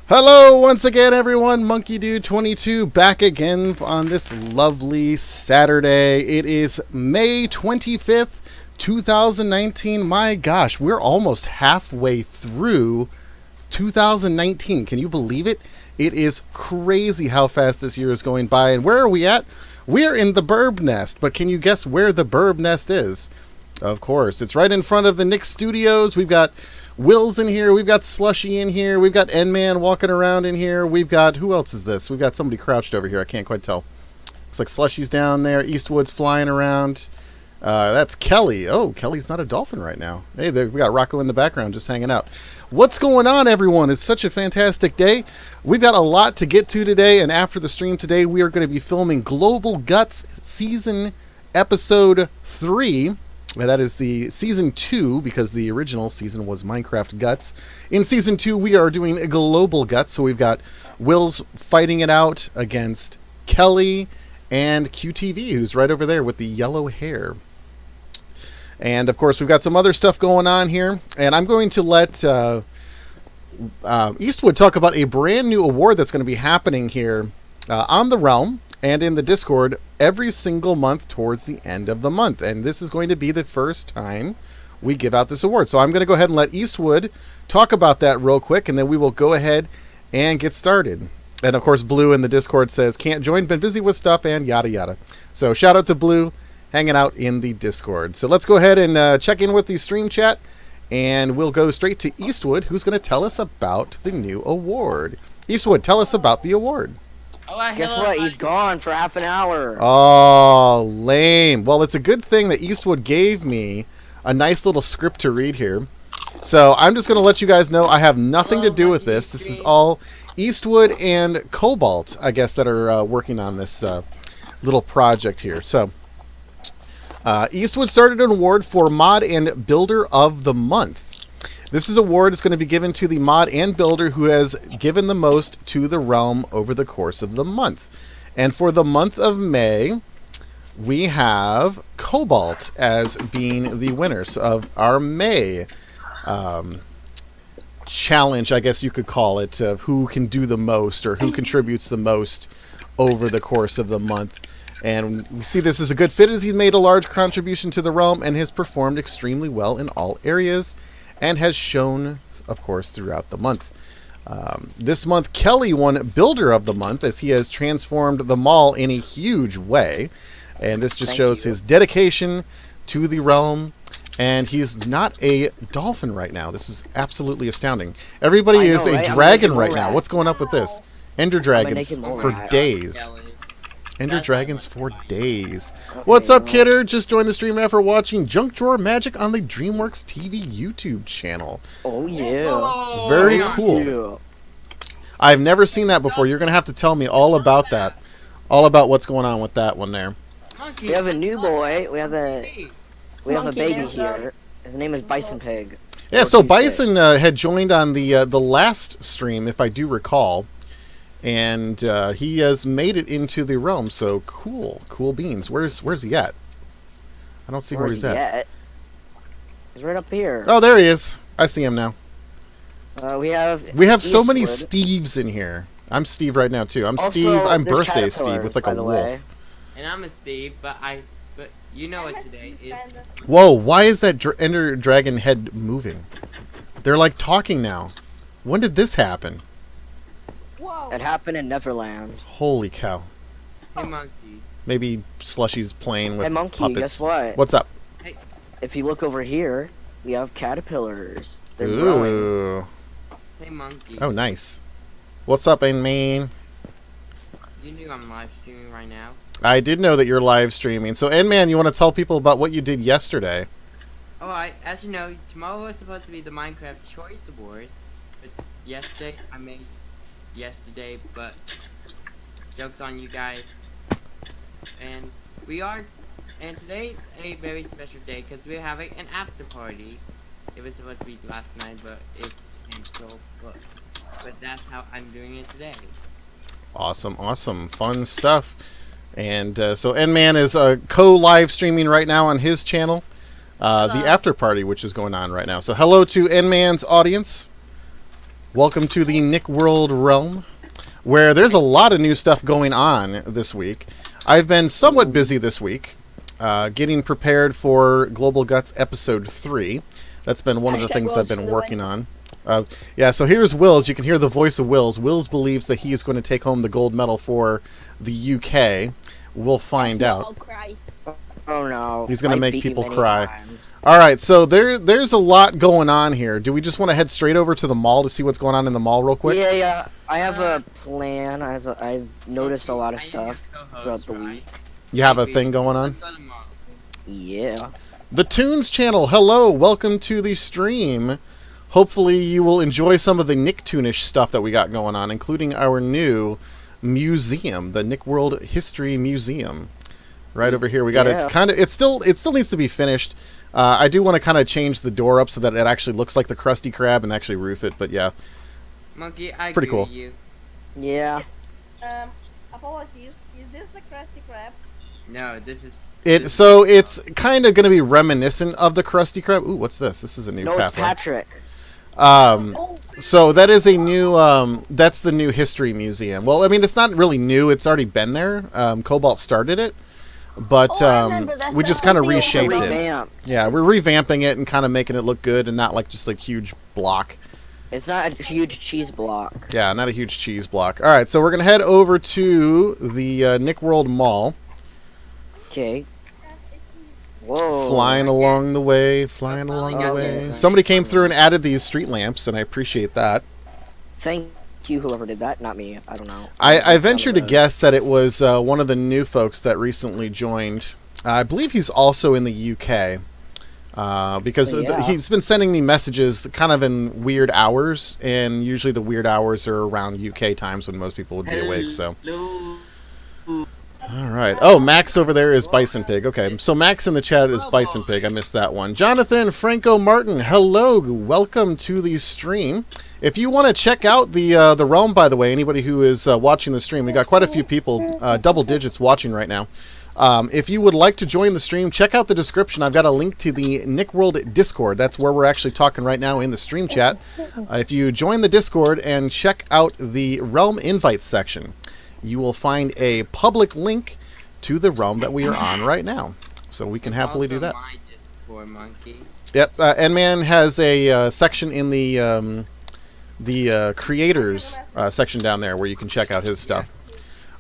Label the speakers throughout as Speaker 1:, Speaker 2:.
Speaker 1: Hello once again, everyone. Monkey Dude 22 back again on this lovely Saturday. It is May 25th, 2019. My gosh, we're almost halfway through 2019. Can you believe it? It is crazy how fast this year is going by. And where are we at? We're in the Burb Nest. But can you guess where the Burb Nest is? Of course, it's right in front of the Nick Studios. We've got Will's in here. We've got Slushy in here. We've got N-Man walking around in here. We've got, who else is this? We've got somebody crouched over here. I can't quite tell. Looks like Slushy's down there. Eastwood's flying around. That's Kelly. Oh, Kelly's not a dolphin right now. Hey, we got Rocco in the background just hanging out. What's going on, everyone? It's such a fantastic day. We've got a lot to get to today, and after the stream today, we are going to be filming Global Guts Season Episode 3. That is the Season 2, because the original season was Minecraft Guts. In Season 2, we are doing a Global Guts, so we've got Will's fighting it out against Kelly and QTV, who's right over there with the yellow hair. And, of course, we've got some other stuff going on here, and I'm going to let Eastwood talk about a brand new award that's going to be happening here on the Realm and in the Discord every single month towards the end of the month. And this is going to be the first time we give out this award. So I'm going to go ahead and let Eastwood talk about that real quick, and then we will go ahead and get started. And, of course, Blue in the Discord says, can't join, been busy with stuff, and yada, yada. So shout out to Blue hanging out in the Discord. So let's go ahead and check in with the stream chat, and we'll go straight to Eastwood, who's going to tell us about the new award. Eastwood, tell us about the award.
Speaker 2: Guess what? He's gone for half an hour.
Speaker 1: Oh, lame. Well, it's a good thing that Eastwood gave me a nice little script to read here. So I'm just going to let you guys know I have nothing to do with this. This is all Eastwood and Cobalt, I guess, that are working on this little project here. So Eastwood started an award for Mod and Builder of the Month. This is award is going to be given to the mod and builder who has given the most to the realm over the course of the month. And for the month of May, we have Cobalt as being the winners of our May challenge, I guess you could call it, of who can do the most or who contributes the most over the course of the month. And we see this as a good fit as he's made a large contribution to the realm and has performed extremely well in all areas, and has shown, of course, throughout the month. This month, Kelly won Builder of the Month as he has transformed the mall in a huge way. And this just shows his dedication to the realm. And he's not a dolphin right now. This is absolutely astounding. Everybody is a dragon right now. What's going up with this? Ender dragons for days. Ender Dragons for days. What's up, Kidder? Just joined the stream after watching Junk Drawer Magic on the DreamWorks TV YouTube channel.
Speaker 2: Oh, yeah.
Speaker 1: Very cool. I've never seen that before. You're going to have to tell me all about that. All about what's going on with that one there.
Speaker 2: We have a new boy. We have a baby here. His name is Bison Pig.
Speaker 1: Yeah, so Bison had joined on the last stream, if I do recall. And he has made it into the realm, so cool beans. Where's he at? I don't see where he's at.
Speaker 2: He's right up here.
Speaker 1: Oh, there he is. I see him now.
Speaker 2: We have
Speaker 1: so many Steves in here. I'm Steve right now too. I'm also, Steve. I'm birthday Steve with like a wolf.
Speaker 3: And I'm a Steve, but you know what today is.
Speaker 1: Whoa! Why is that Ender Dragon head moving? They're like talking now. When did this happen?
Speaker 2: It happened in Neverland.
Speaker 1: Holy cow.
Speaker 3: Hey, Monkey.
Speaker 1: Maybe Slushy's playing with
Speaker 2: Monkey,
Speaker 1: puppets.
Speaker 2: Guess what?
Speaker 1: What's up?
Speaker 3: Hey.
Speaker 2: If you look over here, we have caterpillars. They're
Speaker 1: Ooh.
Speaker 2: growing.
Speaker 3: Hey, Monkey.
Speaker 1: Oh, nice. What's up, N-Man?
Speaker 3: You knew I'm live streaming right now.
Speaker 1: I did know that you're live streaming. So, N-Man, you want to tell people about what you did yesterday?
Speaker 3: Oh, as you know, tomorrow was supposed to be the Minecraft Choice Awards, but yesterday, but joke's on you guys. And today's a very special day because we're having an after party. It was supposed to be last night, but it canceled. But that's how I'm doing it today.
Speaker 1: Awesome, awesome. Fun stuff. And so N-Man is co-live streaming right now on his channel, the after party, which is going on right now. So hello to N-Man's audience. Welcome to the Nick World realm, where there's a lot of new stuff going on this week. I've been somewhat busy this week, getting prepared for Global Guts Episode 3. That's been one of the things I've been working on. Yeah, so here's Wills. You can hear the voice of Wills. Wills believes that he is going to take home the gold medal for the UK. We'll find out.
Speaker 4: I'll cry.
Speaker 2: Oh no.
Speaker 1: He's going to
Speaker 2: I've
Speaker 1: make
Speaker 2: beat you
Speaker 1: people
Speaker 2: many
Speaker 1: cry.
Speaker 2: times.
Speaker 1: All right, so there's a lot going on here. Do we just want to head straight over to the mall to see what's going on in the mall real quick?
Speaker 2: Yeah. I have a plan. I've noticed a lot of
Speaker 3: I am
Speaker 2: stuff
Speaker 3: your co-host,
Speaker 2: throughout the
Speaker 3: right?
Speaker 2: week.
Speaker 1: You have a thing going on?
Speaker 3: Let's go to the mall.
Speaker 2: Yeah.
Speaker 1: The Toons channel, hello, welcome to the stream. Hopefully you will enjoy some of the Nicktoonish stuff that we got going on, including our new museum, the Nick World History Museum. Right over here, we got it still needs to be finished. I do want to kind of change the door up so that it actually looks like the Krusty Krab and actually roof it, but yeah.
Speaker 3: Monkey, I
Speaker 1: pretty
Speaker 3: agree
Speaker 1: cool.
Speaker 3: with you.
Speaker 2: Yeah.
Speaker 4: Apologies. Is this the Krusty Krab?
Speaker 3: No, this is...
Speaker 1: So it's kind of going to be reminiscent of the Krusty Krab. Ooh, what's this? This is a new
Speaker 2: No, it's
Speaker 1: pathway.
Speaker 2: Patrick.
Speaker 1: So that is a new, that's the new history museum. Well, I mean, it's not really new. It's already been there. Cobalt started it. But
Speaker 4: I remember this.
Speaker 1: we just
Speaker 4: That
Speaker 1: kind of
Speaker 4: was the
Speaker 1: reshaped
Speaker 4: old
Speaker 1: it.
Speaker 2: Revamp.
Speaker 1: Yeah, we're revamping it and kind of making it look good and not like just like huge block.
Speaker 2: It's not a huge cheese block.
Speaker 1: Yeah, not a huge cheese block. All right, so we're going to head over to the Nick World Mall.
Speaker 2: Okay. Whoa.
Speaker 1: Flying along the way, flying along the way. Somebody came through and added these street lamps, and I appreciate that.
Speaker 2: Thank you, whoever did that. Not me. I don't know.
Speaker 1: I venture to guess that it was one of the new folks that recently joined. I believe he's also in the UK. Because he's been sending me messages kind of in weird hours, and usually the weird hours are around UK times when most people would be awake, so... Alright. Oh, Max over there is Bison Pig. Okay, so Max in the chat is Bison Pig. I missed that one. Jonathan Franco Martin, hello. Welcome to the stream. If you want to check out the realm, by the way, anybody who is watching the stream, we got quite a few people, double digits, watching right now. If you would like to join the stream, check out the description. I've got a link to the Nick World Discord. That's where we're actually talking right now in the stream chat. If you join the Discord and check out the Realm Invites section, you will find a public link to the realm that we are on right now. So we can happily do that.
Speaker 3: My Discord, Monkey.
Speaker 1: Yep, N-Man has a section in the creators section down there where you can check out his stuff.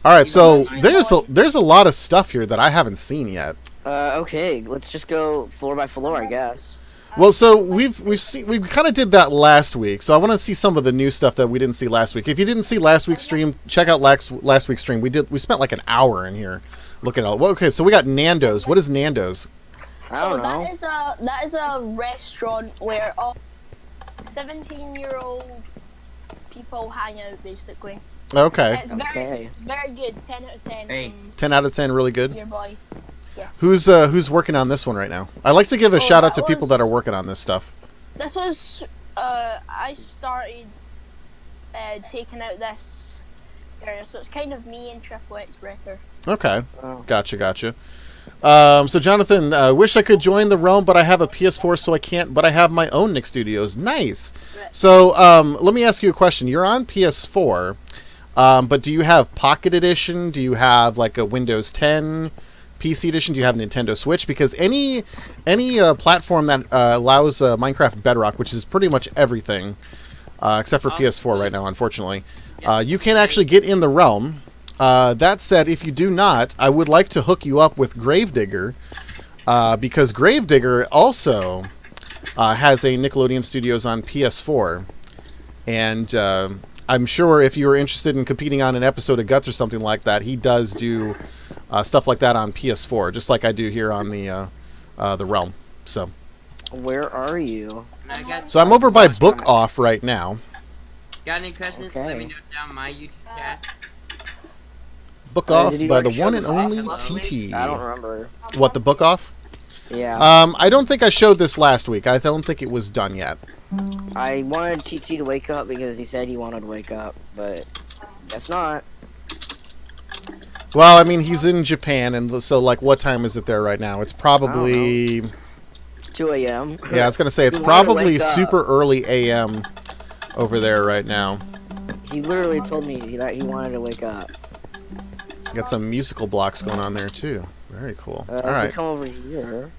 Speaker 1: All right, so there's a lot of stuff here that I haven't seen yet.
Speaker 2: Okay, let's just go floor by floor, I guess.
Speaker 1: Well, so we kind of did that last week. So I want to see some of the new stuff that we didn't see last week. If you didn't see last week's stream, check out last week's stream. We spent like an hour in here looking at all. Well, okay, so we got Nando's. What is Nando's?
Speaker 2: I don't know.
Speaker 4: That is a restaurant where all 17-year-old people hang out, basically.
Speaker 1: Okay.
Speaker 4: It's very good. 10 out of 10.
Speaker 3: Hey.
Speaker 1: 10 out of 10, really good.
Speaker 4: Your boy. Yes.
Speaker 1: Who's working on this one right now? I like to give a shout out to people that are working on this stuff.
Speaker 4: This was I started taking out this area, so it's kind of me and Triple X Breaker.
Speaker 1: Okay,
Speaker 2: Oh.
Speaker 1: gotcha. So Jonathan, wish I could join the realm, but I have a PS4, so I can't. But I have my own Nick Studios. Nice. So let me ask you a question. You're on PS4, but do you have Pocket Edition? Do you have like a Windows 10? PC edition? Do you have Nintendo Switch? Because any platform that allows Minecraft Bedrock, which is pretty much everything, except for PS4 right now, unfortunately, you can actually get in the realm. That said, if you do not, I would like to hook you up with Gravedigger, because Gravedigger also has a Nickelodeon Studios on PS4, and I'm sure if you were interested in competing on an episode of Guts or something like that, he does do stuff like that on PS4, just like I do here on the Realm. So
Speaker 2: Where are you?
Speaker 1: I'm over by Book Off right now.
Speaker 3: Got any questions?
Speaker 2: Okay.
Speaker 3: Let me know down my YouTube chat.
Speaker 1: Book Off
Speaker 2: did you
Speaker 1: by the
Speaker 2: already show
Speaker 1: one
Speaker 2: this
Speaker 1: and only
Speaker 2: off?
Speaker 1: TT.
Speaker 2: I don't remember.
Speaker 1: What, the Book Off?
Speaker 2: Yeah.
Speaker 1: I don't think I showed this last week. I don't think it was done yet.
Speaker 2: I wanted TT to wake up because he said he wanted to wake up, but guess not.
Speaker 1: Well, I mean, he's in Japan, and so, like, what time is it there right now? It's probably...
Speaker 2: 2 a.m.
Speaker 1: Yeah, I was going to say, it's
Speaker 2: He wanted to
Speaker 1: probably
Speaker 2: wake up.
Speaker 1: super early a.m. over there right now.
Speaker 2: He literally told me that he wanted to wake up.
Speaker 1: Got some musical blocks going on there, too. Very cool. All
Speaker 2: If we
Speaker 1: right.
Speaker 2: come over here.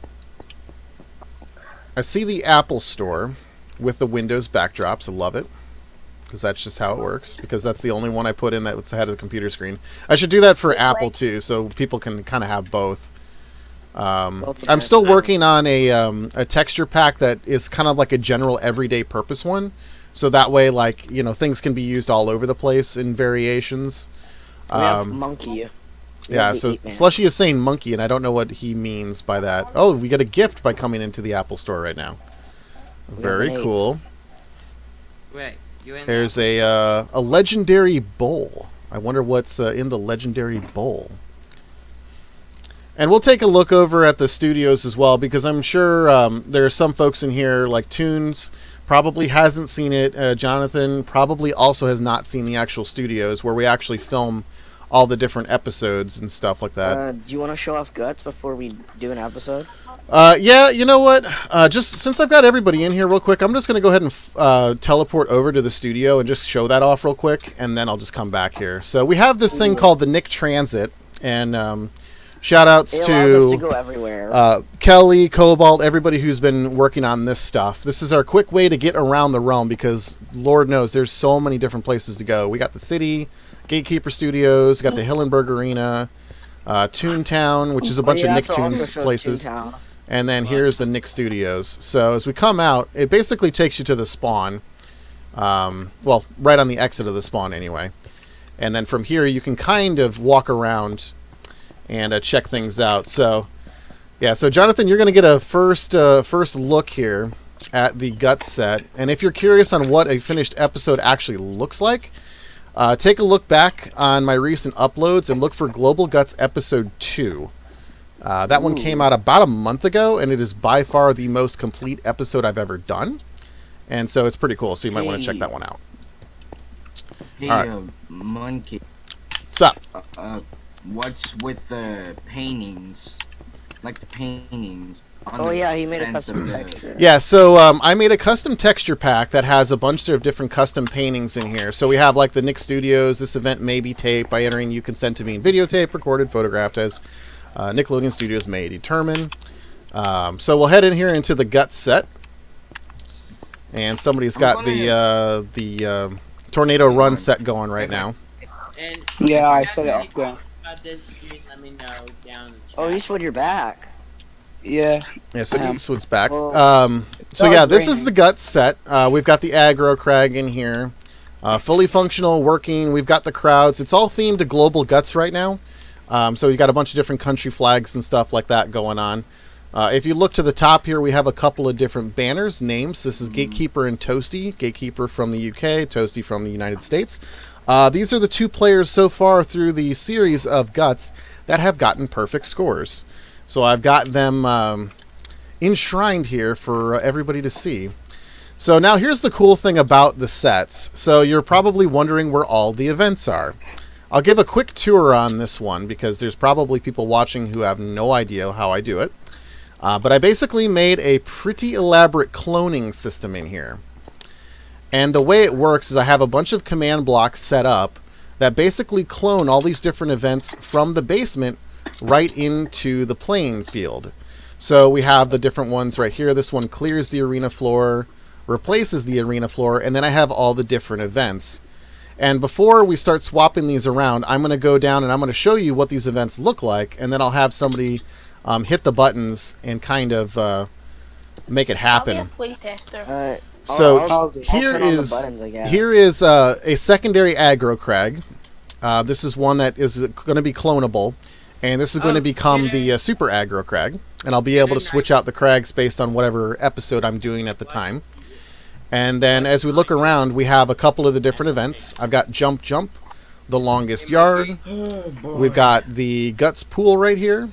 Speaker 1: I see the Apple Store with the Windows backdrops. I love it. Because that's just how it works. Because that's the only one I put in that's had a computer screen. I should do that for Apple, too, so people can kind of have both. I'm still working on a texture pack that is kind of like a general everyday purpose one. So that way, like, you know, things can be used all over the place in variations.
Speaker 2: We have monkey.
Speaker 1: Yeah, so Slushy is saying monkey, and I don't know what he means by that. Oh, we get a gift by coming into the Apple Store right now. Very cool.
Speaker 3: Wait, you in
Speaker 1: There's a legendary bowl. I wonder what's in the legendary bowl. And we'll take a look over at the studios as well, because I'm sure there are some folks in here, like Toons, probably hasn't seen it. Jonathan probably also has not seen the actual studios where we actually film all the different episodes and stuff like that.
Speaker 2: Do you want to show off Guts before we do an episode?
Speaker 1: Yeah, you know what? Just since I've got everybody in here real quick, I'm just going to go ahead and teleport over to the studio and just show that off real quick, and then I'll just come back here. So we have this thing called the Nick Transit, and shout outs
Speaker 2: It allows us to
Speaker 1: to
Speaker 2: go everywhere.
Speaker 1: Kelly, Cobalt, everybody who's been working on this stuff. This is our quick way to get around the realm because Lord knows there's so many different places to go. We got the city, Gatekeeper Studios, got the Hillenberg Arena, Toontown, which is a bunch of Nicktoons places. And then here's the Nick Studios. So as we come out, it basically takes you to the spawn. Well, right on the exit of the spawn anyway. And then from here, you can kind of walk around and check things out. So, yeah. So Jonathan, you're going to get a first look here at the Guts set. And if you're curious on what a finished episode actually looks like, take a look back on my recent uploads and look for Global Guts Episode 2. That one came out about a month ago, and it is by far the most complete episode I've ever done. And so it's pretty cool, so you might want to check that one out.
Speaker 5: Hey,
Speaker 1: All right.
Speaker 5: Monkey.
Speaker 1: What's up?
Speaker 5: What's with the paintings? Like the paintings.
Speaker 2: Oh yeah, he made a custom texture.
Speaker 1: Yeah, so I made a custom texture pack that has a bunch of different custom paintings in here. So we have like the Nick Studios, this event may be taped by entering you consent to being videotaped, recorded, photographed as Nickelodeon Studios may determine. So we'll head in here into the Guts set. And somebody's got the Tornado Run set going right now.
Speaker 3: And
Speaker 6: Yeah, I set it off there.
Speaker 3: about this screen, let me know down in the chat.
Speaker 2: Oh, Eastwood, you're back.
Speaker 6: Yeah.
Speaker 1: Yeah, so Eastwood's back.
Speaker 2: well,
Speaker 1: So yeah, this is the Guts set. We've got the aggro crag in here. Fully functional, working. We've got the crowds. It's all themed to Global Guts right now. So you got a bunch of different country flags and stuff like that going on. If you look to the top here, we have a couple of different banners, names. This is Gatekeeper and Toasty. Gatekeeper from the UK, Toasty from the United States. These are the two players so far through the series of Guts that have gotten perfect scores. So I've got them enshrined here for everybody to see. So now here's the cool thing about the sets. So you're probably wondering where all the events are. I'll give a quick tour on this one because there's probably people watching who have no idea how I do it. But I basically made a pretty elaborate cloning system in here. And the way it works is I have a bunch of command blocks set up that basically clone all these different events from the basement right into the playing field. So we have the different ones right here. This one clears the arena floor, replaces the arena floor, and then I have all the different events. And before we start swapping these around, I'm going to go down and I'm going to show you what these events look like, and then I'll have somebody hit the buttons and kind of make it happen.
Speaker 4: I'll be a playtester.
Speaker 1: So
Speaker 2: I'll
Speaker 1: here
Speaker 2: turn on the
Speaker 1: is
Speaker 2: buttons, I guess.
Speaker 1: here is a secondary aggro crag. This is one that is going to be clonable, and this is going to become the super aggro crag, and I'll be able to switch out the crags based on whatever episode I'm doing at the time. And then as we look around, we have a couple of the different events. I've got Jump Jump, the longest yard. We've got the Guts pool right here.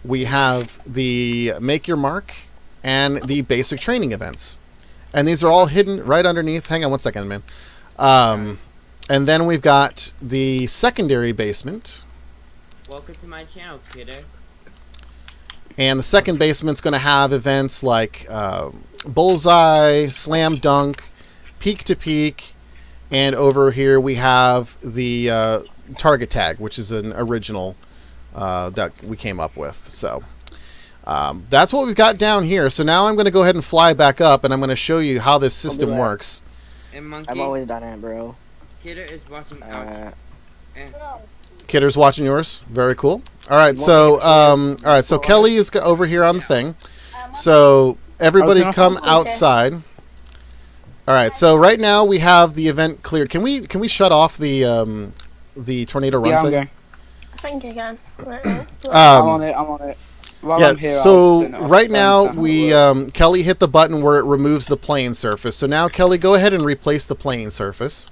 Speaker 1: We have the Make Your Mark and the basic training events. And these are all hidden right underneath. Hang on one second, man. And then we've got the secondary basement.
Speaker 3: welcome to my channel, kidder.
Speaker 1: And the second basement's going to have events like Bullseye, Slam Dunk, Peak to Peak, and over here we have the Target Tag, which is an original that we came up with. So that's what we've got down here. So now I'm going to go ahead and fly back up, and I'm going to show you how this system works.
Speaker 3: And Monkey,
Speaker 2: I've always done it, bro.
Speaker 3: Kidder is watching out.
Speaker 1: Kidder's watching yours. Very cool. All right, so Kelly is over here on the thing. So everybody come outside. All right, so right now we have the event cleared. Can we shut off the tornado run thing?
Speaker 6: Okay.
Speaker 4: I think I can.
Speaker 6: I'm on it. While I'm here,
Speaker 1: so
Speaker 6: I'll turn it off.
Speaker 1: right now
Speaker 6: Understand how it works.
Speaker 1: Kelly hit the button where it removes the playing surface. So now Kelly, go ahead and replace the playing surface.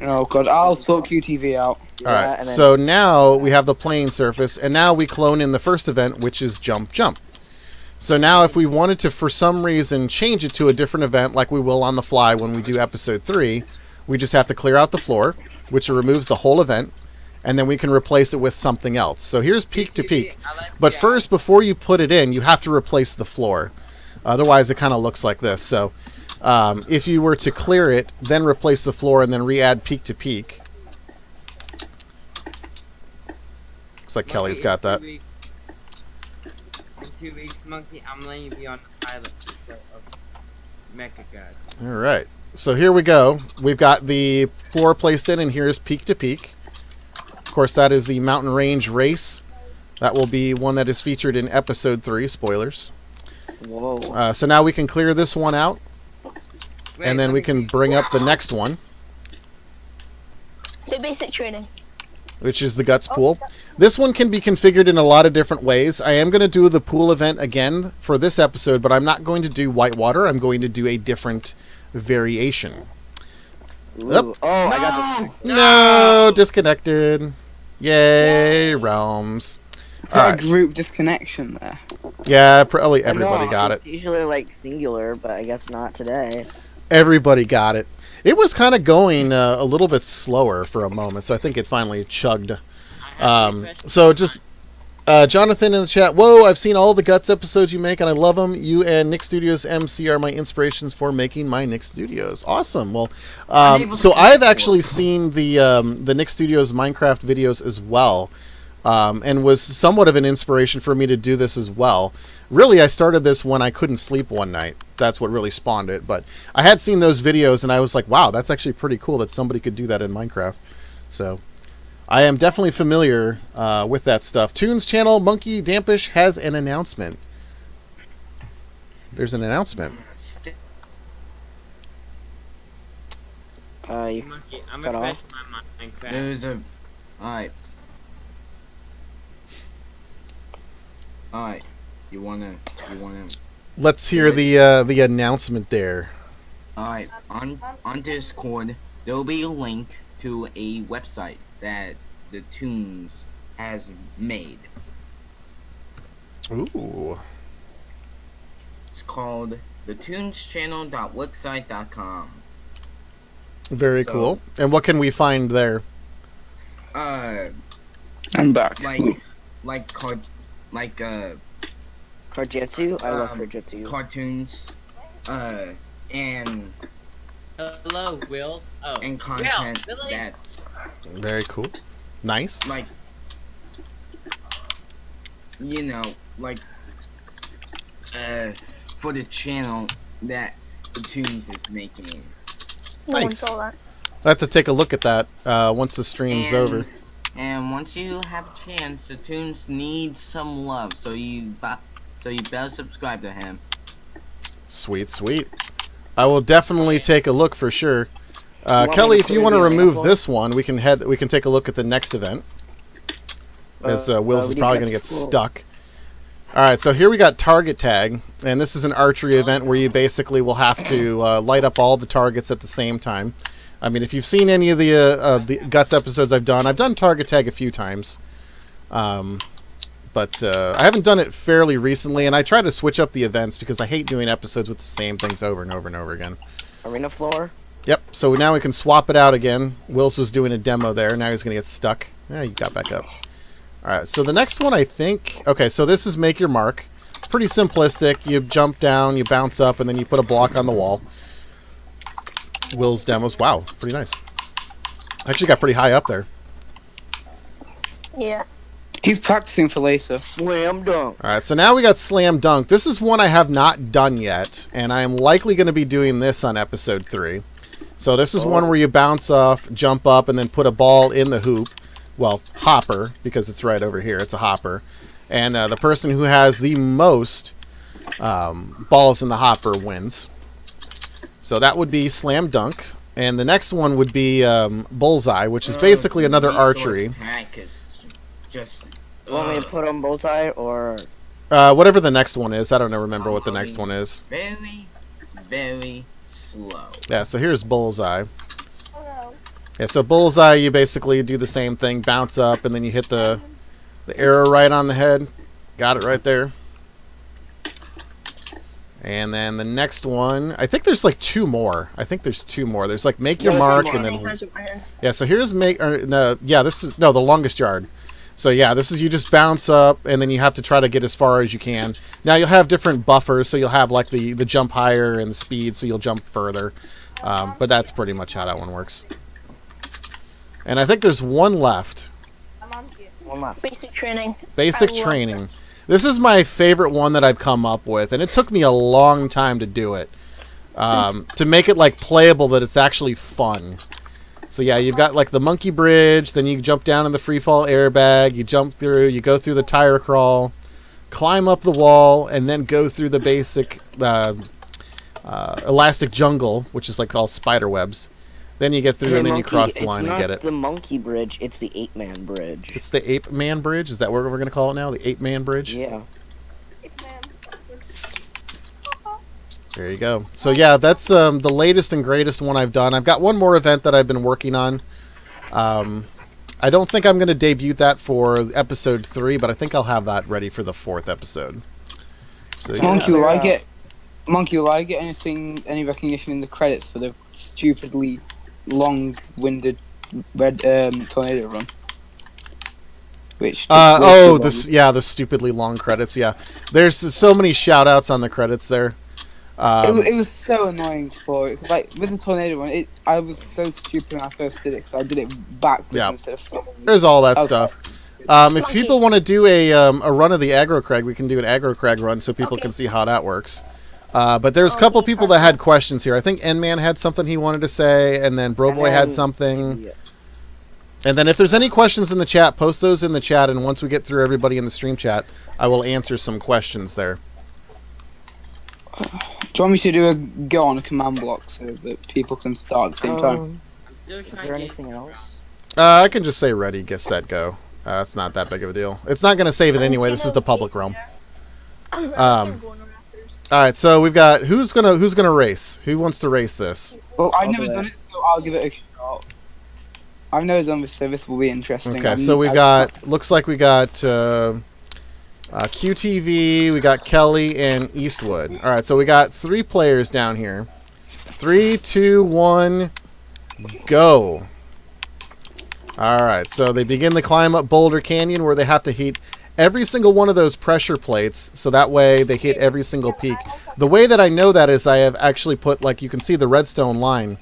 Speaker 6: Oh god, I'll sort QTV out.
Speaker 1: All right, so now we have the playing surface, and now we clone in the first event, which is Jump Jump. So now if we wanted to, for some reason, change it to a different event, like we will on the fly when we do episode 3, we just have to clear out the floor, which removes the whole event, and then we can replace it with something else. So here's Peak to Peak. But first, before you put it in, you have to replace the floor. Otherwise, it kind of looks like this. So if you were to clear it, then replace the floor, and then re-add Peak to Peak. Looks like Kelly's got that.
Speaker 3: In 2 weeks, Monkey, I'm letting you be on the pilot of Mecha Gods.
Speaker 1: All right. So here we go. We've got the floor placed in, and here's Peak to Peak. Of course, that is the mountain range race. That will be one that is featured in episode 3. Spoilers.
Speaker 2: Whoa.
Speaker 1: So now we can clear this one out,
Speaker 3: Wait,
Speaker 1: and then
Speaker 3: let
Speaker 1: we
Speaker 3: me
Speaker 1: can
Speaker 3: see.
Speaker 1: bring up the next one,
Speaker 4: So basic training.
Speaker 1: which is the Guts Pool. This one can be configured in a lot of different ways. I am going to do the pool event again for this episode, but I'm not going to do whitewater. I'm going to do a different variation.
Speaker 2: Ooh.
Speaker 1: Yep.
Speaker 2: Oh, I got this.
Speaker 1: No, disconnected. Yay, realms.
Speaker 6: Is that
Speaker 1: Alright.
Speaker 6: a group disconnection there?
Speaker 1: Yeah, probably everybody got it.
Speaker 2: It's usually like singular, but I guess not today.
Speaker 1: Everybody got it. It was kind of going a little bit slower for a moment, so I think it finally chugged. So just Jonathan in the chat. Whoa, I've seen all the Guts episodes you make, and I love them. You and Nick Studios MC are my inspirations for making my Nick Studios. Awesome. Well, so I've actually seen the Nick Studios Minecraft videos as well, and was somewhat of an inspiration for me to do this as well. Really, I started this when I couldn't sleep one night. That's what really spawned it. But I had seen those videos, and I was like, wow, that's actually pretty cool that somebody could do that in Minecraft. So I am definitely familiar with that stuff. Toons channel, Monkey Dampish has an announcement. There's an announcement.
Speaker 2: You
Speaker 3: Monkey, I'm
Speaker 2: cut
Speaker 3: gonna
Speaker 2: off.
Speaker 3: fetch my Minecraft.
Speaker 5: There's a. Alright. Alright. You wanna.
Speaker 1: Let's hear the announcement there.
Speaker 5: Alright. On Discord, there'll be a link to a website that the Toons has made.
Speaker 1: Ooh.
Speaker 5: It's called thetoonschannel.wixsite.com.
Speaker 1: Very
Speaker 5: So-
Speaker 1: cool. And what can we find there?
Speaker 6: I'm back.
Speaker 2: Karjitsu? I love
Speaker 5: Um,
Speaker 2: Karjitsu.
Speaker 5: cartoons, and
Speaker 3: Hello, Wills. Oh,
Speaker 5: content
Speaker 3: Will, really?
Speaker 5: that's
Speaker 1: Very cool. Nice.
Speaker 5: like, you know, like, for the channel that the Toons is making.
Speaker 4: No one
Speaker 1: Nice.
Speaker 4: saw that.
Speaker 1: I have to take a look at that once the stream's over.
Speaker 5: And once you have a chance, the Toons need some love, so you better subscribe to him.
Speaker 1: Sweet, sweet. I will definitely take a look for sure.
Speaker 2: want me
Speaker 1: Kelly,
Speaker 2: to
Speaker 1: if
Speaker 2: put
Speaker 1: you
Speaker 2: it
Speaker 1: want to
Speaker 2: in the
Speaker 1: remove
Speaker 2: example?
Speaker 1: this one, we can take a look at the next event. As Will's is
Speaker 2: we
Speaker 1: probably
Speaker 2: need
Speaker 1: going to get
Speaker 2: Guts Pool.
Speaker 1: stuck. All right, so here we got Target Tag, and this is an archery event where you basically will have to light up all the targets at the same time. I mean, if you've seen any of the Guts episodes I've done Target Tag a few times. But I haven't done it fairly recently, and I try to switch up the events because I hate doing episodes with the same things over and over and over again.
Speaker 2: Arena floor?
Speaker 1: Yep, so now we can swap it out again. Wills was doing a demo there, now he's going to get stuck. Yeah, you got back up. All right, so the next one I think... Okay, so this is make your mark. Pretty simplistic. You jump down, you bounce up, and then you put a block on the wall. Will's demos. Wow, pretty nice. Actually got pretty high up there.
Speaker 4: Yeah.
Speaker 6: He's practicing for later.
Speaker 2: Slam dunk.
Speaker 1: All right, so now we got Slam Dunk. This is one I have not done yet, and I am likely going to be doing this on episode 3. So this is one where you bounce off, jump up, and then put a ball in the hoop. Well, hopper, because it's right over here. It's a hopper. And the person who has the most balls in the hopper wins. So that would be Slam Dunk. And the next one would be Bullseye, which is basically another archery.
Speaker 5: Pack is just.
Speaker 2: You want me to put on bullseye or?
Speaker 1: Whatever the next one is. I don't remember what the next one is.
Speaker 5: Very, very slow.
Speaker 1: Yeah, so here's Bullseye. Yeah, so Bullseye, you basically do the same thing. Bounce up, and then you hit the arrow right on the head. Got it right there. And then the next one, I think there's like 2 more. I think there's 2 more. There's like make your mark, and then yeah. So here's make. No, yeah, this is the longest yard. So yeah, this is you just bounce up, and then you have to try to get as far as you can. Now you'll have different buffers, so you'll have like the jump higher and the speed, so you'll jump further. But that's pretty much how that one works. And I think there's one left.
Speaker 2: One left.
Speaker 4: Basic training.
Speaker 1: Basic training. This is my favorite one that I've come up with, and it took me a long time to do it. To make it like playable, that it's actually fun. So yeah, you've got like the monkey bridge, then you jump down in the free fall airbag, you jump through, you go through the tire crawl, climb up the wall, and then go through the basic elastic jungle, which is like all spider webs. Then you get through, and then you cross the line and get it.
Speaker 2: It's not the monkey bridge, it's the ape-man bridge.
Speaker 1: It's the ape-man bridge? Is that what we're going to call it now? The ape-man bridge?
Speaker 2: Yeah.
Speaker 1: There you go. So yeah, that's the latest and greatest one I've done. I've got one more event that I've been working on. I don't think I'm going to debut that for episode 3, but I think I'll have that ready for the 4th episode. So yeah.
Speaker 6: Monkey, will I get any recognition in the credits for the stupidly long-winded red tornado run? Which
Speaker 1: the stupidly long credits. Yeah, there's so many shout-outs on the credits there.
Speaker 6: It was so annoying for it. Like with the tornado one, I was so stupid when I first did it because I did it backwards instead of forward.
Speaker 1: There's all that stuff. If people want to do a run of the aggro crag, we can do an aggro crag run so people can see how that works. But there's a couple people that had questions here. I think N-Man had something he wanted to say, and then Broboy had something. And then if there's any questions in the chat, post those in the chat, and once we get through everybody in the stream chat, I will answer some questions there.
Speaker 6: Do you want me to do a go on a command block so that people can start at the same time?
Speaker 2: Is there anything else?
Speaker 1: I can just say ready, get set, go. It's not that big of a deal. It's not going to save it anyway. This is the public realm. All right, so we've got who's gonna race? Who wants to race this?
Speaker 6: Well, I've never done it, so I'll give it a shot. I've never done this, so this will be interesting.
Speaker 1: Okay, so we got. Looks like we got QTV, we got Kelly, and Eastwood. All right, so we got 3 players down here. 3, 2, 1, go. All right, so they begin the climb up Boulder Canyon, where they have to hit every single one of those pressure plates, so that way they hit every single peak. The way that I know that is I have actually put, like, you can see the redstone line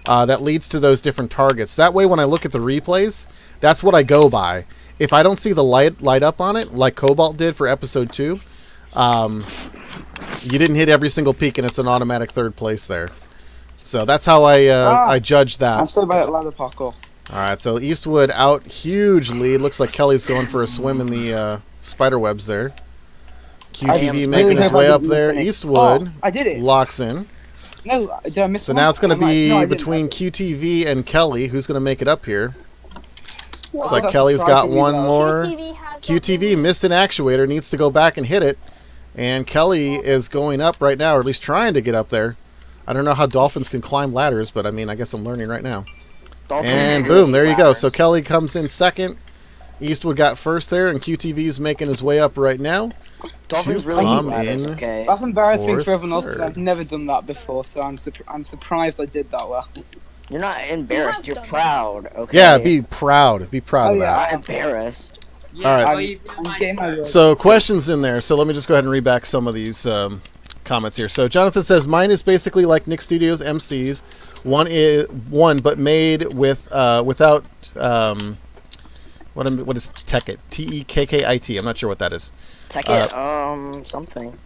Speaker 1: that leads to those different targets. That way when I look at the replays, that's what I go by. If I don't see the light up on it, like Cobalt did for episode 2, you didn't hit every single peak, and it's an automatic 3rd place there. So that's how I judge that.
Speaker 6: I'm so bad at ladder parkour.
Speaker 1: All right, so Eastwood out, huge lead. Looks like Kelly's going for a swim in the spider webs there. QTV making his way up there. Eastwood
Speaker 6: I did it.
Speaker 1: Locks in.
Speaker 6: No, did I miss
Speaker 1: So
Speaker 6: one?
Speaker 1: now it's going to be
Speaker 6: No,
Speaker 1: between QTV and Kelly. Who's going to make it up here? Looks like
Speaker 6: that's
Speaker 1: Kelly's got
Speaker 6: surprisingly
Speaker 1: one
Speaker 6: low.
Speaker 1: more. QTV missed an actuator, needs to go back and hit it. And Kelly is going up right now, or at least trying to get up there. I don't know how dolphins can climb ladders, but I mean, I guess I'm learning right now. And boom, there you go. So Kelly comes in 2nd. Eastwood got 1st there, and QTV's making his way up right now.
Speaker 2: Dolphins
Speaker 1: to
Speaker 2: really
Speaker 1: come
Speaker 2: need ladders,
Speaker 1: in.
Speaker 2: okay.
Speaker 6: That's embarrassing for
Speaker 1: 4th,
Speaker 6: everyone else because
Speaker 1: 3rd.
Speaker 6: I've never done that before, so I'm surprised I did that well.
Speaker 2: You're not embarrassed.
Speaker 4: have
Speaker 2: You're
Speaker 4: done
Speaker 2: proud. Okay.
Speaker 1: Yeah, be proud. Be proud
Speaker 6: Oh,
Speaker 1: of
Speaker 6: yeah,
Speaker 1: that.
Speaker 2: Not embarrassed.
Speaker 3: Yeah,
Speaker 1: All right.
Speaker 3: well, you
Speaker 6: I'm getting my words.
Speaker 1: So questions in there. So let me just go ahead and read back some of these comments here. So Jonathan says mine is basically like Nick Studios MCs. One, but made with without what is Tekkit? Tekkit? I'm not sure what that is.
Speaker 2: Take it. Something.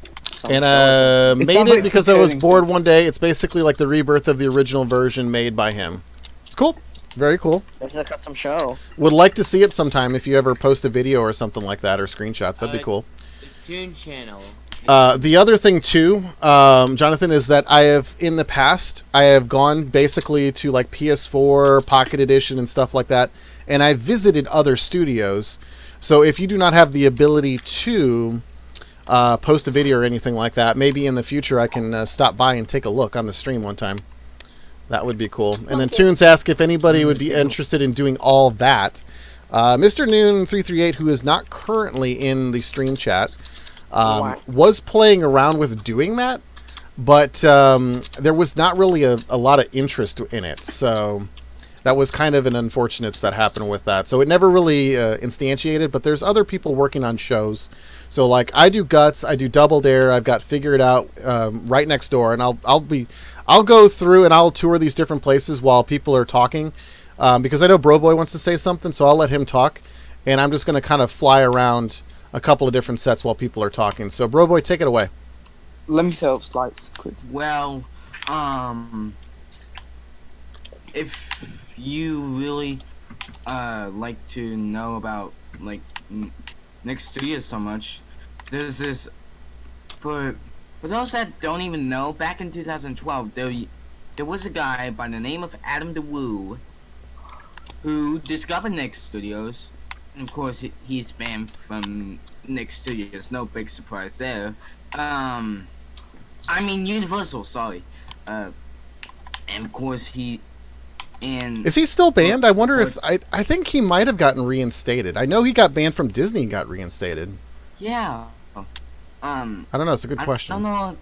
Speaker 1: And
Speaker 6: It
Speaker 1: made
Speaker 6: sounds
Speaker 1: it
Speaker 6: like
Speaker 1: because
Speaker 6: some
Speaker 1: I was
Speaker 6: coding
Speaker 1: bored
Speaker 6: stuff.
Speaker 1: one day. It's basically like the rebirth of the original version made by him. It's cool. Very cool.
Speaker 2: There's a custom show.
Speaker 1: Would like to see it sometime if you ever post a video or something like that or screenshots. That'd be cool.
Speaker 3: the Toon Channel.
Speaker 1: The other thing too, Jonathan, is that I have in the past I have gone basically to like PS4 Pocket Edition and stuff like that, and I've visited other studios. So if you do not have the ability to post a video or anything like that, maybe in the future I can stop by and take a look on the stream one time. That would be cool. And then
Speaker 4: Okay.
Speaker 1: Toons asked if anybody would be interested in doing all that. Mr. Noon338, who is not currently in the stream chat, was playing around with doing that, but there was not really a lot of interest in it. So that was kind of an unfortunate that happened with that. So it never really instantiated, but there's other people working on shows. So like I do Guts, I do Double Dare, I've got Figured Out right next door, and I'll go through and I'll tour these different places while people are talking, because I know Broboy wants to say something, so I'll let him talk, and I'm just going to kind of fly around a couple of different sets while people are talking. So Broboy, take it away.
Speaker 6: Let me set up slides quick.
Speaker 5: Well, if you really like to know about like Nick Studios so much, there's this for those that don't even know, back in 2012 there was a guy by the name of Adam the Woo who discovered Nick Studios, and of course he's banned from Nick Studios, no big surprise there. I mean Universal, sorry. And of course
Speaker 1: Is he still banned? I wonder if I think he might have gotten reinstated. I know he got banned from Disney and got reinstated.
Speaker 5: yeah.
Speaker 1: I don't know. It's a good question.
Speaker 5: I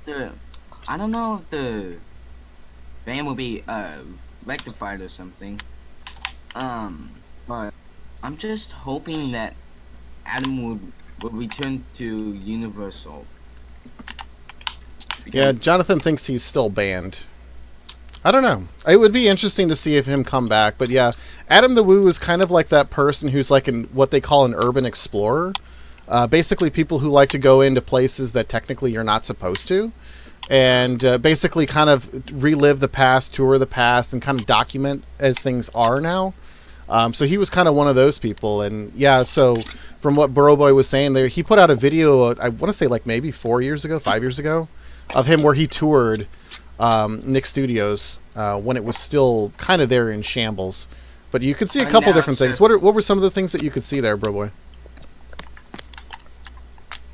Speaker 5: don't know if the ban will be rectified or something. But I'm just hoping that Adam will return to Universal.
Speaker 1: Yeah, Jonathan thinks he's still banned. I don't know. It would be interesting to see if him come back. But yeah, Adam the Woo is kind of like that person who's like what they call an urban explorer. Basically, people who like to go into places that technically you're not supposed to, and basically kind of relive the past, tour the past, and kind of document as things are now. So he was kind of one of those people, and yeah. So from what Burrowboy was saying there, he put out a video. I want to say like maybe 5 years ago, of him where he toured Nick Studios when it was still kind of there in shambles. But you could see a couple
Speaker 5: Now
Speaker 1: different
Speaker 5: it's
Speaker 1: things. What
Speaker 5: just-
Speaker 1: were some of the things that you could see there, Burrowboy?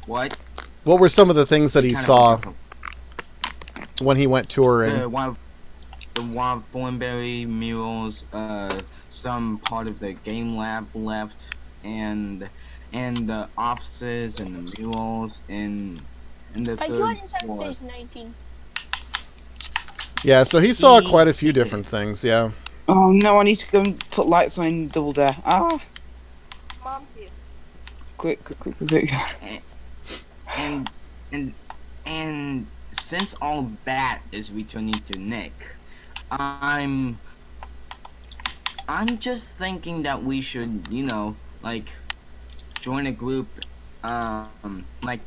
Speaker 5: What?
Speaker 1: What were some of the things that he
Speaker 5: Kind of
Speaker 1: saw
Speaker 5: difficult.
Speaker 1: when he went touring?
Speaker 5: The wild Thornberry murals, some part of the game lab left, and the offices and the murals in the
Speaker 4: I
Speaker 5: third
Speaker 4: joined since
Speaker 5: floor.
Speaker 4: stage 19.
Speaker 1: Yeah, so he saw
Speaker 5: He-
Speaker 1: quite a few
Speaker 5: he did.
Speaker 1: different things. Yeah.
Speaker 6: Oh no, I need to go and put lights on in Double Dare. Ah,
Speaker 4: Mom, you.
Speaker 6: quick.
Speaker 5: And since all that is returning to Nick, I'm just thinking that we should, like, join a group, like,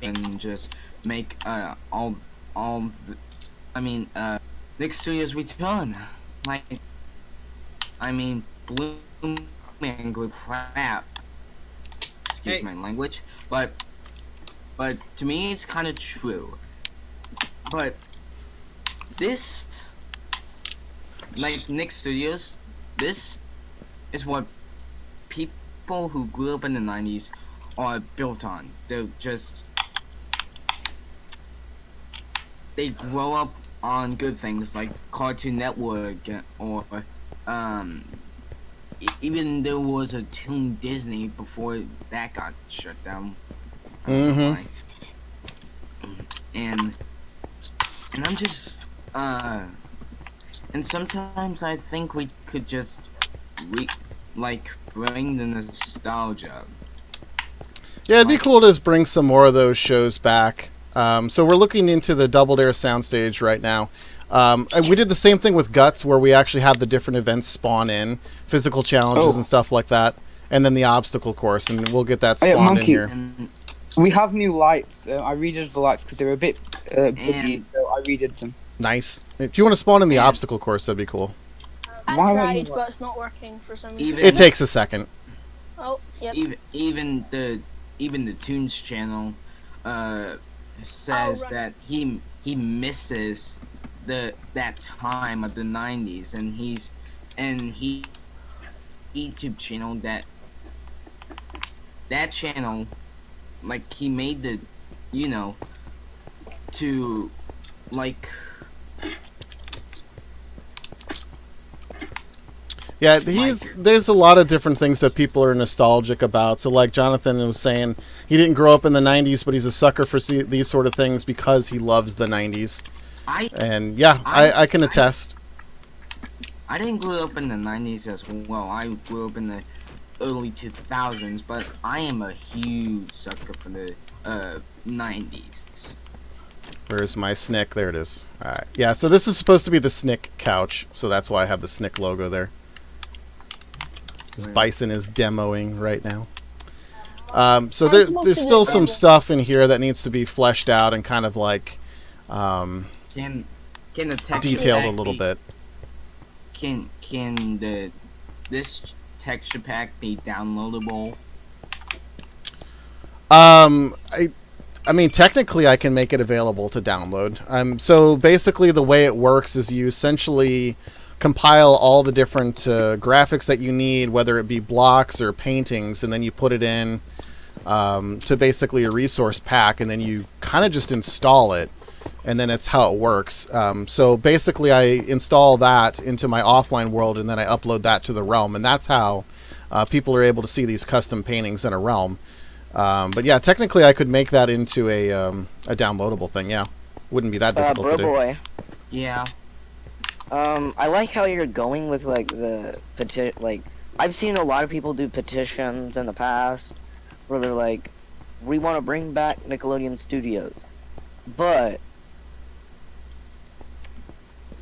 Speaker 5: and just make Nick Studios return. Like, I mean, Bloom and good crap. Excuse
Speaker 3: Hey.
Speaker 5: my language, but to me it's kind of true. But this, like Nick Studios, this is what people who grew up in the 90s are built on. They grow up on good things like Cartoon Network or even there was a Toon Disney before that got shut down. I don't know why. And I'm just and sometimes I think we could just bring the nostalgia.
Speaker 1: Yeah, it'd be
Speaker 5: Like-
Speaker 1: cool to just bring some more of those shows back. So we're looking into the Double Dare soundstage right now. And we did the same thing with Guts, where we actually have the different events spawn in, physical challenges
Speaker 6: Oh.
Speaker 1: and stuff like that, and then the obstacle course, and we'll get that
Speaker 6: Oh, yeah,
Speaker 1: spawned in
Speaker 6: Monkey.
Speaker 1: here.
Speaker 5: And
Speaker 6: We have new lights. I redid the lights because they were a bit buggy,
Speaker 5: And-
Speaker 6: so I redid them.
Speaker 1: Nice. If you want to spawn in the
Speaker 5: And-
Speaker 1: obstacle course, that'd be cool.
Speaker 4: I
Speaker 6: Why won't you
Speaker 4: tried, but it's not working for some reason.
Speaker 5: Even-
Speaker 1: It takes a second.
Speaker 4: Oh, yep.
Speaker 5: even the Toons channel says
Speaker 4: Oh, right.
Speaker 5: that he misses that time of the 90s, and he YouTube channel that channel, like, he made the, to, like,
Speaker 1: Yeah, there's a lot of different things that people are nostalgic about. So like Jonathan was saying, he didn't grow up in the 90s, but he's a sucker for these sort of things because he loves the 90s. And yeah, I can attest.
Speaker 5: I didn't grow up in the 90s as well. I grew up in the early 2000s, but I am a huge sucker for the 90s.
Speaker 1: Where's my Snick? There it is. All right. Yeah, so this is supposed to be the Snick couch, so that's why I have the Snick logo there. This Bison is demoing right now. So there's still some stuff in here that needs to be fleshed out and kind of like
Speaker 5: Can the texture
Speaker 1: detailed a
Speaker 5: pack
Speaker 1: little
Speaker 5: be-
Speaker 1: bit.
Speaker 5: Can this texture pack be downloadable?
Speaker 1: I mean, technically, I can make it available to download. So basically, the way it works is you essentially compile all the different graphics that you need, whether it be blocks or paintings, and then you put it in to basically a resource pack, and then you kind of just install it, and then it's how it works. So basically, I install that into my offline world, and then I upload that to the realm, and that's how people are able to see these custom paintings in a realm. But yeah, technically, I could make that into a downloadable thing. Yeah, wouldn't be that difficult to do.
Speaker 2: Boy.
Speaker 5: Yeah.
Speaker 2: I like how you're going with like the like I've seen a lot of people do petitions in the past where they're like, we want to bring back Nickelodeon Studios, but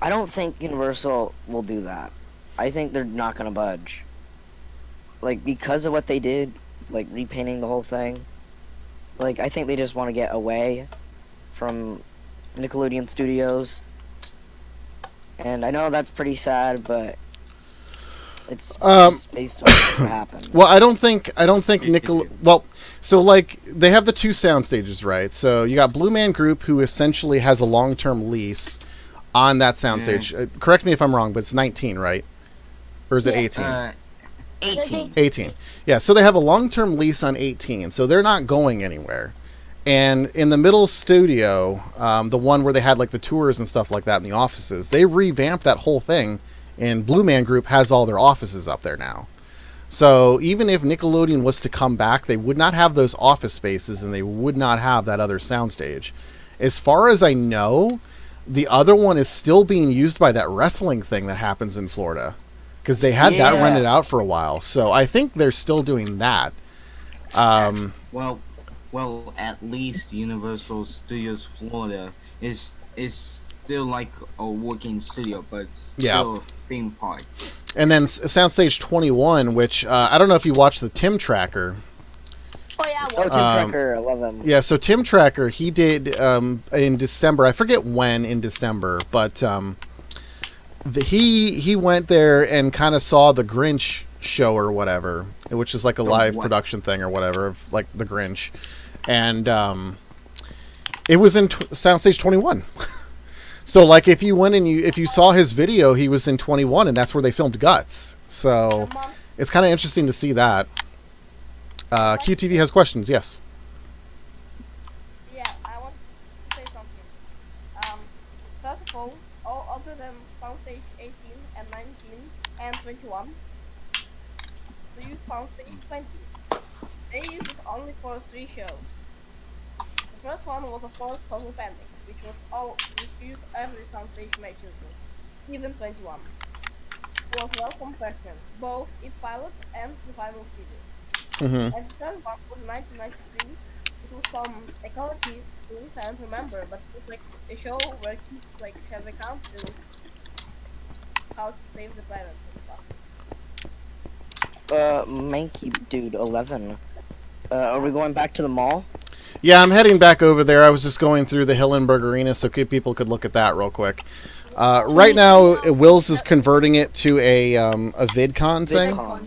Speaker 2: I don't think Universal will do that. I think they're not gonna budge. Like, because of what they did, like repainting the whole thing. Like, I think they just want to get away from Nickelodeon Studios. And I know that's pretty sad, but it's just based on what happened.
Speaker 1: Well, I don't think Well, so like they have the two sound stages, right? So you got Blue Man Group, who essentially has a long-term lease on that soundstage. Correct me if I'm wrong, but it's 19, right? Or is it 18?
Speaker 5: 18.
Speaker 1: 18. Yeah, so they have a long-term lease on 18, so they're not going anywhere. And in the middle studio, the one where they had like the tours and stuff like that in the offices, they revamped that whole thing, and Blue Man Group has all their offices up there now. So even if Nickelodeon was to come back, they would not have those office spaces, and they would not have that other soundstage. As far as I know, the other one is still being used by that wrestling thing that happens in Florida, because they had that rented out for a while. So I think they're still doing that.
Speaker 5: Well, at least Universal Studios Florida is still like a working studio, but it's still a theme park.
Speaker 1: And then Soundstage 21, which I don't know if you watched the Tim Tracker.
Speaker 4: Oh yeah,
Speaker 2: Oh, Tim Tracker, I love him.
Speaker 1: Yeah, so Tim Tracker, he did in December. I forget when in December, but he went there and kind of saw the Grinch show or whatever, which is like a live production thing or whatever of like the Grinch. And it was in Soundstage 21. So, like, if you went and if you saw his video, he was in 21, and that's where they filmed Guts. So, it's kind of interesting to see that. QTV has questions, yes.
Speaker 7: Yeah, I want to say something. First of all other than Soundstage 18 and 19 and 21, so use Soundstage 20. They use it only for 3 shows. The first one was of course Total Panic, which was all refused every Soundstage made use of. Even 21 was Welcome Pac-Man, both its pilot and survival series.
Speaker 1: Hmm.
Speaker 7: And the third one was 1993. It was some ecology thing, I don't remember, but it was like a show where kids like have a council how to save the planet and stuff.
Speaker 2: Manky Dude 11. Are we going back to the mall?
Speaker 1: Yeah, I'm heading back over there. I was just going through the Hillenberg Arena so people could look at that real quick. Right now, Wills is converting it to a VidCon thing.
Speaker 2: VidCon.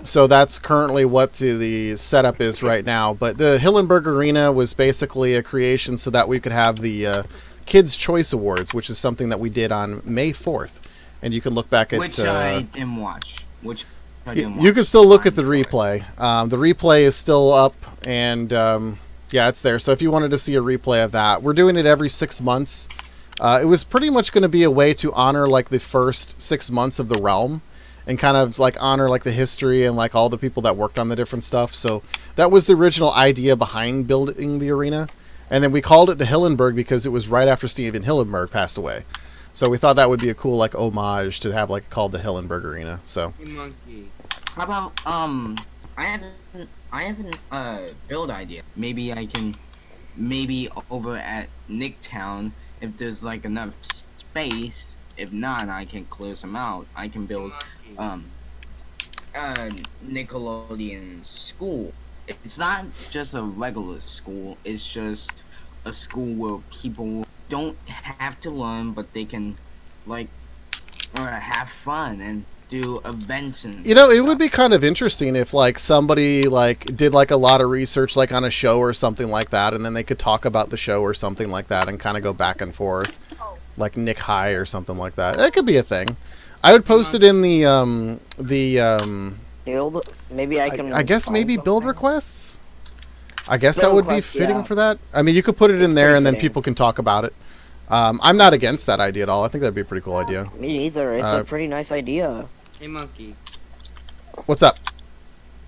Speaker 1: So that's currently what the setup is right now. But the Hillenberg Arena was basically a creation so that we could have the Kids' Choice Awards, which is something that we did on May 4th. And you can look back at...
Speaker 5: Which I didn't watch.
Speaker 1: You can still look at the replay. The replay is still up, and yeah, it's there. So if you wanted to see a replay of that, we're doing it every 6 months. It was pretty much going to be a way to honor like the first 6 months of the realm, and kind of like honor like the history and like all the people that worked on the different stuff. So that was the original idea behind building the arena, and then we called it the Hillenberg because it was right after Steven Hillenberg passed away. So we thought that would be a cool like homage to have like called the Hillenberg Arena. So.
Speaker 3: Hey, monkey.
Speaker 5: How about I haven't build idea. Maybe I can over at Nicktown if there's like enough space. If not, I can clear some out. I can build Nickelodeon school. It's not just a regular school. It's just a school where people don't have to learn, but they can like have fun and do events and
Speaker 1: you know, it would be kind of interesting if like somebody like did like a lot of research like on a show or something like that, and then they could talk about the show or something like that and kind of go back and forth like Nick High or something like that. That could be a thing. I would post it in the
Speaker 2: Build? Maybe I can.
Speaker 1: I guess
Speaker 2: find
Speaker 1: maybe build
Speaker 2: something.
Speaker 1: requests. I guess that
Speaker 2: Build
Speaker 1: would be
Speaker 2: requests,
Speaker 1: fitting
Speaker 2: yeah.
Speaker 1: for that. I mean, you could put it in there
Speaker 2: pretty
Speaker 1: and then
Speaker 2: fitting.
Speaker 1: people can talk about it. I'm not against that idea at all. I think that'd be a pretty cool idea.
Speaker 2: Me either. It's a pretty nice idea.
Speaker 3: Hey, monkey.
Speaker 1: What's up?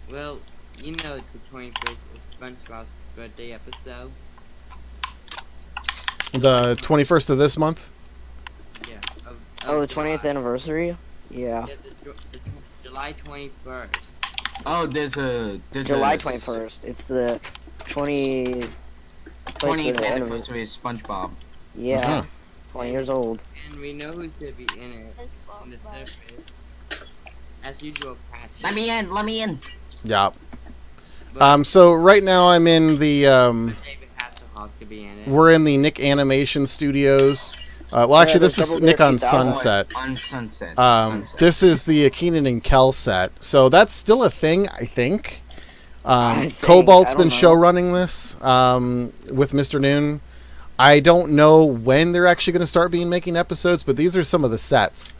Speaker 3: Well, you know the 21st is SpongeBob's birthday episode.
Speaker 1: The 21st of this month?
Speaker 3: Yeah.
Speaker 2: Oh, the
Speaker 3: July.
Speaker 2: 20th anniversary? Yeah.
Speaker 3: Yeah, the July 21st.
Speaker 5: oh, there's
Speaker 2: July
Speaker 5: a
Speaker 2: 21st. It's the 20th
Speaker 5: 20th
Speaker 2: anniversary.
Speaker 5: anniversary of SpongeBob.
Speaker 2: Yeah.
Speaker 1: Mhm.
Speaker 2: 20 years old.
Speaker 3: And we know who's gonna be in it. On the surface. As usual, Patch.
Speaker 5: Let me in.
Speaker 1: Yeah.
Speaker 3: But
Speaker 1: So right now I'm in the
Speaker 3: David Hasselhoff could be in it.
Speaker 1: we're in the Nick Animation Studios. Well, actually,
Speaker 2: Yeah,
Speaker 1: this
Speaker 2: the
Speaker 1: is
Speaker 2: Double
Speaker 1: Nick
Speaker 2: Dare
Speaker 1: on
Speaker 2: 2000.
Speaker 1: Sunset.
Speaker 5: On Sunset.
Speaker 1: This is the Keenan and Kel set. So that's still a thing, I think.
Speaker 2: I think,
Speaker 1: Cobalt's
Speaker 2: I
Speaker 1: been
Speaker 2: don't
Speaker 1: show
Speaker 2: know.
Speaker 1: running this with Mr. Noon. I don't know when they're actually going to start making episodes, but these are some of the sets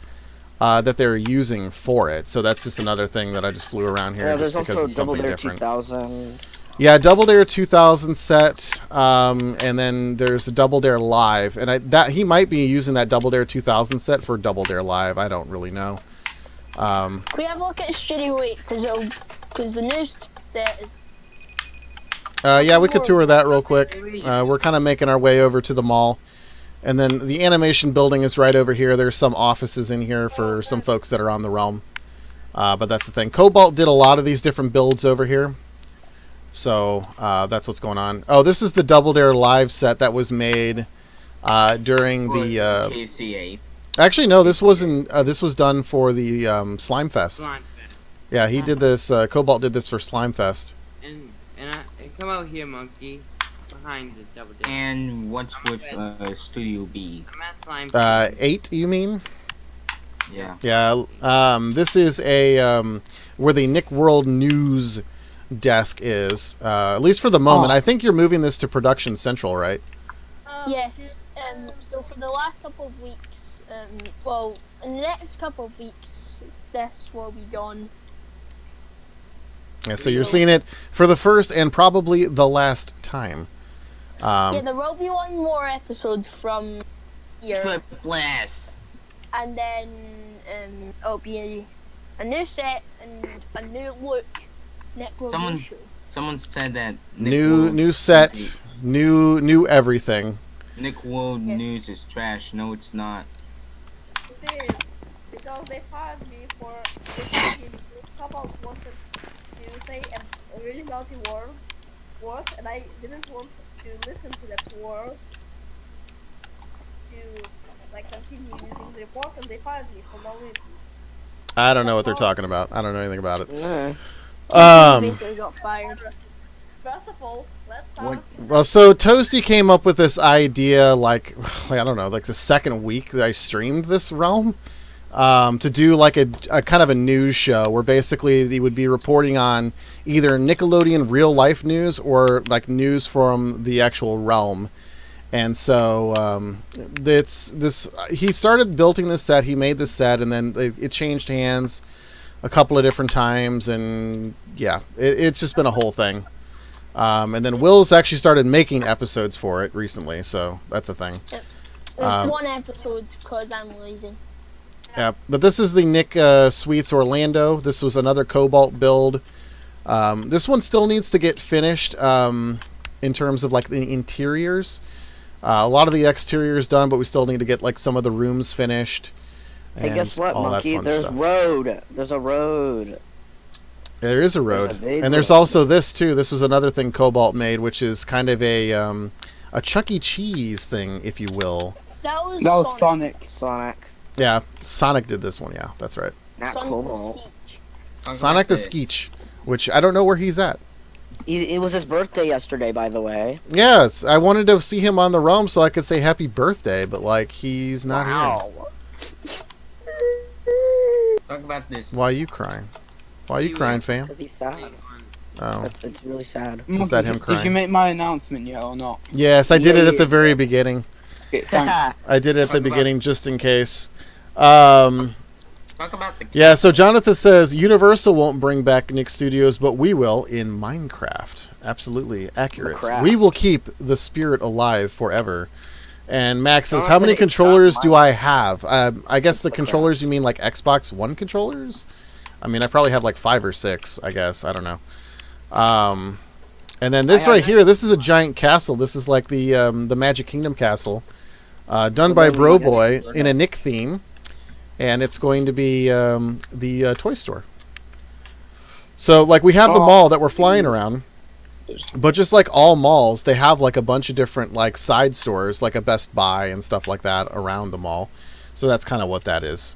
Speaker 1: that they're using for it. So that's just another thing that I just flew around here
Speaker 2: Yeah,
Speaker 1: just
Speaker 2: there's
Speaker 1: because
Speaker 2: also
Speaker 1: it's
Speaker 2: Double
Speaker 1: something
Speaker 2: Dare
Speaker 1: different.
Speaker 2: 2000.
Speaker 1: Yeah, Double Dare 2000 set, and then there's a Double Dare Live, and that he might be using that Double Dare 2000 set for Double Dare Live. I don't really know.
Speaker 4: Can we have a look at Studio 8? Because the new set is.
Speaker 1: Yeah, we could tour that real quick. We're kind of making our way over to the mall, and then the animation building is right over here. There's some offices in here for some folks that are on the realm, but that's the thing. Cobalt did a lot of these different builds over here. So that's what's going on. Oh, this is the Double Dare Live set that was made during the.
Speaker 5: KCA.
Speaker 1: Actually, no, this wasn't. This was done for the Slime Fest.
Speaker 3: Slime Fest.
Speaker 1: Yeah, he did this. Cobalt did this for Slime Fest.
Speaker 3: And come out here, monkey. Behind the Double Dare.
Speaker 5: And what's with Studio B?
Speaker 3: I'm at Slime Fest.
Speaker 1: 8, you mean?
Speaker 5: Yeah.
Speaker 1: Yeah. This is a where the Nick World News desk is. At least for the moment. I think you're moving this to Production Central, right?
Speaker 4: Yes. So for the last couple of weeks, well, in the next couple of weeks, this will be done.
Speaker 1: Yeah, so you're seeing it for the first and probably the last time.
Speaker 4: Yeah, there will be one more episode from here,
Speaker 5: Flipless.
Speaker 4: and then it'll be a new set and a new look. Nick will
Speaker 5: Someone-
Speaker 4: show.
Speaker 5: Someone said that
Speaker 1: New set, new everything.
Speaker 5: Nick World
Speaker 4: Yeah.
Speaker 5: News is trash. No, it's not.
Speaker 7: this because they fired me for they fired me because Cobalt wanted to say a really naughty word, and I didn't want to listen to that word to like continue using the report, and they fired me for no reason.
Speaker 1: I don't know what they're talking about. I don't know anything about it.
Speaker 2: Nah.
Speaker 4: Basically got fired.
Speaker 7: First of all, let's
Speaker 5: What?
Speaker 7: start.
Speaker 1: Well, so Toasty came up with this idea, like I don't know, like the second week that I streamed this realm, to do like a kind of a news show where basically he would be reporting on either Nickelodeon real life news or like news from the actual realm. And so he started building this set. He made this set, and then it changed hands a couple of different times, and yeah, it's just been a whole thing. And then Will's actually started making episodes for it recently, so that's a thing.
Speaker 4: There's one episode because I'm lazy.
Speaker 1: Yeah, but this is the Nick Sweets Orlando. This was another Cobalt build. This one still needs to get finished in terms of like the interiors. A lot of the exterior is done, but we still need to get like some of the rooms finished.
Speaker 2: Hey,
Speaker 1: and
Speaker 2: guess what,
Speaker 1: all that
Speaker 2: Monkey?
Speaker 1: fun
Speaker 2: There's
Speaker 1: stuff.
Speaker 2: road. There's a road.
Speaker 1: There is a
Speaker 2: There's
Speaker 1: road,
Speaker 2: a big
Speaker 1: and there's
Speaker 2: road.
Speaker 1: also this too. This was another thing Cobalt made, which is kind of a Chuck E. Cheese thing, if you will.
Speaker 4: That was
Speaker 6: Sonic.
Speaker 2: Sonic.
Speaker 1: Yeah, Sonic did this one. Yeah, that's right.
Speaker 2: Not
Speaker 4: Sonic
Speaker 2: Cobalt.
Speaker 4: the Skeech.
Speaker 1: Sonic the Skeech, which I don't know where he's at.
Speaker 2: It was his birthday yesterday, by the way.
Speaker 1: Yes, I wanted to see him on the realm so I could say happy birthday, but like he's not here.
Speaker 2: Wow.
Speaker 5: Talk about this.
Speaker 1: Why are you crying? Why are you crying, fam?
Speaker 2: Because he's sad.
Speaker 1: Oh,
Speaker 2: It's really sad.
Speaker 1: Is that him
Speaker 6: Did
Speaker 1: crying?
Speaker 6: you make my announcement yet or not?
Speaker 1: yes, I did
Speaker 6: Yeah,
Speaker 1: it at the
Speaker 6: yeah,
Speaker 1: very
Speaker 6: yeah.
Speaker 1: beginning.
Speaker 6: Okay, thanks.
Speaker 1: I did it at the
Speaker 5: Talk about-
Speaker 1: beginning just in case.
Speaker 5: Talk about the
Speaker 1: Yeah, so Jonathan says Universal won't bring back Nick Studios, but we will in Minecraft. Absolutely accurate.
Speaker 2: Crap.
Speaker 1: We will keep the spirit alive forever. And Max says,
Speaker 2: Jonathan,
Speaker 1: how many
Speaker 2: it's
Speaker 1: controllers
Speaker 2: not
Speaker 1: do
Speaker 2: mine.
Speaker 1: I have? I guess the controllers, you mean like Xbox One controllers? I mean, I probably have like 5 or 6, I guess. I don't know. And then this right here, this is a giant castle. This is like the Magic Kingdom castle. Done by Bro Boy in a Nick theme. And it's going to be the toy store. So, like, we have the mall that we're flying around. But just like all malls, they have like a bunch of different like side stores, like a Best Buy and stuff like that around the mall. So that's kind of what that is.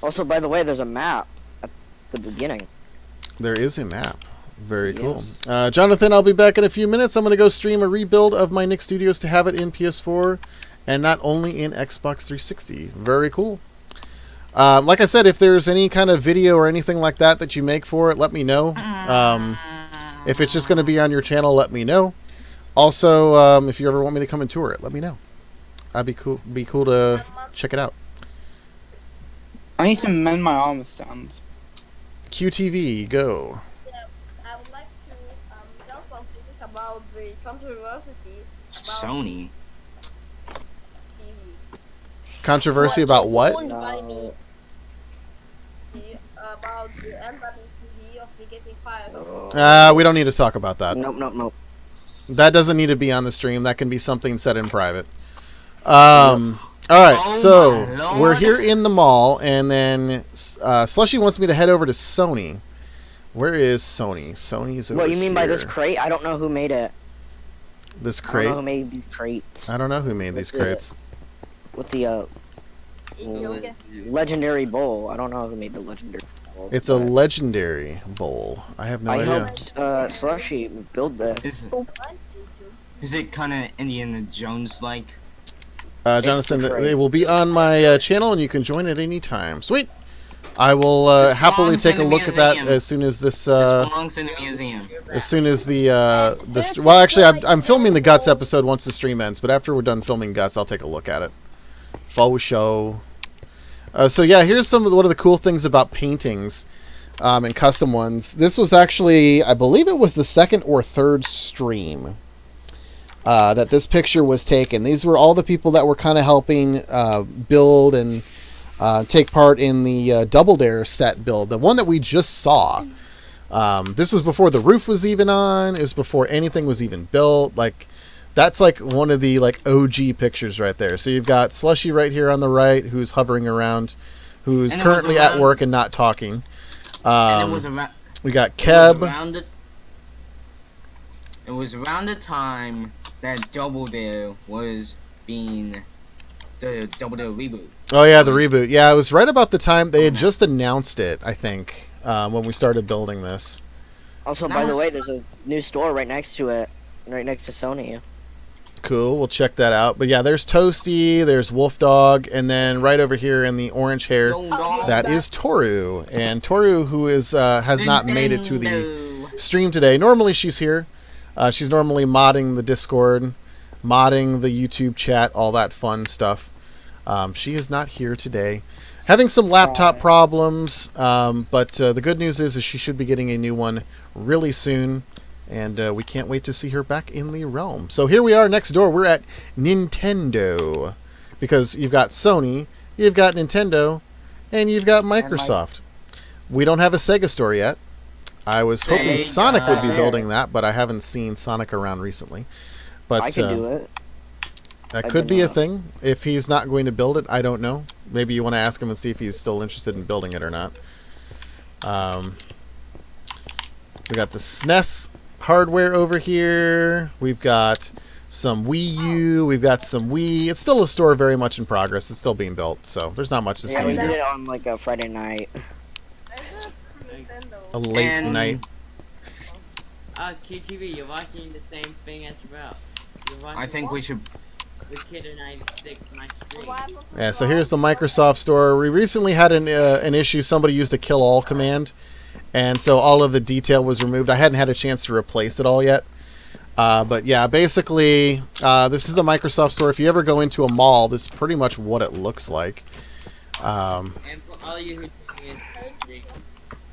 Speaker 2: Also, by the way, there's a map at the beginning.
Speaker 1: There is a map. Very cool.
Speaker 2: Yes.
Speaker 1: Jonathan, I'll be back in a few minutes. I'm going to go stream a rebuild of my Nick Studios to have it in PS4 and not only in Xbox 360. Very cool. Like I said, if there's any kind of video or anything like that that you make for it, let me know. If it's just going to be on your channel, let me know. Also, if you ever want me to come and tour it, let me know. That'd be cool. Be cool to check it out.
Speaker 6: I need to mend my armor stands.
Speaker 1: QTV, go.
Speaker 7: I would like to tell something about the controversy
Speaker 5: Sony.
Speaker 7: TV.
Speaker 1: Controversy about what?
Speaker 4: Owned by me.
Speaker 7: About the end button TV of me getting fired.
Speaker 1: We don't need to talk about that.
Speaker 2: Nope.
Speaker 1: That doesn't need to be on the stream. That can be something said in private. All right,
Speaker 5: Oh
Speaker 1: so
Speaker 5: my Lord.
Speaker 1: we're here in the mall, and then Slushy wants me to head over to Sony. Where is Sony? Sony's over
Speaker 2: What you mean by this
Speaker 1: here.
Speaker 2: crate? I don't know who made it.
Speaker 1: This
Speaker 2: I don't
Speaker 1: crate?
Speaker 2: know who made these crates.
Speaker 1: I don't know who made these
Speaker 2: What's it?
Speaker 1: crates.
Speaker 2: With the
Speaker 4: Yoga.
Speaker 2: legendary bowl. I don't know who made the legendary bowl.
Speaker 1: It's a
Speaker 2: but
Speaker 1: legendary bowl. I have no
Speaker 2: I
Speaker 1: idea.
Speaker 2: helped Slushy build this.
Speaker 5: Is it kind of Indiana Jones like?
Speaker 1: Jonathan,
Speaker 2: the crate.
Speaker 1: they will be on my channel, and you can join at any time. Sweet. I will happily
Speaker 5: belongs
Speaker 1: take
Speaker 5: in
Speaker 1: a
Speaker 5: the
Speaker 1: look at that
Speaker 5: museum.
Speaker 1: as soon as this.
Speaker 5: This belongs in the museum.
Speaker 1: As soon as well, actually, I'm filming the Guts episode once the stream ends. But after we're done filming Guts, I'll take a look at it. Faux show. So yeah, here's one of the cool things about paintings and custom ones. This was actually, I believe it was the second or third stream that this picture was taken. These were all the people that were kind of helping build and take part in the Double Dare set build, the one that we just saw. This was before the roof was even on. It was before anything was even built. Like, That's like one of the like OG pictures right there. So you've got Slushy right here on the right, who's hovering around, who's
Speaker 5: And it was
Speaker 1: currently at
Speaker 5: around-
Speaker 1: work and not talking.
Speaker 5: And it was around.
Speaker 1: We got
Speaker 5: It was
Speaker 1: Keb.
Speaker 5: around the. It was around the time that Double Dare was being the Double Dare reboot.
Speaker 1: Oh yeah, the reboot. Yeah, it was right about the time they had just announced it, I think, when we started building this.
Speaker 2: Also,
Speaker 5: That
Speaker 2: by the
Speaker 5: was-
Speaker 2: way, there's a new store right next to it, right next to Sony.
Speaker 1: Cool, we'll check that out. But yeah, there's Toasty, there's Wolf Dog, and then right over here in the orange hair,
Speaker 5: Yo, dog.
Speaker 1: that is Toru. And Toru, who is has not made it to the
Speaker 5: Nintendo.
Speaker 1: stream today. Normally she's here. She's normally modding the Discord, modding the YouTube chat, all that fun stuff. She is not here today. Having some laptop problems, but the good news is she should be getting a new one really soon. And we can't wait to see her back in the realm. So here we are next door. We're at Nintendo. Because you've got Sony, you've got Nintendo, and you've got Microsoft. We don't have a Sega store yet. I was hoping
Speaker 5: Sega.
Speaker 1: Sonic would be building that, but I haven't seen Sonic around recently. But
Speaker 2: I can do it.
Speaker 1: that
Speaker 2: I
Speaker 1: could
Speaker 2: do
Speaker 1: be a
Speaker 2: not.
Speaker 1: thing. If he's not going to build it, I don't know. Maybe you want to ask him and see if he's still interested in building it or not. We got the SNES hardware over here. We've got some Wii U. We've got some Wii. It's still a store very much in progress. It's still being built, so there's not much to
Speaker 2: Yeah,
Speaker 1: see
Speaker 2: we
Speaker 1: in
Speaker 2: did
Speaker 1: here.
Speaker 2: it on like a Friday night.
Speaker 7: Is this Nintendo?
Speaker 1: A late
Speaker 5: And-
Speaker 1: night.
Speaker 3: QTV, you're watching the same thing as well. You're watching
Speaker 5: I think we should.
Speaker 3: the Kid of 96 my stream.
Speaker 7: What happened to
Speaker 1: Yeah, so here's the Microsoft store. We recently had an issue. Somebody used a kill all command, and so all of the detail was removed. I hadn't had a chance to replace it all yet. But yeah, basically, this is the Microsoft store. If you ever go into a mall, this is pretty much what it looks like.
Speaker 3: And for all you who are tuning in to the stream,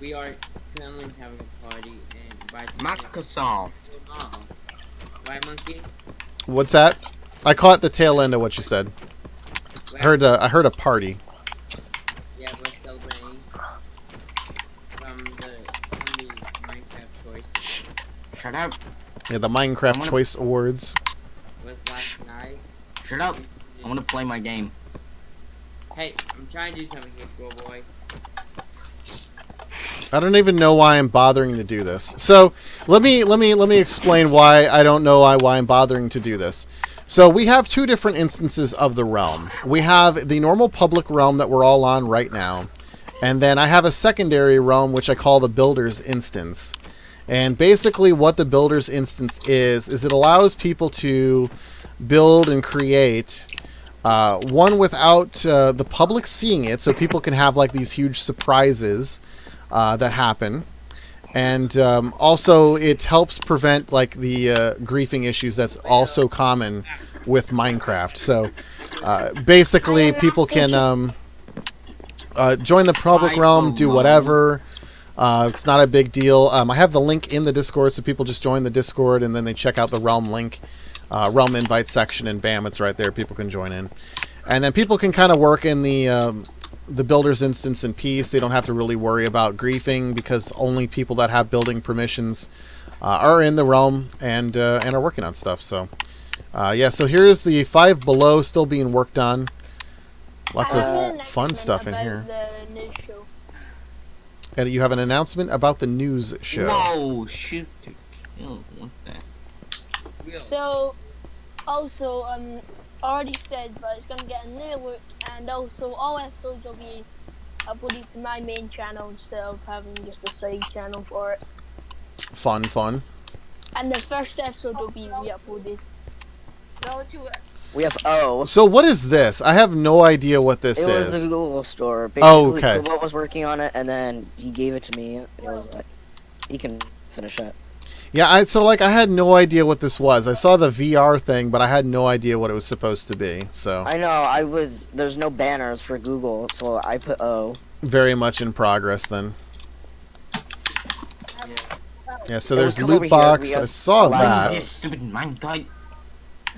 Speaker 3: we are currently having a party and inviting
Speaker 5: Microsoft.
Speaker 3: Right, Monkey?
Speaker 1: What's that? I caught the tail end of what you said. I heard a party.
Speaker 3: Yeah, we're celebrating from the Minecraft choices.
Speaker 5: Shut up.
Speaker 1: Yeah, the Minecraft
Speaker 5: I'm gonna-
Speaker 1: Choice Awards.
Speaker 3: Was last night.
Speaker 5: Shut up. I want to play my game.
Speaker 3: Hey, I'm trying to do something here, girl boy.
Speaker 1: I don't even know why I'm bothering to do this. So let me explain why I don't know why I'm bothering to do this. So we have two different instances of the realm. We have the normal public realm that we're all on right now, and then I have a secondary realm which I call the Builder's Instance. And basically what the Builder's Instance is it allows people to build and create one without the public seeing it, so people can have like these huge surprises that happen. And also it helps prevent like the griefing issues that's also common with Minecraft. So basically people can join the public realm, do whatever. It's not a big deal. I have the link in the Discord, so people just join the Discord and then they check out the realm link, realm invite section, and bam, it's right there. People can join in. And then people can kind of work in the Builder's Instance in peace. They don't have to really worry about griefing because only people that have building permissions are in the realm and are working on stuff. So yeah, so here's the 5 Below still being worked on. Lots
Speaker 4: I have an
Speaker 1: of fun
Speaker 4: announcement
Speaker 1: stuff in
Speaker 4: about
Speaker 1: here.
Speaker 4: The news show.
Speaker 1: And you have an announcement about the news show.
Speaker 5: Whoa, shoot to kill. What the?
Speaker 4: So, also, already said, but it's gonna get a new look, and also all episodes will be uploaded to my main channel instead of having just a side channel for it.
Speaker 1: Fun.
Speaker 4: And the first episode will be re-uploaded.
Speaker 7: No, you.
Speaker 2: We have
Speaker 1: So what is this? I have no idea what this
Speaker 2: It was
Speaker 1: is.
Speaker 2: the Google store.
Speaker 1: Oh,
Speaker 2: Basically,
Speaker 1: okay.
Speaker 2: Google was working on it, and then he gave it to me. It was like, he can finish it.
Speaker 1: Yeah, I had no idea what this was. I saw the VR thing, but I had no idea what it was supposed to be. So
Speaker 2: I know. There's no banners for Google, so I put O.
Speaker 1: very much in progress then. Yeah, so there's
Speaker 2: come over
Speaker 1: loot
Speaker 2: here.
Speaker 1: box.
Speaker 2: We
Speaker 1: I
Speaker 2: have
Speaker 1: saw
Speaker 2: a lot of
Speaker 1: that.
Speaker 5: This stupid Minecraft.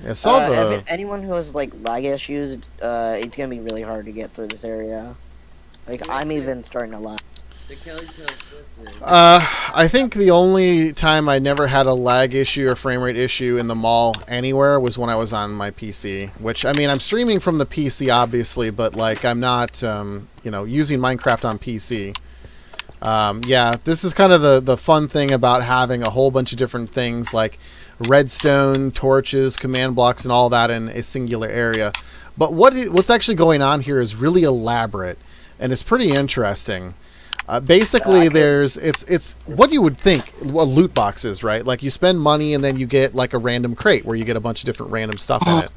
Speaker 1: I saw the.
Speaker 2: Anyone who has like lag issues, it's gonna be really hard to get through this area. Like I'm even starting to lag.
Speaker 3: The Kelly Tales Blitzes.
Speaker 1: I think the only time I never had a lag issue or frame rate issue in the mall anywhere was when I was on my PC. Which, I mean, I'm streaming from the PC, obviously, but, like, I'm not, using Minecraft on PC. Yeah, this is kind of the fun thing about having a whole bunch of different things like redstone, torches, command blocks, and all that in a singular area. But what's actually going on here is really elaborate, and it's pretty interesting. Basically, it's what you would think a loot box is, right? Like you spend money and then you get like a random crate where you get a bunch of different random stuff in it.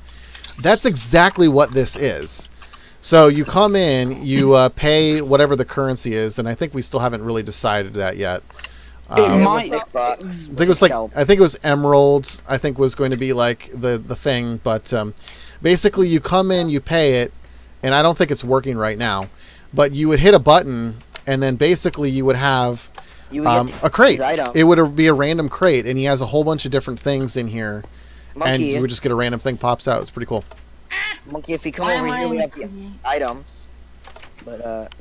Speaker 1: That's exactly what this is. So you come in, you pay whatever the currency is, and I think we still haven't really decided that yet.
Speaker 6: It
Speaker 1: I think it was emeralds. I think was going to be like the thing, but basically you come in, you pay it, and I don't think it's working right now. But you would hit a button, and then basically you would have a crate. It would be a random crate, and he has a whole bunch of different things in here, and you would just get a random thing pops out. It's pretty cool.
Speaker 2: Monkey, if you come over here, we have the items. But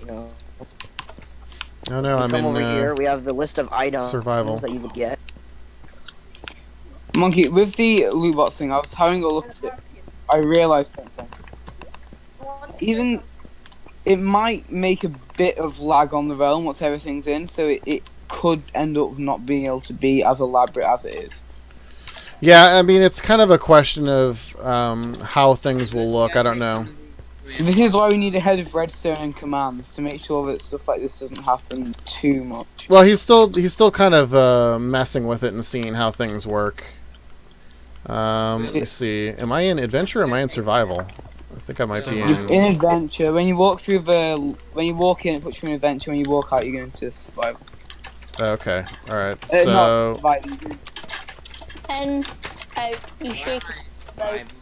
Speaker 1: Oh no, I'm in
Speaker 2: over here. We have the list of items
Speaker 1: survival
Speaker 2: that you would get.
Speaker 6: Monkey, with the loot box thing, I was having a look at it. I realized something. Even it might make a bit of lag on the realm once everything's in, so it could end up not being able to be as elaborate as it is.
Speaker 1: Yeah, I mean, it's kind of a question of how things will look. I don't know.
Speaker 6: This is why we need a head of redstone and commands to make sure that stuff like this doesn't happen too much.
Speaker 1: Well, he's still kind of messing with it and seeing how things work. Let me see. Am I in adventure or am I in survival? I think I might be
Speaker 6: in adventure. When you walk in, it puts you in adventure. When you walk out, you're going to survival.
Speaker 1: Okay. All right. So.
Speaker 4: And you shake.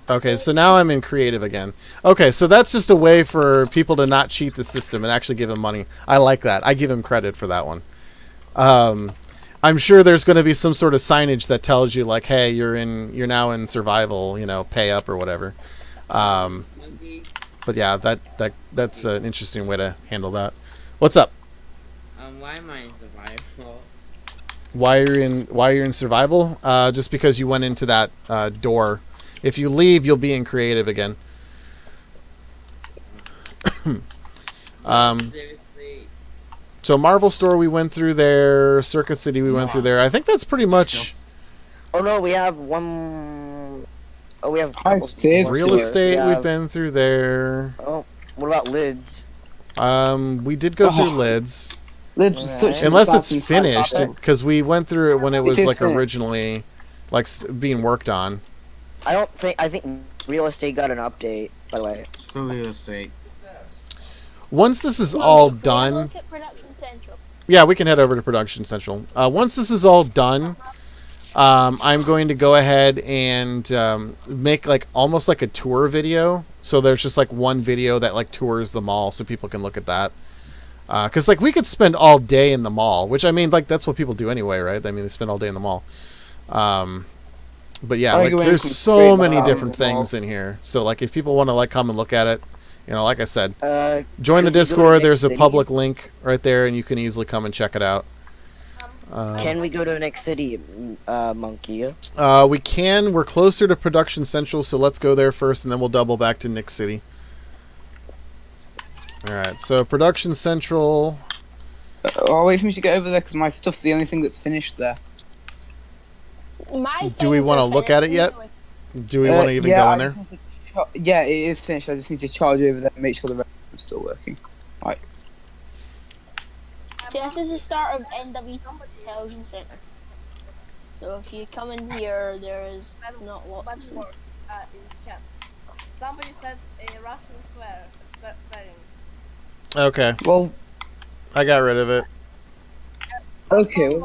Speaker 1: Okay, so now I'm in creative again. Okay, so that's just a way for people to not cheat the system and actually give him money. I like that. I give him credit for that one. I'm sure there's going to be some sort of signage that tells you like, hey, you're now in survival, pay up or whatever. But yeah, that's an interesting way to handle that. What's up?
Speaker 3: Why am I in survival?
Speaker 1: Why you're in survival? Just because you went into that door. If you leave, you'll be in creative again. So Marvel Store we went through there. Circuit City we went through there. I think that's pretty much.
Speaker 2: Oh no, we have one. Oh, we have.
Speaker 1: Real estate. We've been through there.
Speaker 2: Oh, what about lids?
Speaker 1: We did go through lids.
Speaker 6: Right.
Speaker 1: Unless it's finished, because we went through it when it was like originally, like being worked on.
Speaker 2: I think real estate got an update, by the way.
Speaker 5: For real estate.
Speaker 1: Once this is all done.
Speaker 4: Look at Production Central.
Speaker 1: Yeah, we can head over to Production Central. Once this is all done, I'm going to go ahead and make like almost like a tour video. So there's just like one video that like tours the mall, so people can look at that. Because like we could spend all day in the mall, which I mean like that's what people do anyway, right? I mean they spend all day in the mall. But yeah, like there's so many different things in here. So like if people want to like come and look at it, like I said, join the Discord. There's a public link right there, and you can easily come and check it out.
Speaker 2: Can we go to the next city, Monkey?
Speaker 1: We can. We're closer to Production Central, so let's go there first, and then we'll double back to Nick City. All right, so Production Central.
Speaker 6: I'll wait for me to get over there because my stuff's the only thing that's finished there.
Speaker 1: Do we want to look at it yet? Do we want to even go in there?
Speaker 6: Yeah, it is finished. I just need to charge over there and make sure the rest is still working. Right.
Speaker 4: This is the start of NW Intelligence Center. So if you come in here, there is not lots of...
Speaker 7: Somebody said a Russian swearing.
Speaker 1: Okay.
Speaker 6: Well,
Speaker 1: I got rid of it.
Speaker 6: Okay.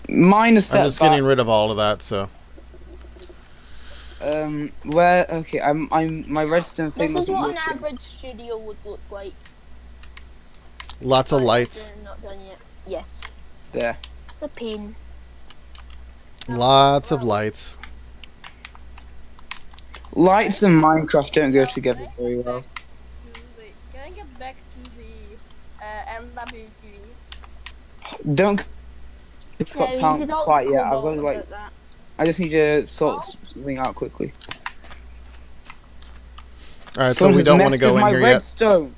Speaker 6: Mine is set
Speaker 1: I'm just getting rid of all of that, so.
Speaker 6: My redstone thing.
Speaker 4: This is what an average studio would look like.
Speaker 1: Lots of lights.
Speaker 4: They're not done yet. Yes.
Speaker 6: There.
Speaker 4: It's a pain.
Speaker 1: Lots of lights.
Speaker 6: Lights and Minecraft don't go together very well.
Speaker 7: back to the NWTV.
Speaker 6: Don't. It's got
Speaker 4: Yeah, you
Speaker 6: talent
Speaker 4: should talk
Speaker 6: quite
Speaker 4: to
Speaker 6: yet. I've
Speaker 4: Cobalt
Speaker 6: got to
Speaker 4: about that.
Speaker 6: I just need to sort something out quickly.
Speaker 1: All right, so
Speaker 6: Someone
Speaker 1: we
Speaker 6: has
Speaker 1: don't want to
Speaker 6: messed
Speaker 1: go
Speaker 6: with
Speaker 1: in
Speaker 6: my
Speaker 1: here yet.
Speaker 6: redstone.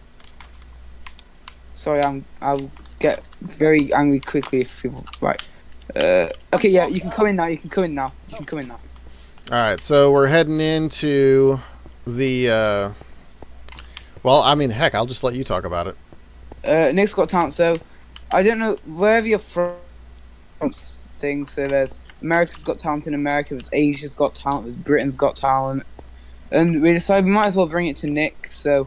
Speaker 6: Sorry, I'll get very angry quickly if people. Right. Okay, yeah, you can come in now. You can come in now. You can come in now.
Speaker 1: All right, so we're heading into the. Well, I mean, heck, I'll just let you talk about it.
Speaker 6: Nick's got talent, so I don't know wherever you're from. Thing. So there's America's Got Talent in America. There's Asia's Got Talent. There's Britain's Got Talent. And we decided we might as well bring it to Nick. So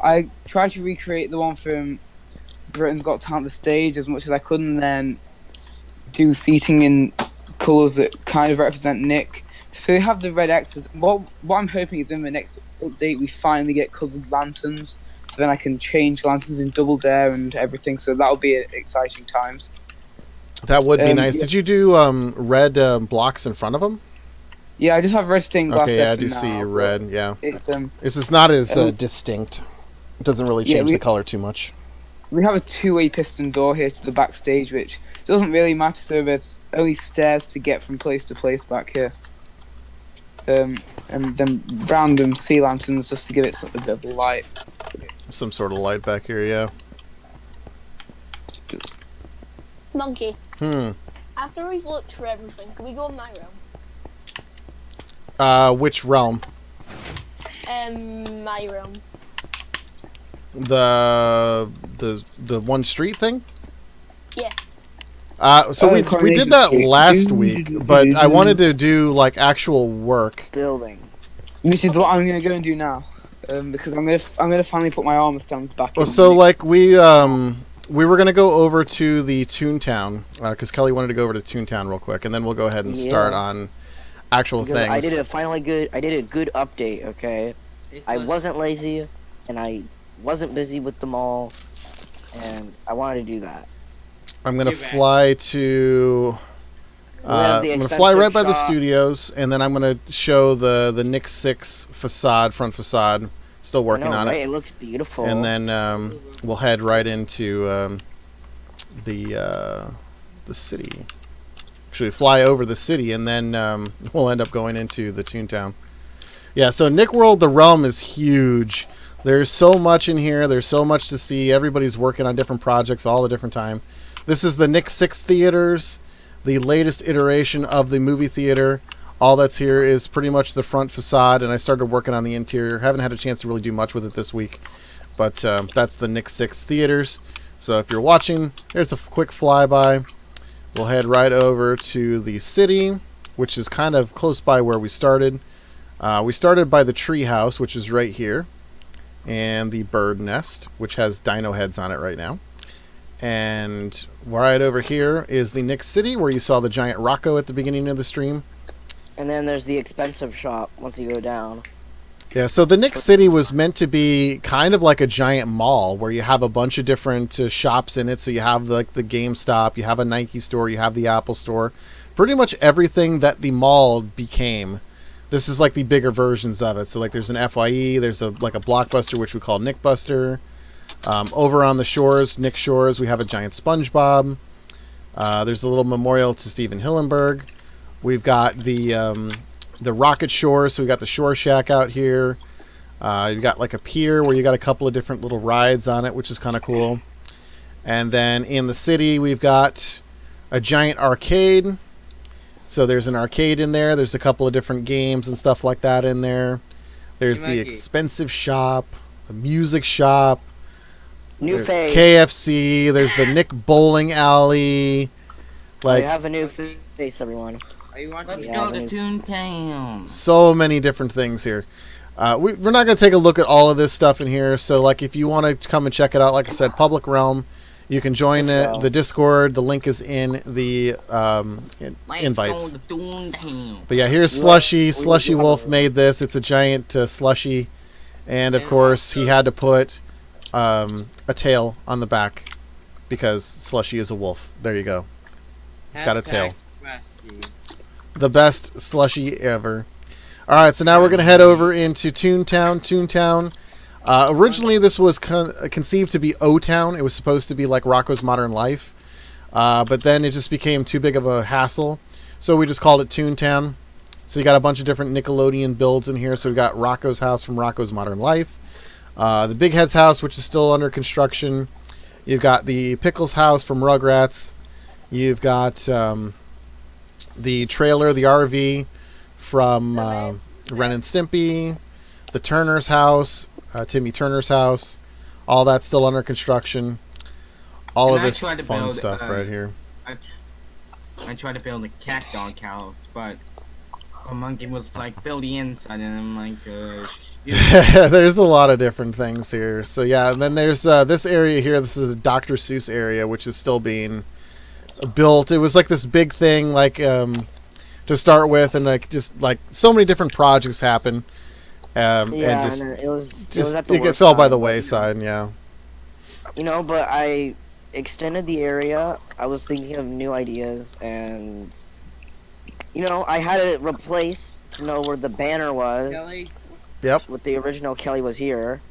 Speaker 6: I tried to recreate the one from Britain's Got Talent, the stage, as much as I could, and then do seating in colours that kind of represent Nick. So we have the red X's. What I'm hoping is in the next update we finally get coloured lanterns. So then I can change lanterns in Double Dare and everything. So that'll be exciting times.
Speaker 1: That would be nice.
Speaker 6: Yeah.
Speaker 1: Did you do red blocks in front of them?
Speaker 6: Yeah, I just have red stained glass.
Speaker 1: Okay,
Speaker 6: there
Speaker 1: yeah, I
Speaker 6: for
Speaker 1: do
Speaker 6: now,
Speaker 1: see
Speaker 6: but
Speaker 1: red. Yeah,
Speaker 6: it's
Speaker 1: it's not as distinct. It doesn't really
Speaker 6: Yeah,
Speaker 1: change the color too much.
Speaker 6: We have a two-way piston door here to the backstage, which doesn't really matter. So there's only stairs to get from place to place back here. And then random sea lanterns just to give it a bit of light.
Speaker 1: Some sort of light back here, yeah.
Speaker 4: Monkey,
Speaker 1: Hmm.
Speaker 4: after we've looked for everything, can we go in my realm?
Speaker 1: Which realm?
Speaker 4: My realm.
Speaker 1: The one street thing?
Speaker 4: Yeah.
Speaker 1: So we did that last week, but I wanted to do like actual work.
Speaker 2: Building.
Speaker 6: Which is what I'm gonna go and do now, because I'm gonna finally put my armor stones back in.
Speaker 1: So like we were gonna go over to the Toontown because Kelly wanted to go over to Toontown real quick, and then we'll go ahead and start on actual
Speaker 2: Because
Speaker 1: things.
Speaker 2: I did a good update, okay? I wasn't lazy, and I wasn't busy with them all, and I wanted to do that.
Speaker 1: I'm gonna
Speaker 3: Get back.
Speaker 1: fly to. I'm gonna fly right by the studios, and then I'm gonna show the Nick 6 facade, front facade. Still working
Speaker 2: I know,
Speaker 1: on
Speaker 2: right?
Speaker 1: it,
Speaker 2: It looks beautiful.
Speaker 1: and then we'll head right into the city. Actually, fly over the city, and then we'll end up going into the Toontown. Yeah, so Nick World, the realm is huge. There's so much in here. There's so much to see. Everybody's working on different projects all the different time. This is the Nick 6 theaters, the latest iteration of the movie theater. All that's here is pretty much the front facade, and I started working on the interior. Haven't had a chance to really do much with it this week, but that's the Nick 6 theaters. So if you're watching, there's a quick flyby. We'll head right over to the city, which is kind of close by where we started. We started by the tree house, which is right here, and the bird nest, which has dino heads on it right now. And right over here is the Nick City, where you saw the giant Rocco at the beginning of the stream.
Speaker 2: And then there's the expensive shop once you go down.
Speaker 1: Yeah, so the Nick City was meant to be kind of like a giant mall where you have a bunch of different shops in it. So you have like the GameStop, you have a Nike store, you have the Apple store. Pretty much everything that the mall became. This is like the bigger versions of it. So like there's an FYE, there's like a Blockbuster, which we call Nick Buster. Over on the shores, Nick Shores, we have a giant SpongeBob. There's a little memorial to Steven Hillenburg. We've got the Rocket Shores, so we got the Shore Shack out here. You've got like a pier where you got a couple of different little rides on it, which is kind of cool. And then in the city, we've got a giant arcade. So there's an arcade in there. There's a couple of different games and stuff like that in there. There's the expensive shop, the music shop,
Speaker 2: New face.
Speaker 1: KFC. There's the Nick Bowling Alley.
Speaker 2: Like,
Speaker 1: Like
Speaker 2: have a new face, everyone.
Speaker 3: Are you watching?
Speaker 5: Let's
Speaker 2: Yeah,
Speaker 5: go
Speaker 2: but
Speaker 5: to
Speaker 2: it-
Speaker 5: Toontown.
Speaker 1: so many different things here. We're not going to take a look at all of this stuff in here. So, like, if you want to come and check it out, like I said, Public Realm, you can join the Discord. The link is in the invites.
Speaker 5: Let's go to Toontown.
Speaker 1: But yeah, here's Slushy. Slushy Wolf made this. It's a giant slushy. And, of course, he had to put a tail on the back because Slushy is a wolf. There you go. It's got a tail. The best slushy ever. All right, so now we're going to head over into Toontown. Toontown Originally, this was conceived to be O-Town. It was supposed to be like Rocco's Modern Life. But then it just became too big of a hassle. So we just called it Toontown. So you got a bunch of different Nickelodeon builds in here. So we got Rocco's house from Rocco's Modern Life. The Big Head's house, which is still under construction. You've got the Pickles house from Rugrats. You've got the trailer, the RV from Ren and Stimpy. The Turner's house, Timmy Turner's house. All that's still under construction. All of this fun stuff right here.
Speaker 5: I tried to build a cat dog house, but a monkey was like, build the inside, and I'm like,
Speaker 1: there's a lot of different things here. So yeah, and then there's this area here. This is a Dr. Seuss area, which is still being built. It was like this big thing, like to start with, and like just like so many different projects happen, and just it fell by the wayside. Yeah,
Speaker 2: you know, but I extended the area. I was thinking of new ideas, and you know, I had it replaced to know where the banner was.
Speaker 3: Kelly,
Speaker 1: yep.
Speaker 2: With the original Kelly was here,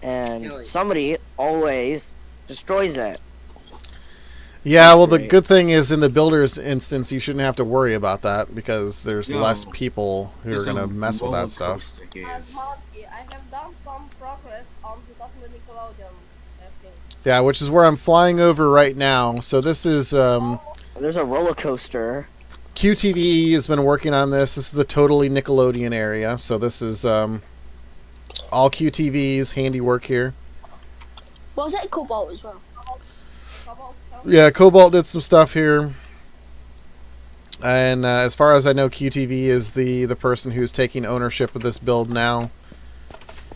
Speaker 2: and
Speaker 3: Kelly.
Speaker 2: somebody always destroys it.
Speaker 1: Yeah, well, the good thing is in the builder's instance, you shouldn't have to worry about that because there's
Speaker 5: No.
Speaker 1: less people who are going to mess with that stuff.
Speaker 7: And Monkey, I have done some progress on the Dublin Nickelodeon, I think.
Speaker 1: Yeah, which is where I'm flying over right now. So this is
Speaker 2: There's a roller coaster.
Speaker 1: QTV has been working on this. This is the totally Nickelodeon area. So this is all QTV's handiwork here.
Speaker 4: Well, was it Cobalt as well?
Speaker 1: Yeah, Cobalt did some stuff here. And as far as I know, QTV is the person who's taking ownership of this build now.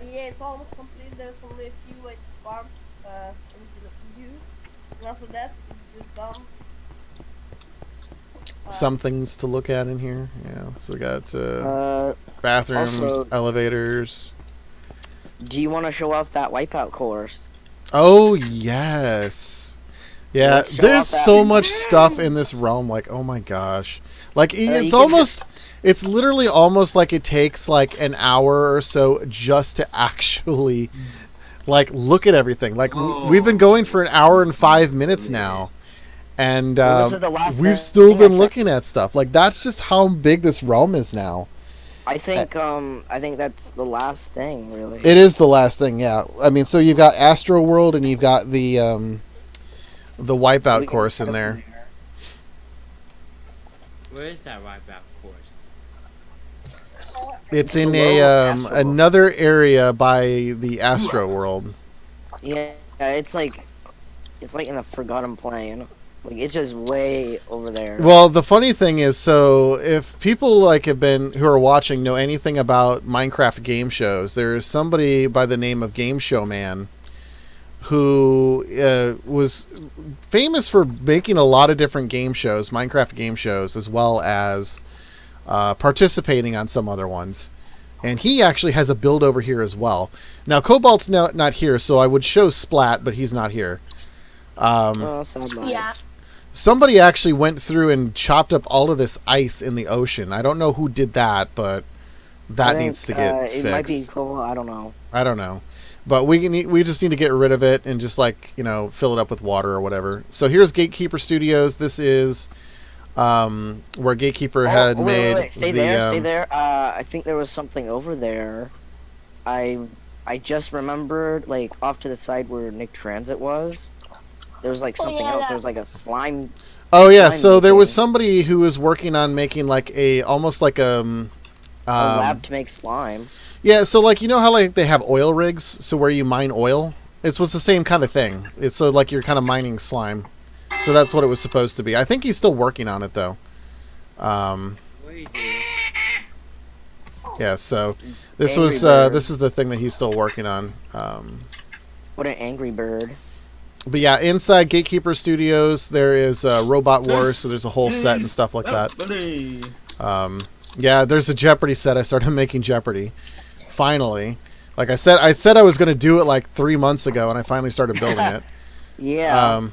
Speaker 7: Yeah, it's almost complete. There's only a few like parts into the view. And after that, it's just done.
Speaker 1: Some things to look at in here. Yeah, so we got bathrooms,
Speaker 2: also-
Speaker 1: elevators.
Speaker 2: Do you want to show off that wipeout course?
Speaker 1: Oh, yes. Yeah,
Speaker 2: Let's show
Speaker 1: there's
Speaker 2: off that.
Speaker 1: so much stuff in this realm. Like, oh my gosh. Like, it's
Speaker 2: can-
Speaker 1: almost, it's literally almost like it takes like an hour or so just to actually, like, look at everything. Like, we've been going for an hour and 5 minutes now. And
Speaker 2: Well, this is the last
Speaker 1: we've
Speaker 2: thing
Speaker 1: still
Speaker 2: I
Speaker 1: been
Speaker 2: said.
Speaker 1: looking at stuff. Like, that's just how big this realm is now.
Speaker 2: I think that's the last thing, really.
Speaker 1: It is the last thing, yeah. I mean, so you've got Astro World and you've got the Wipeout
Speaker 2: We can
Speaker 1: course
Speaker 2: start
Speaker 1: in
Speaker 2: from
Speaker 1: there.
Speaker 3: where is that wipeout course?
Speaker 1: It's in
Speaker 2: Below
Speaker 1: a
Speaker 2: Astro World.
Speaker 1: another area by the Astro World.
Speaker 2: Yeah, it's like in the Forgotten Plane. Like it's just way over there.
Speaker 1: Well, the funny thing is, so if people like who are watching know anything about Minecraft game shows, there's somebody by the name of Game Show Man who was famous for making a lot of different game shows, Minecraft game shows, as well as participating on some other ones. And he actually has a build over here as well. Now, Cobalt's not here, so I would show Splat, but he's not here.
Speaker 2: Oh, sad life.
Speaker 4: Yeah.
Speaker 1: Somebody actually went through and chopped up all of this ice in the ocean. I don't know who did that, but that
Speaker 2: I think,
Speaker 1: needs to get
Speaker 2: It might be
Speaker 1: fixed.
Speaker 2: cool. I don't know.
Speaker 1: I don't know. But we just need to get rid of it and just like, fill it up with water or whatever. So here's Gatekeeper Studios. This is where Gatekeeper had made
Speaker 2: Wait. Stay
Speaker 1: the
Speaker 2: there. Stay there. I think there was something over there. I just remembered, like off to the side where Nick Transit was. There was like
Speaker 4: Oh,
Speaker 2: something
Speaker 4: yeah,
Speaker 2: else.
Speaker 4: that-
Speaker 2: There was like a slime.
Speaker 1: Oh yeah,
Speaker 2: slime
Speaker 1: so there was
Speaker 2: making-
Speaker 1: somebody who was working on making like almost like
Speaker 2: a lab to make slime.
Speaker 1: yeah, so like how like they have oil rigs, so where you mine oil. It was the same kind of thing. It's so like you're kind of mining slime. So that's what it was supposed to be. I think he's still working on it though.
Speaker 3: What do you do?
Speaker 1: Yeah, so this
Speaker 2: Angry
Speaker 1: was
Speaker 2: Bird.
Speaker 1: this is the thing that he's still working on.
Speaker 2: What an angry bird.
Speaker 1: But yeah, inside Gatekeeper Studios there is Robot Wars, so there's a whole set and stuff like that. Yeah, there's a Jeopardy set. I started making Jeopardy. Finally. Like I said I was going to do it like 3 months ago, and I finally started building it.
Speaker 2: Yeah.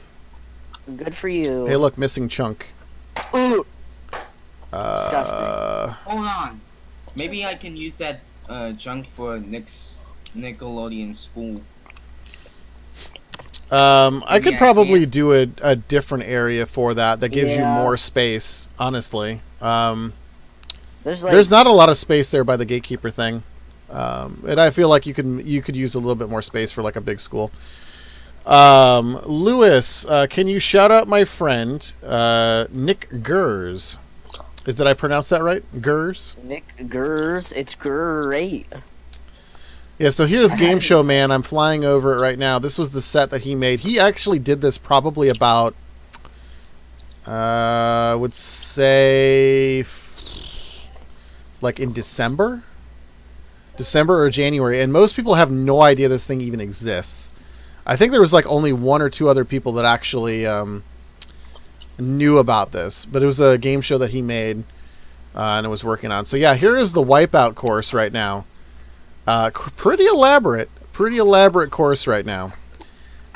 Speaker 2: Good for you.
Speaker 1: Hey, look, missing chunk.
Speaker 2: Ooh.
Speaker 5: Hold on. Maybe I can use that junk for Nick's Nickelodeon school.
Speaker 1: I could
Speaker 5: Yeah,
Speaker 1: probably
Speaker 5: yeah.
Speaker 1: do a different area for that gives you
Speaker 2: Yeah.
Speaker 1: more space, honestly.
Speaker 2: There's like
Speaker 1: There's not a lot of space there by the gatekeeper thing. And I feel like you could use a little bit more space for like a big school. Lewis, can you shout out my friend, Nick Gers? Did I pronounce that right? Gers?
Speaker 2: Nick Gers. It's great.
Speaker 1: Yeah, so here's Game Show Man. I'm flying over it right now. This was the set that he made. He actually did this probably about, I would say, like in December or January. And most people have no idea this thing even exists. I think there was like only one or two other people that actually knew about this. But it was a game show that he made and it was working on. So yeah, here is the Wipeout course right now. Pretty elaborate course right now.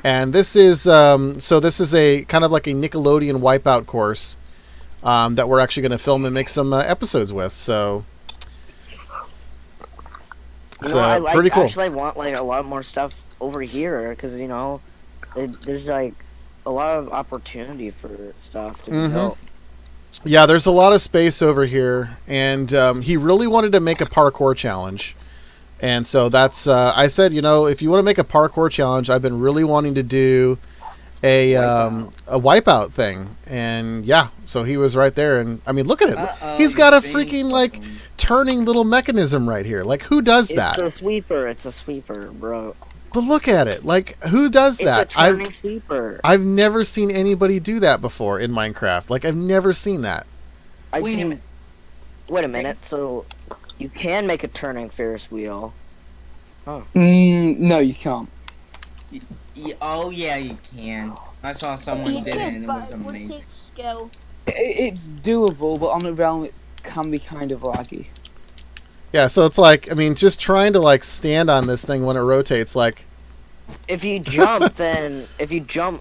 Speaker 1: And this is this is a kind of like a Nickelodeon Wipeout course that we're actually going to film and make some episodes with. So it's pretty cool.
Speaker 2: Actually, I want like a lot more stuff over here because there's like a lot of opportunity for stuff to be built.
Speaker 1: Yeah, there's a lot of space over here, and he really wanted to make a parkour challenge. And so that's, I said, if you want to make a parkour challenge, I've been really wanting to do a wipeout thing. And yeah, so he was right there. And I mean, look at it. He's got a freaking like turning little mechanism right here. Like, who does that?
Speaker 2: It's a sweeper, bro.
Speaker 1: But look at it. Like, who does that?
Speaker 2: It's a turning sweeper.
Speaker 1: I've never seen anybody do that before in Minecraft. Like, I've never seen that.
Speaker 2: Wait a minute. So you can make a turning Ferris wheel. Oh.
Speaker 6: No, you can't.
Speaker 5: Oh yeah, you can. I saw someone
Speaker 4: You
Speaker 5: did it
Speaker 4: could,
Speaker 5: and it
Speaker 4: but
Speaker 5: was
Speaker 4: it would
Speaker 5: amazing.
Speaker 4: take skill.
Speaker 6: It's doable, but on the realm it can be kind of laggy.
Speaker 1: Yeah, so it's like, I mean, just trying to like stand on this thing when it rotates, like.
Speaker 2: If you jump,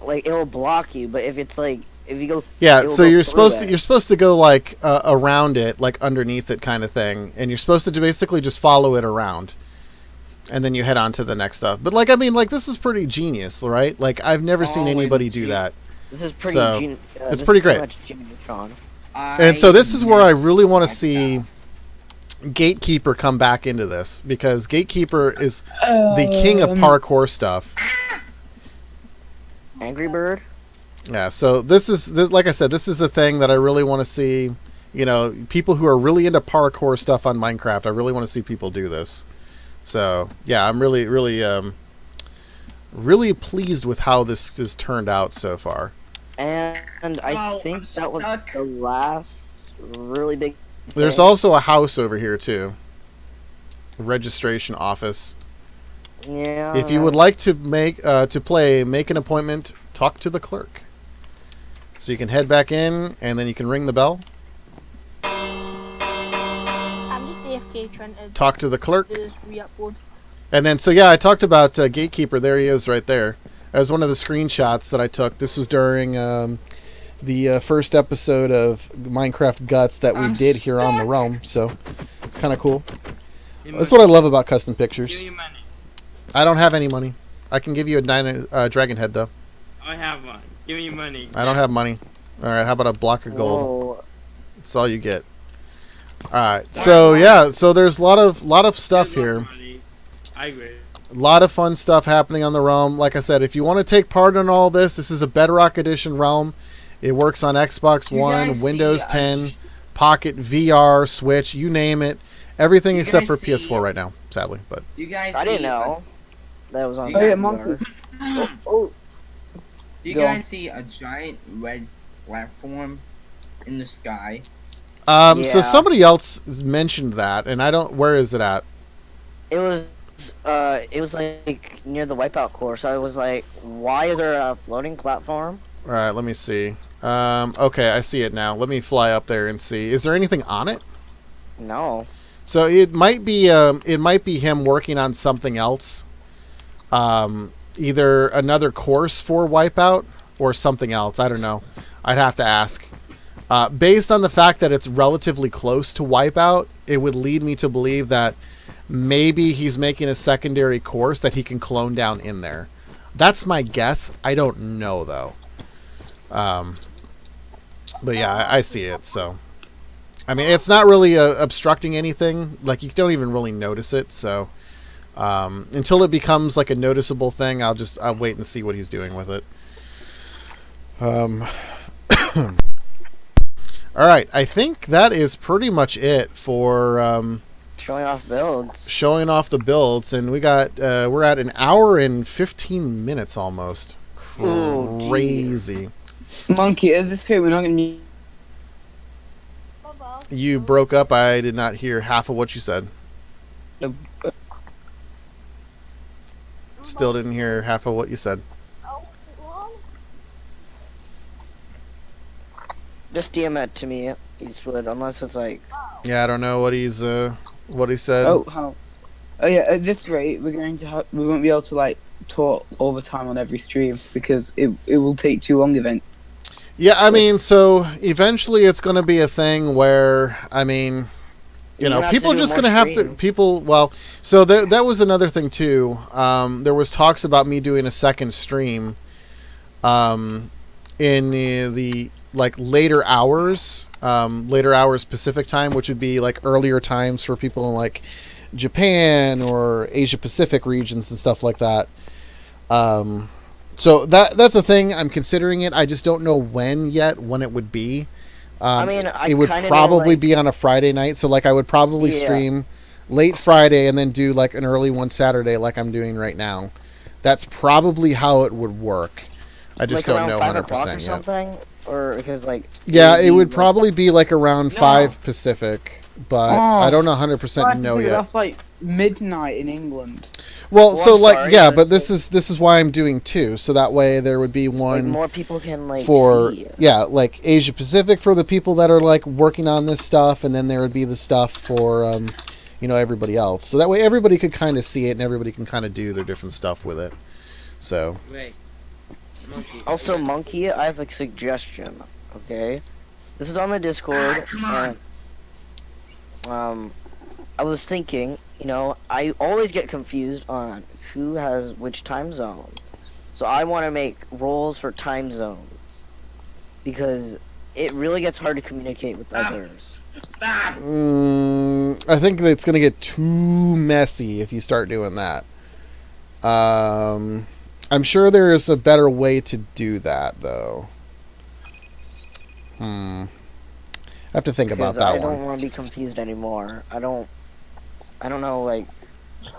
Speaker 2: like it will block you. But if you go,
Speaker 1: Yeah,
Speaker 2: it will
Speaker 1: so
Speaker 2: go
Speaker 1: you're
Speaker 2: through
Speaker 1: supposed to go like around it, like underneath it, kind of thing, and you're supposed to basically just follow it around, and then you head on to the next stuff. But like, I mean, like this is pretty genius, right? Like I've never seen anybody do that.
Speaker 2: This is pretty.
Speaker 1: So, it's pretty great.
Speaker 2: Much genius, Sean.
Speaker 1: And so this is where I really want to see Gatekeeper come back into this, because Gatekeeper is the king of parkour stuff.
Speaker 2: Angry Bird.
Speaker 1: Yeah, so this like I said, this is a thing that I really want to see. People who are really into parkour stuff on Minecraft, I really want to see people do this. So yeah, I'm really, really, really pleased with how this has turned out so far.
Speaker 2: And I think that was the last really big thing.
Speaker 1: There's also a house over here too. Registration office.
Speaker 2: Yeah.
Speaker 1: If you would like to make make an appointment, talk to the clerk. So you can head back in, and then you can ring the bell.
Speaker 4: I'm just AFK trying to
Speaker 1: Talk to the clerk.
Speaker 4: do this re-upload.
Speaker 1: And then, so yeah, I talked about Gatekeeper. There he is right there. That was one of the screenshots that I took. This was during the first episode of Minecraft Guts that we did here on the Realm. So it's kind of cool. That's what I love about custom pictures.
Speaker 3: Give me money.
Speaker 1: I don't have any money. I can give you a dragon head, though.
Speaker 3: I have one. Give me money.
Speaker 1: I don't have money. All right, how about a block of gold?
Speaker 2: Whoa.
Speaker 1: That's all you get. All right, so yeah, so there's a lot of stuff here.
Speaker 3: Money. I agree.
Speaker 1: A lot of fun stuff happening on the Realm. Like I said, if you want to take part in all this is a Bedrock Edition Realm. It works on Xbox One, Windows 10, Pocket, VR, Switch, you name it. Everything except for PS4 right now, sadly. But
Speaker 5: You guys
Speaker 2: I didn't know that was on.
Speaker 5: Oh, yeah,
Speaker 6: Monkey.
Speaker 2: Oh,
Speaker 5: Do you
Speaker 6: Go
Speaker 5: guys see a giant red platform in the sky?
Speaker 1: so
Speaker 2: Yeah.
Speaker 1: somebody else has mentioned that, and I don't. Where is it at?
Speaker 2: it was like near the Wipeout course. I was like, why is there a floating platform?
Speaker 1: All right, let me see. Okay, I see it now. Let me fly up there and see. Is there anything on it?
Speaker 2: No.
Speaker 1: So it might be him working on something else. Either another course for Wipeout or something else. I don't know. I'd have to ask. Based on the fact that it's relatively close to Wipeout, it would lead me to believe that maybe he's making a secondary course that he can clone down in there. That's my guess. I don't know though. But yeah, I see it. So, I mean, it's not really obstructing anything. Like, you don't even really notice it. So, until it becomes like a noticeable thing, I'll wait and see what he's doing with it. All right, I think that is pretty much it for
Speaker 2: Showing off builds.
Speaker 1: showing off the builds, and we're at an hour and 15 minutes almost.
Speaker 2: Ooh, geez.
Speaker 1: Crazy.
Speaker 6: Monkey, at this rate, we're not going to need...
Speaker 1: You broke up. I did not hear half of what you said. Still didn't hear half of what you said.
Speaker 2: Just DM it to me, Eastwood, unless it's like...
Speaker 1: Yeah, I don't know what he said.
Speaker 6: Oh, how? Oh yeah, at this rate, we won't be able to like talk all the time on every stream because it will take too long event.
Speaker 1: Yeah, I mean, so eventually it's going to be a thing where, I mean, you know, people are just going to have to, well, so that was another thing too. There was talks about me doing a second stream in the like later hours Pacific time, which would be like earlier times for people in like Japan or Asia Pacific regions and stuff like that. So that's a thing. I'm considering it. I just don't know when it would be.
Speaker 2: I mean,
Speaker 1: it would probably be on a Friday night. So like I would probably stream late Friday and then do like an early one Saturday like I'm doing right now. That's probably how it would work. I just don't know 100% yet.
Speaker 2: Something? Or because like...
Speaker 1: Yeah, it would probably be like around 5 Pacific. But I don't 100% know yet.
Speaker 6: That's like midnight in England.
Speaker 1: Well, so like but this is why I'm doing 2, so that way there would be one
Speaker 2: like more people can like
Speaker 1: for
Speaker 2: see.
Speaker 1: Like Asia Pacific for the people that are like working on this stuff, and then there would be the stuff for everybody else. So that way everybody could kind of see it and everybody can kind of do their different stuff with it. So
Speaker 3: Wait. Monkey.
Speaker 2: Also, Monkey, I have a suggestion. Okay, this is on the Discord.
Speaker 5: Come on.
Speaker 2: And, I was thinking, I always get confused on who has which time zones. So I want to make roles for time zones. Because it really gets hard to communicate with others.
Speaker 1: I think it's going to get too messy if you start doing that. I'm sure there's a better way to do that, though. I have to think about that one.
Speaker 2: I don't want to be confused anymore. I don't know, like,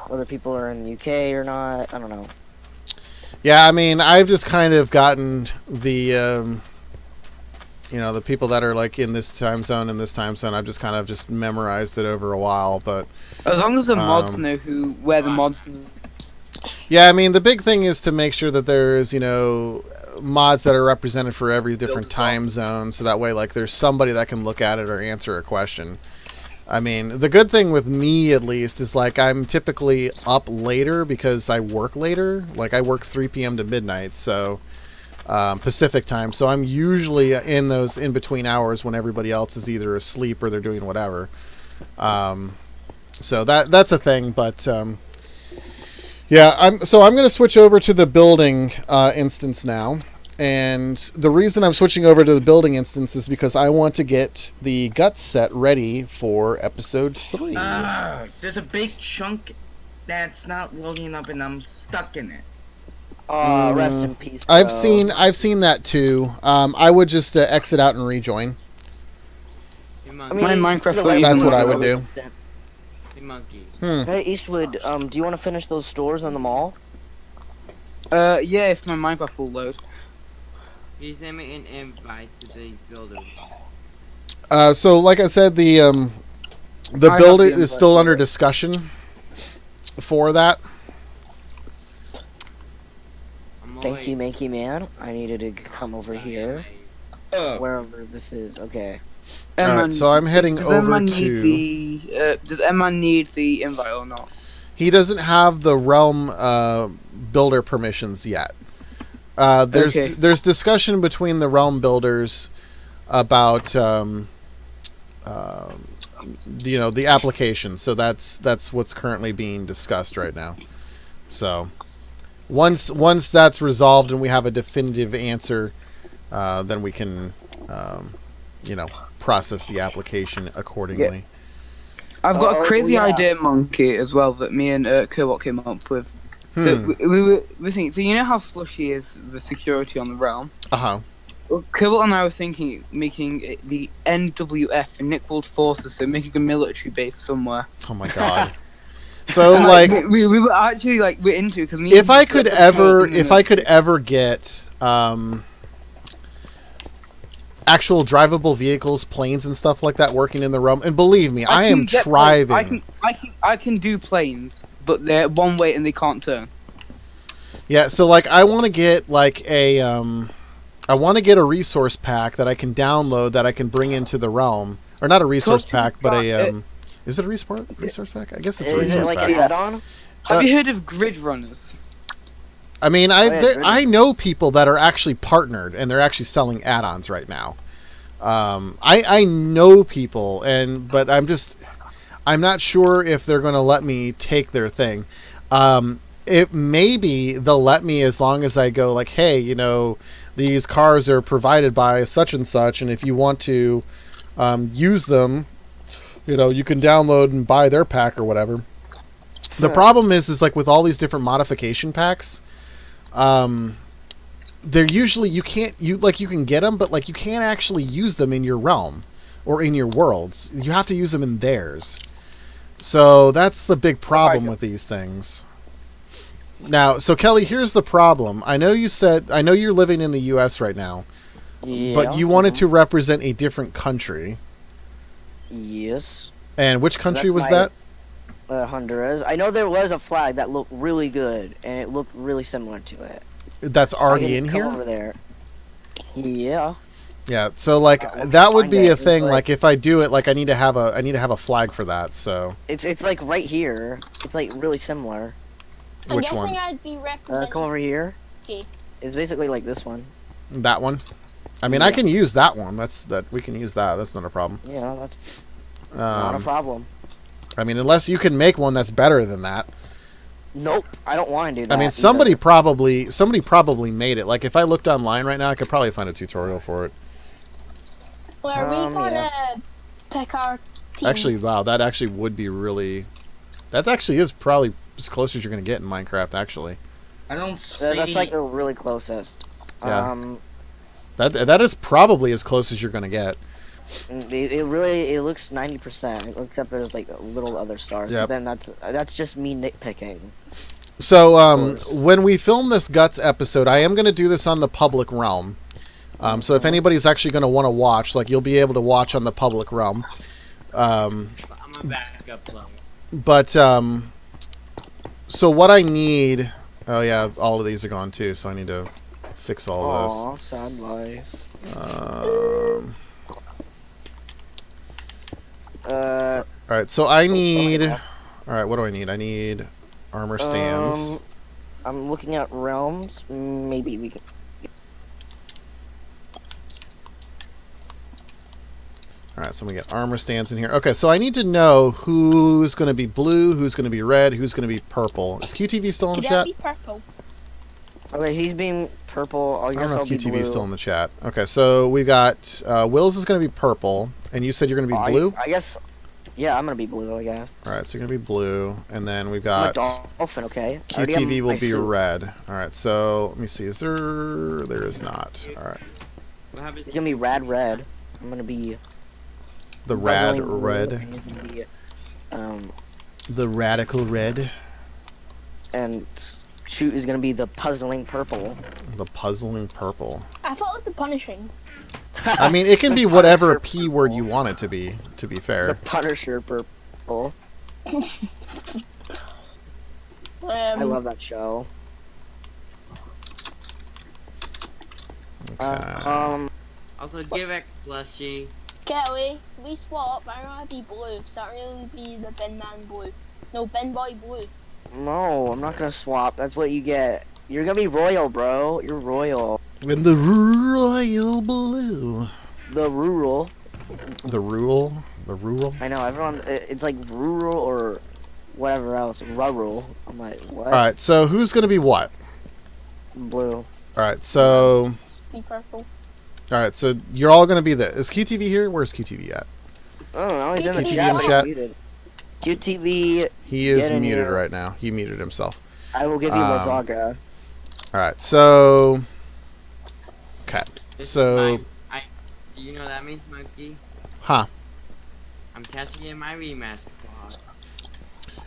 Speaker 2: whether people are in the UK or not. I don't know.
Speaker 1: Yeah, I mean, I've just kind of gotten the, the people that are, like, in this time zone and this time zone. I've just kind of just memorized it over a while, but...
Speaker 6: As long as the mods know where the mods...
Speaker 1: Yeah, I mean, the big thing is to make sure that there's, mods that are represented for every different time zone, so that way, like, there's somebody that can look at it or answer a question. I mean, the good thing with me, at least, is, like, I'm typically up later because I work later. Like, I work 3 p.m. to midnight, so, Pacific time. So I'm usually in those in-between hours when everybody else is either asleep or they're doing whatever. So that's a thing, but... Yeah, I'm going to switch over to the building instance now, and the reason I'm switching over to the building instance is because I want to get the guts set ready for episode 3.
Speaker 5: There's a big chunk that's not loading up, and I'm stuck in it.
Speaker 2: Rest in peace, bro.
Speaker 1: I've seen that too. I would just exit out and rejoin.
Speaker 6: My Minecraft.
Speaker 1: That's what I would do.
Speaker 3: Monkey.
Speaker 2: Hey Eastwood, do you want to finish those stores on the mall?
Speaker 6: Yeah, if my Minecraft will load.
Speaker 3: He sent me an invite to the building.
Speaker 1: So like I said, the build is still under discussion for that.
Speaker 2: Thank you, Manky Man. I needed to come over here. Wherever this is, okay.
Speaker 1: Alright, so I'm heading over to...
Speaker 6: does Emma need the invite or not?
Speaker 1: He doesn't have the realm builder permissions yet. There's discussion between the realm builders about the application. So that's what's currently being discussed right now. So once that's resolved and we have a definitive answer, then we can process the application accordingly.
Speaker 6: I've got a crazy
Speaker 2: yeah.
Speaker 6: idea, Monkey, as well, that me and Kerwot came up with. So we were thinking. So you know how slushy is the security on the realm. Well, Kerwot and I were thinking making it the NWF, the Nick World Forces, so making a military base somewhere.
Speaker 1: Oh my god. So
Speaker 6: we were actually we're into because
Speaker 1: if I could ever get actual drivable vehicles, planes and stuff like that working in the realm, and believe me, I am driving.
Speaker 6: I can do planes, but they're one way and they can't turn.
Speaker 1: Yeah, so I want to get I want to get a resource pack that I can download that I can bring into the realm, or not a resource pack, but is it a resource pack? I guess it's a
Speaker 2: Is it
Speaker 1: resource
Speaker 2: like
Speaker 1: pack.
Speaker 2: an add-on?
Speaker 6: Have you heard of grid runners?
Speaker 1: I mean,
Speaker 2: yeah,
Speaker 1: I know people that are actually partnered and they're actually selling add-ons right now. I know people, but I'm not sure if they're going to let me take their thing. It maybe they'll let me as long as I go hey, these cars are provided by such and such, and if you want to use them, you can download and buy their pack or whatever. The problem is with all these different modification packs, they're usually you can get them, but you can't actually use them in your realm or in your worlds. You have to use them in theirs. So that's the big problem with these things. Now, so Kelly, here's the problem. I know you're living in the U.S. right now, but you wanted to represent a different country.
Speaker 2: Yes.
Speaker 1: And which country was that?
Speaker 2: Honduras. I know there was a flag that looked really good, and it looked really similar to it.
Speaker 1: That's already in here?
Speaker 2: Over there. Yeah.
Speaker 1: Yeah, so that would be a thing. If I do it, I need to have a flag for that. So
Speaker 2: it's right here. It's really similar.
Speaker 1: Which one?
Speaker 4: I'd be representing.
Speaker 2: Come over here.
Speaker 4: Okay.
Speaker 2: It's basically like this one.
Speaker 1: That one. I mean, I can use that one. We can use that. That's not a problem.
Speaker 2: Yeah, that's not a problem.
Speaker 1: I mean, unless you can make one that's better than that.
Speaker 2: Nope, I don't want to do that.
Speaker 1: I mean, somebody probably made it. If I looked online right now, I could probably find a tutorial for it.
Speaker 4: Well, are we gonna pick our team?
Speaker 1: Actually, wow, that actually would be really. That actually is probably as close as you're gonna get in Minecraft. Actually,
Speaker 5: I don't see.
Speaker 2: That's the really closest.
Speaker 1: Yeah. That is probably as close as you're gonna get.
Speaker 2: It looks 90%, except there's little other stars.
Speaker 1: Yep.
Speaker 2: But then that's just me nitpicking.
Speaker 1: So when we film this Guts episode, I am gonna do this on the public realm. So if anybody's actually gonna want to watch, you'll be able to watch on the public realm.
Speaker 3: I'm a backup player.
Speaker 1: But so what I need. Oh yeah, all of these are gone too. So I need to fix all this.
Speaker 2: Aw, sad life.
Speaker 1: Alright, so I need... Alright, what do I need? I need armor stands.
Speaker 2: I'm looking at realms. Maybe we can...
Speaker 1: Alright, so we get armor stands in here. Okay, so I need to know who's going to be blue, who's going to be red, who's going to be purple. Is QTV still in the chat?
Speaker 4: Be purple.
Speaker 2: Okay, he's being purple.
Speaker 1: I don't know if QTV is still in the chat. Okay, so we got... Will's is going to be purple, and you said you're going to be blue?
Speaker 2: I guess... Yeah, I'm going to be blue, I guess.
Speaker 1: Alright, so you're going to be blue, and then we've got...
Speaker 2: dolphin, okay.
Speaker 1: QTV will be red. Alright, so let me see. Is there... There is not. Alright.
Speaker 2: He's going to be rad red. I'm going to be...
Speaker 1: The rad red.
Speaker 2: Be,
Speaker 1: the radical red.
Speaker 2: And shoot is gonna be the puzzling purple.
Speaker 1: The puzzling purple.
Speaker 4: I thought it was the punishing.
Speaker 1: I mean, it can be whatever P word you want it to be fair.
Speaker 2: The Punisher purple. I love that show.
Speaker 1: Okay.
Speaker 3: Also, give it plushie.
Speaker 4: Kelly, we swap. I don't want to be blue. So I really be the Ben Man blue. No, Ben Boy blue.
Speaker 2: No, I'm not gonna swap. That's what you get. You're gonna be royal, bro. You're royal.
Speaker 1: In the royal blue.
Speaker 2: The rural.
Speaker 1: The rule. The rural.
Speaker 2: I know everyone. It's like rural or whatever else. Rural. I'm like, what?
Speaker 1: All right. So who's gonna be what?
Speaker 2: Blue.
Speaker 1: All right. So.
Speaker 4: Be purple.
Speaker 1: All right. So you're all gonna be this. Is QTV here? Where's QTV at?
Speaker 2: I don't know. He's in the
Speaker 4: QTV
Speaker 2: chat.
Speaker 4: in the
Speaker 2: but
Speaker 1: chat.
Speaker 2: he's muted. QTV.
Speaker 1: He is
Speaker 2: Get in
Speaker 1: muted
Speaker 2: here.
Speaker 1: right now. He muted himself.
Speaker 2: I will give you Lazaga.
Speaker 1: All right. So. Okay.
Speaker 3: This is
Speaker 1: So.
Speaker 3: do you know what that means, Monkey?
Speaker 1: Huh.
Speaker 3: I'm casting in my remaster clause.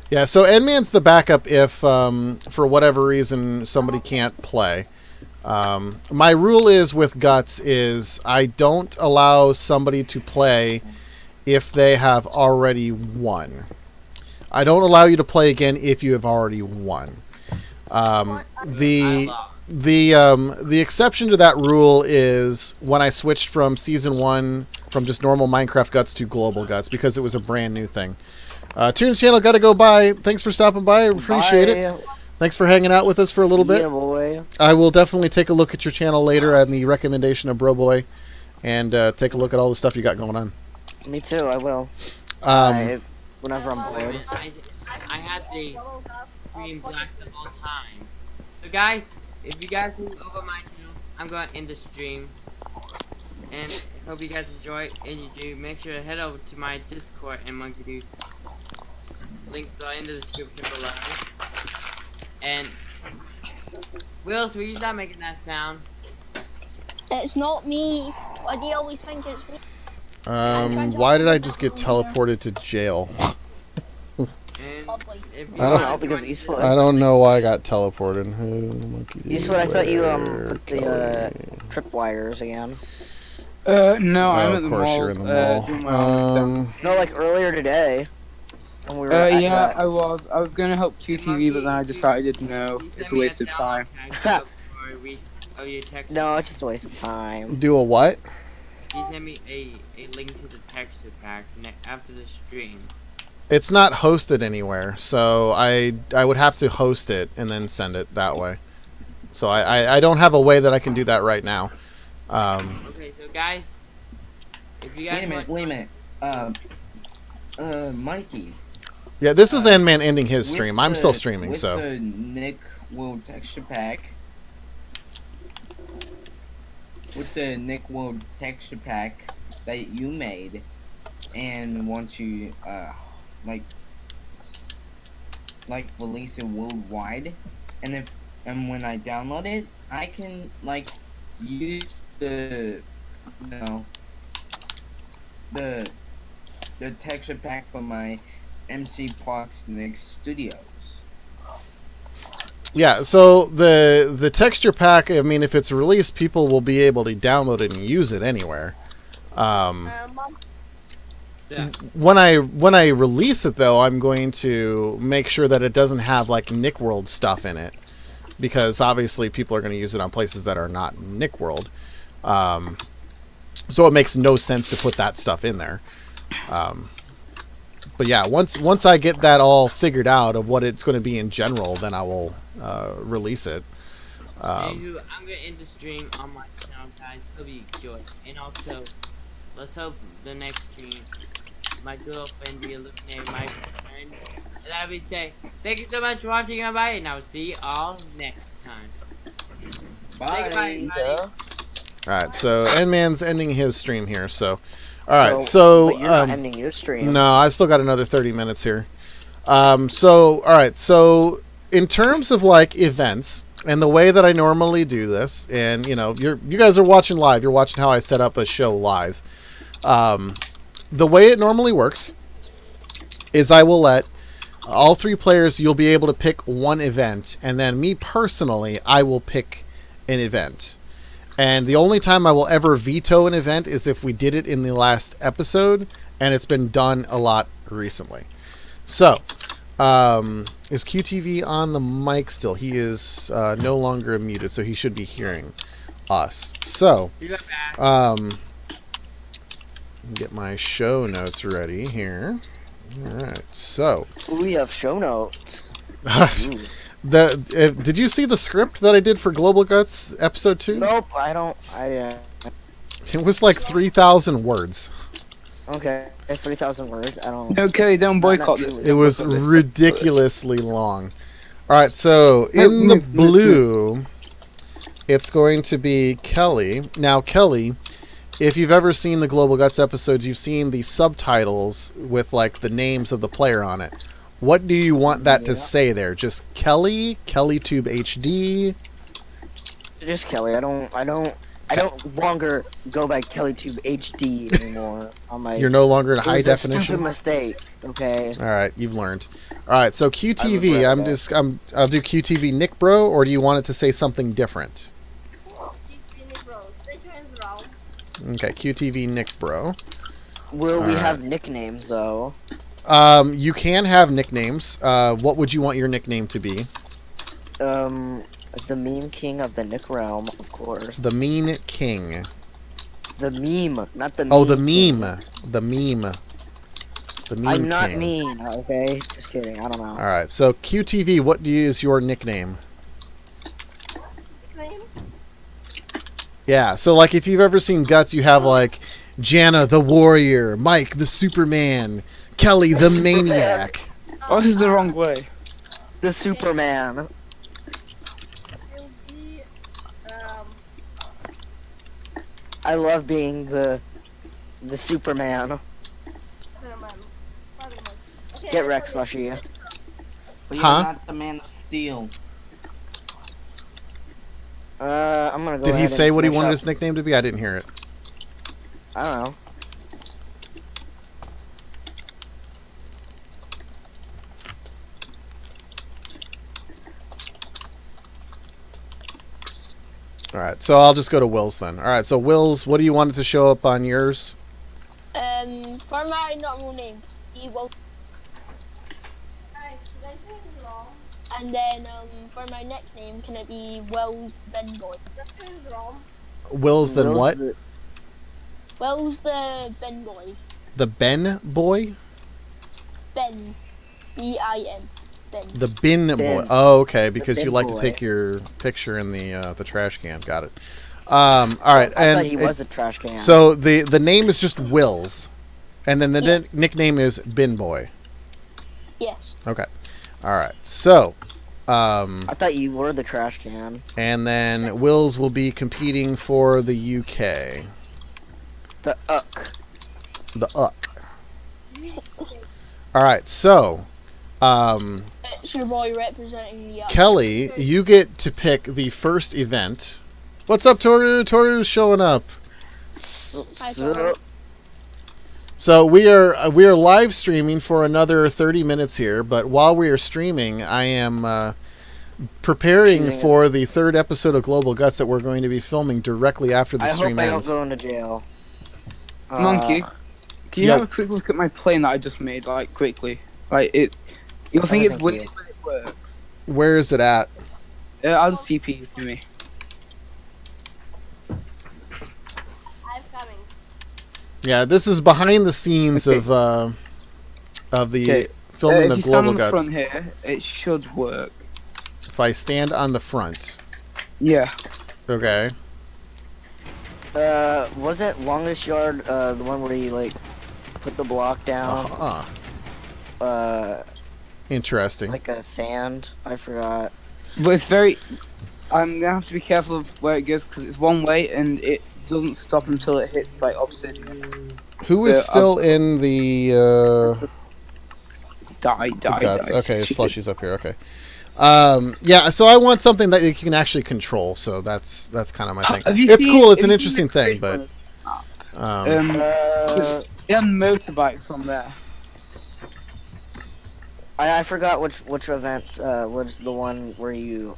Speaker 1: Yeah, so Endman's the backup if, for whatever reason, somebody can't play. My rule is with Guts is I don't allow somebody to play if they have already won. I don't allow you to play again if you have already won. The exception to that rule is when I switched from Season 1 from just normal Minecraft Guts to Global Guts because it was a brand new thing. Tunes channel, gotta go by. Thanks for stopping by. I appreciate it. Thanks for hanging out with us for a little bit.
Speaker 2: Yeah, boy.
Speaker 1: I will definitely take a look at your channel later on the recommendation of Broboy and take a look at all the stuff you got going on.
Speaker 2: Me too. I will. Whenever I'm bored.
Speaker 3: I had the screen black the whole time. So guys, if you guys move over my channel, I'm going to end the stream. And I hope you guys enjoy it, and you do. Make sure to head over to my Discord and Monkey Deuce. Links are in the description below. And Wills, will you stop making that sound?
Speaker 4: It's not me. Why do you always think it's me?
Speaker 1: Why did I just get teleported to jail?
Speaker 3: And
Speaker 4: Probably.
Speaker 3: if you
Speaker 1: I don't-
Speaker 3: wanna
Speaker 2: because
Speaker 3: join
Speaker 2: he's
Speaker 3: the-
Speaker 2: full.
Speaker 1: I don't know why I got teleported. Monkey
Speaker 2: You what I thought you put the tripwires again.
Speaker 6: No, I'm
Speaker 1: of
Speaker 6: at the
Speaker 1: course
Speaker 6: mall.
Speaker 1: you're in the mall.
Speaker 6: Doing my own stuff.
Speaker 2: No, like earlier today. When we were at
Speaker 6: Yeah,
Speaker 2: the-
Speaker 6: I was. I was gonna help QTV, but then I decided no,
Speaker 3: He
Speaker 6: it's
Speaker 3: sent
Speaker 6: a
Speaker 3: me
Speaker 6: waste of time.
Speaker 3: download tag for your text.
Speaker 2: No, it's just a waste of time.
Speaker 1: Do a what?
Speaker 3: He sent me a link to the texture pack after the stream.
Speaker 1: It's not hosted anywhere, so I would have to host it and then send it that way. So I don't have a way that I can do that right now.
Speaker 3: Okay, so guys, if you guys
Speaker 5: Wait a minute. Mikey.
Speaker 1: Yeah, this is Endman ending his
Speaker 5: with
Speaker 1: stream. I'm still
Speaker 5: the-
Speaker 1: streaming,
Speaker 5: with
Speaker 1: so.
Speaker 5: the Nick World texture pack. With the Nick World texture pack that you made, and once you like release it worldwide, and when I download it, I can like use the the texture pack for my MC Parks Nick Studios.
Speaker 1: Yeah, so the texture pack, I mean, if it's released, people will be able to download it and use it anywhere.
Speaker 4: Mom,
Speaker 3: Yeah.
Speaker 1: When I release it, though, I'm going to make sure that it doesn't have, like, Nick World stuff in it. Because, obviously, people are going to use it on places that are not Nick World. So it makes no sense to put that stuff in there. But yeah, once I get that all figured out of what it's going to be in general, then I will release it.
Speaker 3: Anywho, I'm gonna end the stream on my channel, guys. Hope you enjoy. And also, let's hope the next stream, my girlfriend be looking at my friend. And I would say, thank you so much for watching, everybody, and I will see you all next time. Say goodbye, everybody.
Speaker 1: Alright, so Endman's ending his stream here, so... Alright, so...
Speaker 2: But you're not ending your stream.
Speaker 1: No, I still got another 30 minutes here. Alright, so in terms of, like, events, and the way that I normally do this, and, you know, you guys are watching live, you're watching how I set up a show live. The way it normally works is I will let all three players, you'll be able to pick one event, and then me personally, I will pick an event. And the only time I will ever veto an event is if we did it in the last episode, and it's been done a lot recently. So, is QTV on the mic still? He is no longer muted, so he should be hearing us. So,
Speaker 3: You got back.
Speaker 1: get my show notes ready here. Alright, so...
Speaker 2: We have show notes. Ooh.
Speaker 1: Did you see the script that I did for Global Guts episode 2?
Speaker 2: Nope, I don't.
Speaker 1: It was like 3,000 words.
Speaker 2: Okay, 3,000 words. I don't.
Speaker 6: No, Kelly, don't
Speaker 2: not
Speaker 6: boycott
Speaker 2: true.
Speaker 6: this.
Speaker 1: It
Speaker 6: Don't
Speaker 1: was
Speaker 6: boycott this.
Speaker 1: ridiculously long. All right, so
Speaker 6: No,
Speaker 1: in the
Speaker 6: move.
Speaker 1: blue, it's going to be Kelly. Now, Kelly, if you've ever seen the Global Guts episodes, you've seen the subtitles with like the names of the player on it. What do you want that to
Speaker 2: Yeah.
Speaker 1: say there? Just Kelly, KellyTube HD.
Speaker 2: Just Kelly. I don't longer go by KellyTube HD anymore. On my.
Speaker 1: You're no longer in
Speaker 2: It
Speaker 1: high
Speaker 2: was a stupid
Speaker 1: definition.
Speaker 2: mistake. Okay.
Speaker 1: All right, you've learned. All right, so QTV.
Speaker 2: regret that.
Speaker 1: I'll do QTV Nick Bro, or do you want it to say something different? Okay, QTV Nick Bro.
Speaker 2: Will we
Speaker 1: Alright.
Speaker 2: have nicknames though?
Speaker 1: You can have nicknames. What would you want your nickname to be?
Speaker 2: The meme king of the Nick realm, of course.
Speaker 1: The Mean King.
Speaker 2: The meme, not the.
Speaker 1: Oh, the
Speaker 2: king.
Speaker 1: meme. The meme. The Meme
Speaker 2: I'm not
Speaker 1: King.
Speaker 2: mean. Okay, just kidding. I don't know.
Speaker 1: All right, so QTV, what is your nickname? Yeah, so like if you've ever seen Guts, you have like Jana the Warrior, Mike the Superman, Kelly the Maniac.
Speaker 6: Oh, this is the wrong way.
Speaker 2: The Superman.
Speaker 7: Will be,
Speaker 2: I love being the Superman.
Speaker 7: Spider-Man. Okay,
Speaker 2: Get
Speaker 7: I
Speaker 2: wrecked,
Speaker 7: put it-
Speaker 2: Slushy.
Speaker 5: But you're
Speaker 1: Huh?
Speaker 5: not the Man of Steel.
Speaker 2: I'm gonna go.
Speaker 1: Did he
Speaker 2: ahead
Speaker 1: say
Speaker 2: and
Speaker 1: what he
Speaker 2: finish
Speaker 1: wanted
Speaker 2: up.
Speaker 1: his nickname to be? I didn't hear it.
Speaker 2: I don't know.
Speaker 1: All right, so I'll just go to Will's then. All right, so Will's, what do you want it to show up on yours?
Speaker 4: For my normal name, he will,
Speaker 7: Guys, should I say it wrong?
Speaker 4: and then for my nickname, can it be Will's Bin Boy?
Speaker 7: That is wrong.
Speaker 1: Will's then
Speaker 2: Will's
Speaker 1: what?
Speaker 2: the-
Speaker 4: Will's the Bin Boy.
Speaker 1: The Ben Boy?
Speaker 4: Bin. B-I-N. Bin.
Speaker 1: The Bin Boy.
Speaker 2: Bin.
Speaker 1: Oh, okay, because you
Speaker 2: Bin
Speaker 1: like
Speaker 2: Boy.
Speaker 1: to take your picture in the trash can. Got it. All right,
Speaker 2: I
Speaker 1: and
Speaker 2: thought he was a trash can.
Speaker 1: so the name is just Will's, and then the nickname is Bin Boy.
Speaker 4: Yes.
Speaker 1: Okay. All right. So,
Speaker 2: I thought you were the trash can.
Speaker 1: and then Will's will be competing for the UK.
Speaker 2: The
Speaker 1: The UK. All right. So,
Speaker 4: It's your boy representing the
Speaker 1: Kelly, you get to pick the first event. What's up, Toru? Toru's showing up.
Speaker 4: Hi, Toru.
Speaker 1: So we are live streaming for another 30 minutes here, but while we are streaming, I am preparing
Speaker 2: Shooting
Speaker 1: for the third episode of Global Guts that we're going to be filming directly after the
Speaker 2: I hope
Speaker 1: stream
Speaker 2: I don't
Speaker 1: ends.
Speaker 2: go into jail.
Speaker 6: Monkey, can you
Speaker 1: yeah.
Speaker 6: have a quick look at my plane that I just made, like, quickly? Like, you'll think it's
Speaker 2: thank
Speaker 6: weird,
Speaker 2: you.
Speaker 6: but it works.
Speaker 1: Where is it at?
Speaker 6: I'll just TP you to me.
Speaker 7: I'm coming.
Speaker 1: Yeah, this is behind the scenes
Speaker 6: Okay.
Speaker 1: of the
Speaker 6: Okay.
Speaker 1: filming
Speaker 6: If
Speaker 1: of
Speaker 6: you stand
Speaker 1: Global
Speaker 6: on the
Speaker 1: Guts.
Speaker 6: front here, it should work.
Speaker 1: If I stand on the front,
Speaker 6: Yeah.
Speaker 1: okay.
Speaker 2: Wasn't longest yard the one where you like put the block down?
Speaker 1: Interesting.
Speaker 2: Like a sand. I forgot.
Speaker 6: But it's very... I'm gonna have to be careful of where it goes, because it's one way, and it doesn't stop until it hits, like, obsidian.
Speaker 1: Who is still in the
Speaker 6: Die.
Speaker 1: Guts? Okay, Slushy's up here. Okay. Yeah, so I want something that you can actually control. So that's kind of my thing.
Speaker 6: Have you
Speaker 1: It's
Speaker 6: seen-
Speaker 1: cool. It's
Speaker 6: have
Speaker 1: an
Speaker 6: you
Speaker 1: interesting
Speaker 6: seen the
Speaker 1: thing, but
Speaker 6: They had motorbikes on there.
Speaker 2: I forgot which event was the one where you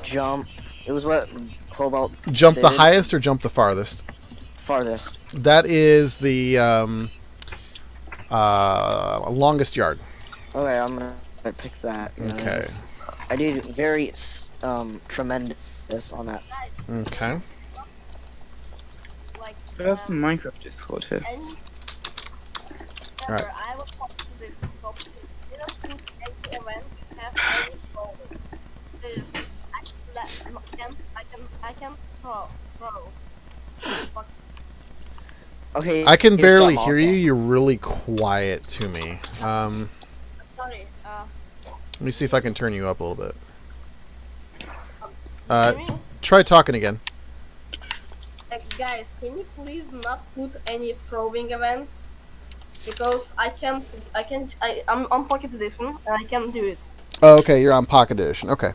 Speaker 2: jump. It was what Cobalt
Speaker 1: jump the
Speaker 2: did.
Speaker 1: highest or jump the farthest.
Speaker 2: Farthest.
Speaker 1: That is the longest yard.
Speaker 2: Okay, I'm gonna pick that.
Speaker 1: Okay.
Speaker 2: guys. I did very tremendous on that.
Speaker 1: Okay.
Speaker 7: Like,
Speaker 6: There's some Minecraft Discord here.
Speaker 7: and
Speaker 1: Alright.
Speaker 7: I will talk to this topic. You know, since any event have any goal. I can throw. But
Speaker 2: Okay.
Speaker 1: I can
Speaker 2: here's
Speaker 1: barely
Speaker 2: some
Speaker 1: hear you.
Speaker 2: also.
Speaker 1: You're really quiet to me.
Speaker 7: Sorry.
Speaker 1: Let me see if I can turn you up a little bit.
Speaker 7: Can you-
Speaker 1: Try talking again.
Speaker 7: guys, can you please not put any throwing events? Because I'm on Pocket Edition and I can't do it.
Speaker 1: Oh, okay, you're on Pocket Edition. Okay.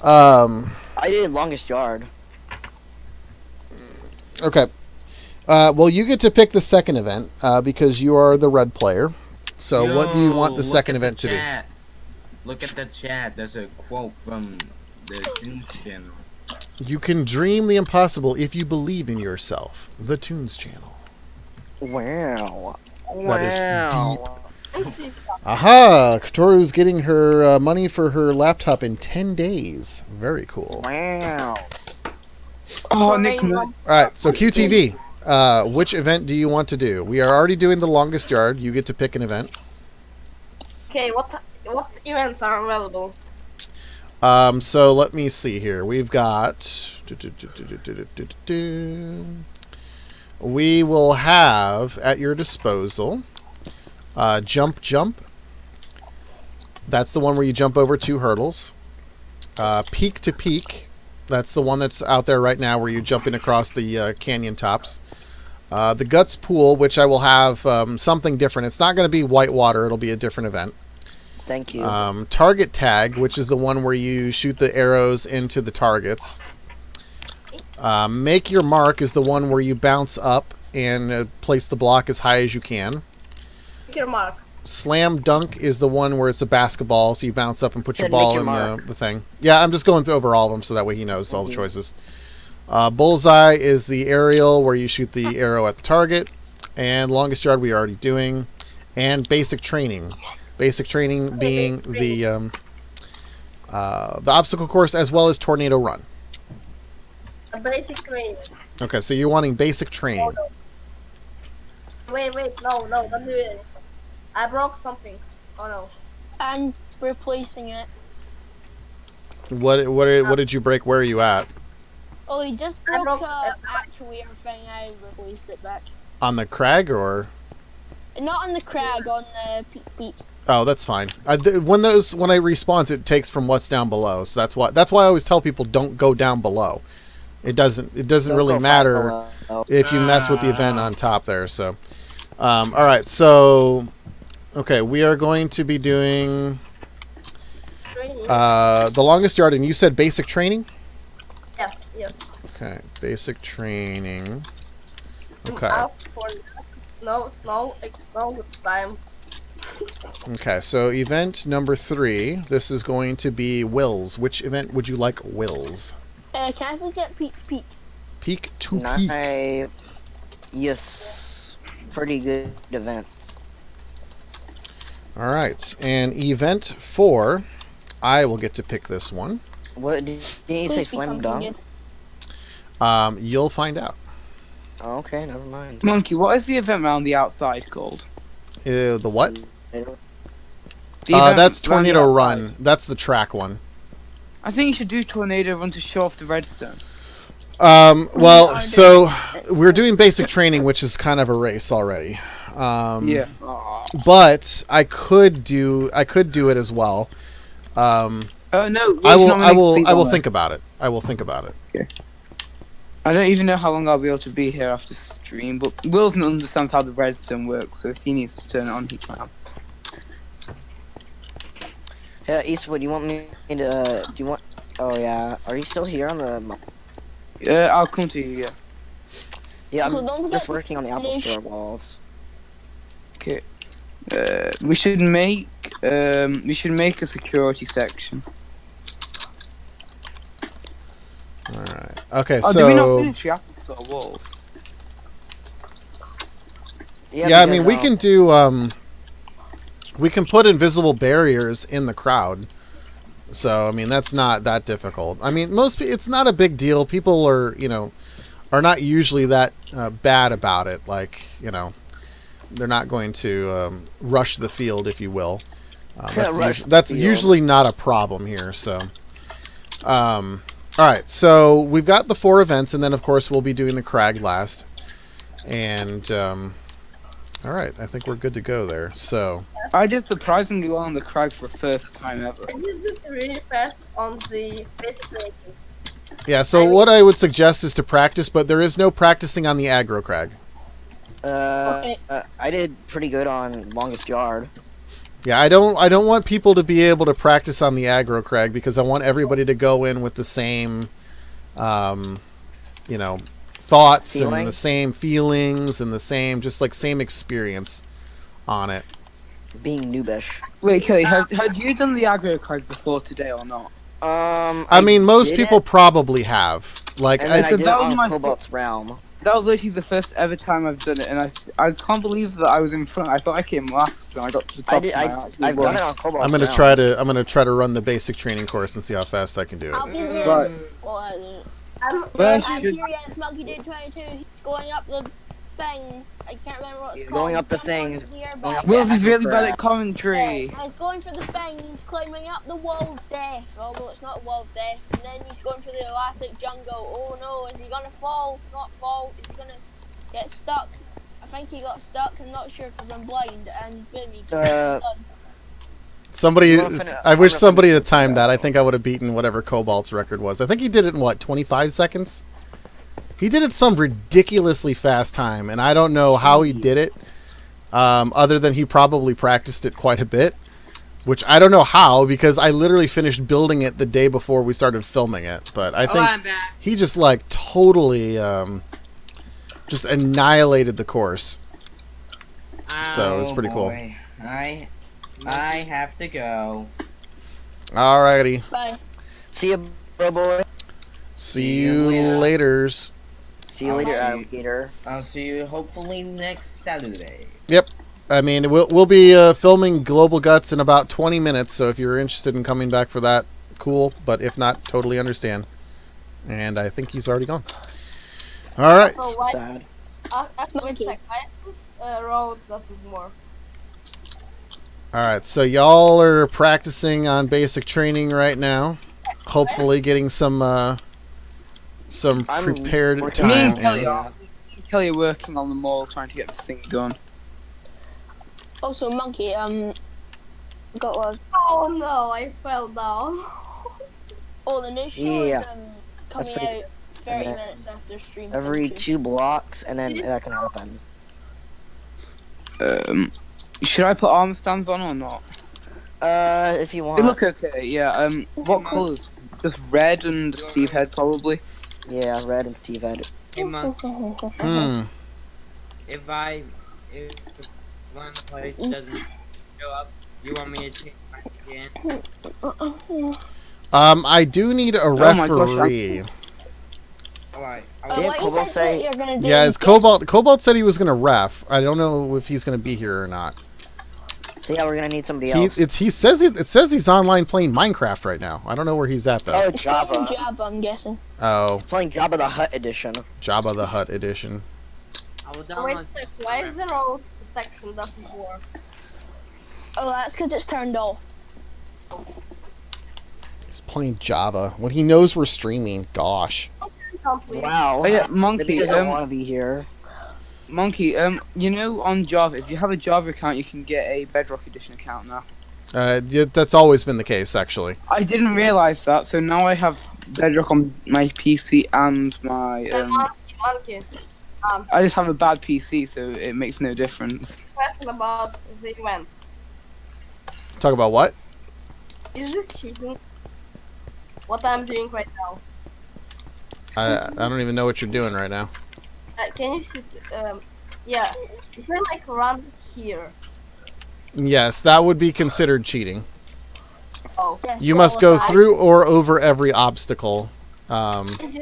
Speaker 2: I did longest yard.
Speaker 1: Okay. Well, you get to pick the second event because you are the red player. So, what do you want the
Speaker 5: Yo,
Speaker 1: second
Speaker 5: look at
Speaker 1: event
Speaker 5: the
Speaker 1: to be?
Speaker 5: chat. Look at the chat. There's a quote from the Tunes channel.
Speaker 1: You can dream the impossible if you believe in yourself. The Tunes channel.
Speaker 2: Wow.
Speaker 1: That is
Speaker 2: Wow.
Speaker 7: Let's see.
Speaker 1: Aha! Katoru's getting her money for her laptop in 10 days. Very cool.
Speaker 2: Wow.
Speaker 6: Oh,
Speaker 7: Rain
Speaker 6: Nick,
Speaker 7: Lump-
Speaker 1: All right, so QTV, which event do you want to do? We are already doing the longest yard. You get to pick an event.
Speaker 7: Okay, what events are available?
Speaker 1: So let me see here. We've got. We will have at your disposal jump jump. That's the one where you jump over 2 hurdles. Peak to peak. That's the one that's out there right now where you're jumping across the canyon tops. The guts pool, which I will have something different. It's not going to be whitewater. It'll be a different event.
Speaker 2: Thank you.
Speaker 1: Target tag, which is the one where you shoot the arrows into the targets. Make your mark is the one where you bounce up and place the block as high as you can.
Speaker 7: Pick your mark.
Speaker 1: Slam dunk is the one where it's a basketball, so you bounce up and put your
Speaker 2: Said
Speaker 1: ball
Speaker 2: make your
Speaker 1: in
Speaker 2: mark.
Speaker 1: the thing. Yeah, I'm just going over all of them so that way he knows all the choices. Bullseye is the aerial where you shoot the arrow at the target. And longest yard we are already doing. And basic training. Basic training being the obstacle course as well as tornado run.
Speaker 7: A basic training.
Speaker 1: Okay, so you're wanting basic training.
Speaker 7: Wait, no, don't do it. I broke something. Oh no.
Speaker 4: I'm replacing it.
Speaker 1: What did you break? Where are you at?
Speaker 4: Oh, he just
Speaker 7: I
Speaker 4: broke
Speaker 7: broke-
Speaker 4: a actuator thing. I replaced it back.
Speaker 1: On the crag or?
Speaker 4: Not on the crag, on the peak.
Speaker 1: Oh, that's fine. When I respawn, it takes from what's down below. So that's why I always tell people don't go down below. It doesn't
Speaker 2: Don't
Speaker 1: really
Speaker 2: go
Speaker 1: matter
Speaker 2: far below.
Speaker 1: if you mess with the event on top there. So, all right. So, okay, we are going to be doing
Speaker 7: Training.
Speaker 1: the longest yard, and you said basic training.
Speaker 7: Yes.
Speaker 1: Okay, basic training. Okay.
Speaker 7: Out for no time.
Speaker 1: Okay, so event number 3. This is going to be Wills. Which event would you like, Wills?
Speaker 4: Can I please get peak to peak?
Speaker 1: Peak to peak.
Speaker 2: Nice. Yes. Pretty good events.
Speaker 1: All right, and event 4, I will get to pick this one.
Speaker 2: What did you say?
Speaker 4: Please be
Speaker 2: Slam
Speaker 4: something
Speaker 2: dunk?
Speaker 4: good.
Speaker 1: You'll find out.
Speaker 2: Oh, okay, never mind.
Speaker 6: Monkey, what is the event round the outside called?
Speaker 1: The what?
Speaker 6: The event
Speaker 1: That's
Speaker 6: round the
Speaker 1: Tornado
Speaker 6: outside.
Speaker 1: Run. That's the track one.
Speaker 6: I think you should do Tornado Run to show off the redstone.
Speaker 1: Well, so we're doing basic training, which is kind of a race already.
Speaker 6: Yeah.
Speaker 1: But I could do it as well.
Speaker 6: No.
Speaker 1: I will think about it. I will think about it.
Speaker 6: I don't even know how long I'll be able to be here after stream, but Wilson understands how the redstone works, so if he needs to turn it on, he can.
Speaker 2: Yeah, Eastwood, you want me to? Do you want? Oh yeah. Are you still here on the?
Speaker 6: I'll come to you. Yeah.
Speaker 2: Yeah, I'm
Speaker 4: So don't forget
Speaker 2: just
Speaker 4: to
Speaker 2: working on the Apple
Speaker 4: finish-
Speaker 2: Store walls.
Speaker 6: Okay. We should make a security section.
Speaker 1: All right. Okay,
Speaker 6: Oh,
Speaker 1: so
Speaker 6: do we not finish the Apple Store walls?
Speaker 1: yeah, I mean
Speaker 2: because,
Speaker 1: we can put invisible barriers in the crowd. So I mean that's not that difficult. I mean it's not a big deal. People are not usually that bad about it. Like they're not going to rush the field, if you will.
Speaker 2: Rush the
Speaker 1: That's
Speaker 2: field.
Speaker 1: usually not a problem here. So. All right, so we've got the 4 events, and then of course we'll be doing the crag last. And all right, I think we're good to go there. So
Speaker 6: I did surprisingly well on the crag for first time ever.
Speaker 7: I just did really fast on the basic rating.
Speaker 1: yeah, so what I would suggest is to practice, but there is no practicing on the aggro crag.
Speaker 4: Okay.
Speaker 2: I did pretty good on longest yard.
Speaker 1: Yeah, I don't want people to be able to practice on the aggro crag because I want everybody to go in with the same, you know, thoughts and
Speaker 2: Feeling?
Speaker 1: the same feelings and the same, just like same experience on it.
Speaker 2: Being noobish.
Speaker 6: Wait, Kelly, had you done the aggro crag before today or not?
Speaker 1: I mean, most
Speaker 2: did
Speaker 1: people
Speaker 2: it,
Speaker 1: probably have. Like,
Speaker 2: and then I
Speaker 6: because
Speaker 2: did it
Speaker 6: that was
Speaker 2: on
Speaker 6: my
Speaker 2: Cobalt's Realm.
Speaker 6: That was literally the first ever time I've done it, and I can't believe that I was in front. I thought I came last when I got to the top.
Speaker 2: I've done it on Cobalt's
Speaker 1: I'm gonna
Speaker 2: Realm.
Speaker 1: try to run the basic training course and see how fast I can do
Speaker 4: I'll
Speaker 1: it.
Speaker 4: be there.
Speaker 6: Right.
Speaker 4: Well,
Speaker 6: Where
Speaker 4: I'm
Speaker 6: should
Speaker 4: curious, Monkey Dude 22. He's going up the thing. I can't remember what it's
Speaker 2: He's
Speaker 4: called.
Speaker 2: going up the
Speaker 4: Jump
Speaker 2: thing.
Speaker 4: onto the airbag.
Speaker 2: Going up the
Speaker 6: Will's is really
Speaker 2: aggro
Speaker 6: bad
Speaker 2: crag.
Speaker 6: at commentary.
Speaker 4: Yeah, he's going for the thing. He's climbing up the wall of death, although it's not a wall of death. And then he's going for the elastic jungle. Oh no, is he gonna fall? Not fall. Is he gonna get stuck? I think he got stuck. I'm not sure because I'm blind. And boom, he got
Speaker 2: Uh,
Speaker 4: done.
Speaker 1: Somebody,
Speaker 2: You wanna
Speaker 1: I wish
Speaker 2: finish-
Speaker 1: somebody had timed that. I think I would have beaten whatever Cobalt's record was. I think he did it in what, 25 seconds? He did it some ridiculously fast time, and I don't know how he did it. Other than he probably practiced it quite a bit, which I don't know how because I literally finished building it the day before we started filming it. But I think
Speaker 3: I'm back.
Speaker 1: he just like totally just annihilated the course. So it was pretty cool.
Speaker 5: Boy. I have to go.
Speaker 1: Alrighty,
Speaker 4: Bye.
Speaker 2: See you, bro boy.
Speaker 1: see you laters.
Speaker 2: See you
Speaker 5: I'll
Speaker 2: later,
Speaker 5: see you.
Speaker 2: alligator.
Speaker 5: I'll see you hopefully next Saturday.
Speaker 1: I mean, we'll be filming Global Guts in about 20 minutes, so if you're interested in coming back for that, cool. But if not, totally understand. And I think he's already gone. All right.
Speaker 7: So why
Speaker 2: Sad.
Speaker 7: after it's like this road doesn't work.
Speaker 1: All right. So y'all are practicing on basic training right now. Hopefully, getting some
Speaker 2: I'm
Speaker 1: prepared
Speaker 2: working
Speaker 6: Me
Speaker 1: time.
Speaker 6: and Kelly
Speaker 1: in.
Speaker 6: are. Kelly are working on the mall trying to get this thing done.
Speaker 4: Also, Monkey, got was.
Speaker 7: Oh no, I fell down.
Speaker 4: Oh, the new show
Speaker 2: Yeah.
Speaker 4: is coming
Speaker 2: pretty
Speaker 4: out 30
Speaker 2: then
Speaker 4: minutes after stream.
Speaker 2: Every
Speaker 4: finishes.
Speaker 2: 2 blocks, and then that can happen.
Speaker 6: Should I put armor stands on or not?
Speaker 2: If you
Speaker 6: They
Speaker 2: want.
Speaker 6: look okay. Yeah. What colours? Just red and Steve head probably.
Speaker 2: Yeah, Red and Steve had it.
Speaker 3: Hey, Monk,
Speaker 1: Hmm.
Speaker 3: if one place doesn't show up, you want me to change my skin?
Speaker 1: I do need a
Speaker 6: my gosh,
Speaker 1: referee.
Speaker 3: Alright,
Speaker 2: Did
Speaker 4: What you
Speaker 2: Cobalt
Speaker 4: said
Speaker 2: say-
Speaker 4: that you're gonna do
Speaker 1: Yeah,
Speaker 4: is
Speaker 1: it's Cobalt. Cobalt said he was going to ref. I don't know if he's going to be here or not.
Speaker 2: So yeah, we're gonna need somebody
Speaker 1: He
Speaker 2: else.
Speaker 1: it says he's online playing Minecraft right now. I don't know where he's at though.
Speaker 2: Oh,
Speaker 4: Playing
Speaker 2: Java.
Speaker 4: Java, I'm guessing.
Speaker 1: Oh,
Speaker 2: Playing Jabba the Hutt edition.
Speaker 1: Jabba the Hutt edition.
Speaker 3: I will
Speaker 7: Wait
Speaker 3: download.
Speaker 7: a sec, why is the road section doesn't work?
Speaker 4: Oh, that's because it's turned off.
Speaker 1: He's playing Java when he knows we're streaming. Gosh.
Speaker 7: Complete.
Speaker 2: Wow.
Speaker 6: Oh yeah,
Speaker 2: Maybe
Speaker 6: Monkey.
Speaker 2: he doesn't want to be here.
Speaker 6: Monkey. You know on Java, if you have a Java account, you can get a Bedrock Edition account now.
Speaker 1: Yeah, that's always been the case, actually.
Speaker 6: I didn't realize that, so now I have Bedrock on my PC and my.
Speaker 7: Monkey.
Speaker 6: I just have a bad PC, so it makes no difference.
Speaker 7: Question about the event.
Speaker 1: Talk about what?
Speaker 7: Is this cheating? What I'm doing right now.
Speaker 1: I don't even know what you're doing right now.
Speaker 7: Can you see? Yeah. You can like run here.
Speaker 1: Yes, that would be considered cheating.
Speaker 7: Oh.
Speaker 1: You must go
Speaker 4: Disqualified.
Speaker 1: through or over every obstacle.
Speaker 7: You just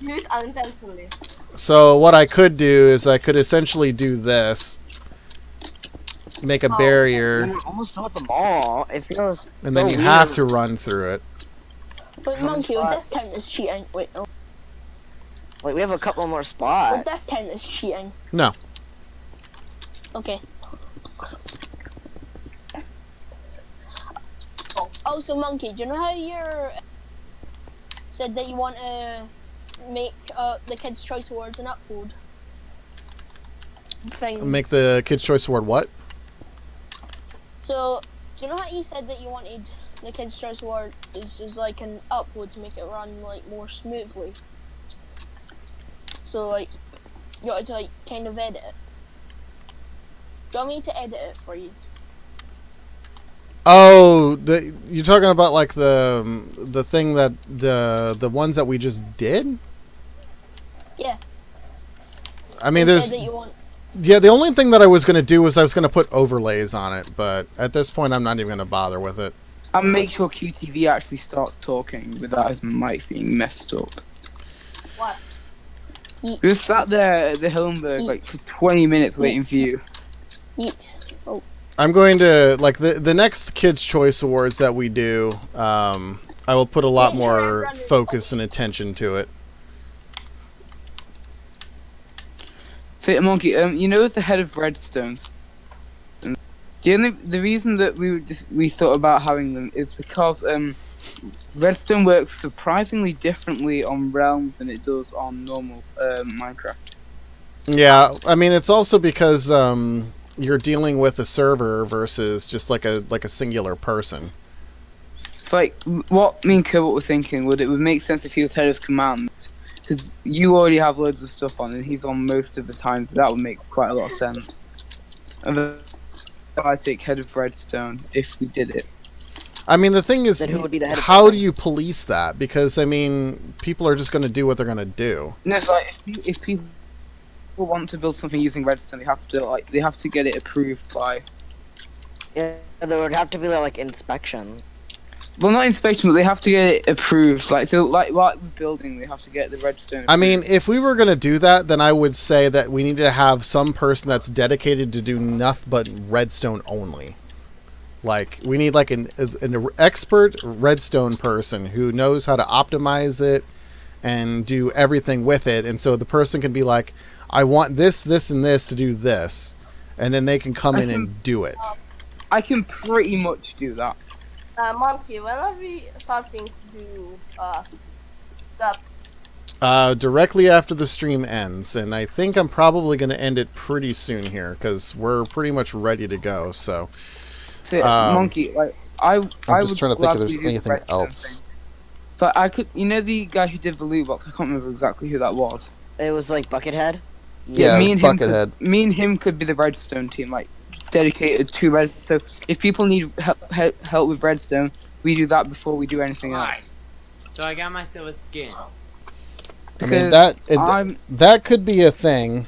Speaker 7: do it unintentionally.
Speaker 1: So what I could do is I could essentially do this. Make a
Speaker 7: Oh,
Speaker 1: barrier,
Speaker 2: We're almost done with them all. It feels.
Speaker 1: and then
Speaker 2: so
Speaker 1: you have
Speaker 2: weird.
Speaker 1: to run through it.
Speaker 4: But
Speaker 2: How many
Speaker 4: Monkey, would this
Speaker 2: spots?
Speaker 4: count as cheating? Wait, no.
Speaker 2: Like we have a couple more
Speaker 4: Would
Speaker 2: spots.
Speaker 4: this count as cheating?
Speaker 1: No.
Speaker 4: Okay. Also, Monkey, do you know how you said that you want to make the Kids' Choice Awards an upload? things.
Speaker 1: Make the Kids' Choice Award what?
Speaker 4: So, do you know how you said that you wanted the Kids' Choice Award is like an upload to make it run like more smoothly? So like, you got to like kind of edit it. Do you want me to edit it for you?
Speaker 1: Oh, you're talking about like the thing that the ones that we just did?
Speaker 4: Yeah.
Speaker 1: I mean,
Speaker 4: You
Speaker 1: there's
Speaker 4: said that you want.
Speaker 1: yeah. The only thing that I was going to do was I was going to put overlays on it, but at this point, I'm not even going to bother with it.
Speaker 6: I'll make sure QTV actually starts talking without his mic being messed up.
Speaker 7: What?
Speaker 6: We were sat there at the Hillenberg like for 20 minutes waiting for you.
Speaker 4: Yeet.
Speaker 1: I'm going to like the next Kids' Choice Awards that we do. I will put a lot more focus and attention to it.
Speaker 6: So, Monkey, you know the head of Redstones. The reason that we thought about having them is because Redstone works surprisingly differently on Realms than it does on normal Minecraft.
Speaker 1: Yeah, I mean it's also because you're dealing with a server versus just like a singular person.
Speaker 6: It's like what me and Kirbot were thinking. Would make sense if he was head of commands, because you already have loads of stuff on, and he's on most of the time, so that would make quite a lot of sense. And then I take head of Redstone if we did it.
Speaker 1: I mean, the thing is,
Speaker 2: Then who would be the head of
Speaker 1: how do
Speaker 2: Redstone?
Speaker 1: you police that? Because I mean, people are just going to do what they're going to do.
Speaker 6: No, it's like if people want to build something using Redstone, they have to get it approved by.
Speaker 2: Yeah, there would have to be like inspection.
Speaker 6: Well, not inspection, but they have to get it approved. Like with building, they have to get the Redstone approved.
Speaker 1: I mean, if we were going to do that, then I would say that we need to have some person that's dedicated to do nothing but redstone only. Like, we need like an expert redstone person who knows how to optimize it and do everything with it. And so the person can be like, I want this, this, and this to do this. And then they can come in and do it.
Speaker 6: I can pretty much do that.
Speaker 7: Monkey, when are we starting to do that?
Speaker 1: Directly after the stream ends. And I think I'm probably going to end it pretty soon here because we're pretty much ready to go. So,
Speaker 6: So, Monkey, like
Speaker 1: I'm just trying to think if there's anything else.
Speaker 6: So I could, you know, the guy who did the loot box. I can't remember exactly who that was.
Speaker 2: It was like Buckethead.
Speaker 1: Yeah,
Speaker 6: me
Speaker 1: it was
Speaker 6: and him
Speaker 1: Buckethead.
Speaker 6: me and him could be the Redstone team, like dedicated to Redstone. So if people need help with Redstone, we do that before we do anything else.
Speaker 3: So I got myself a skin.
Speaker 1: I mean,
Speaker 6: Because
Speaker 1: that could be a thing.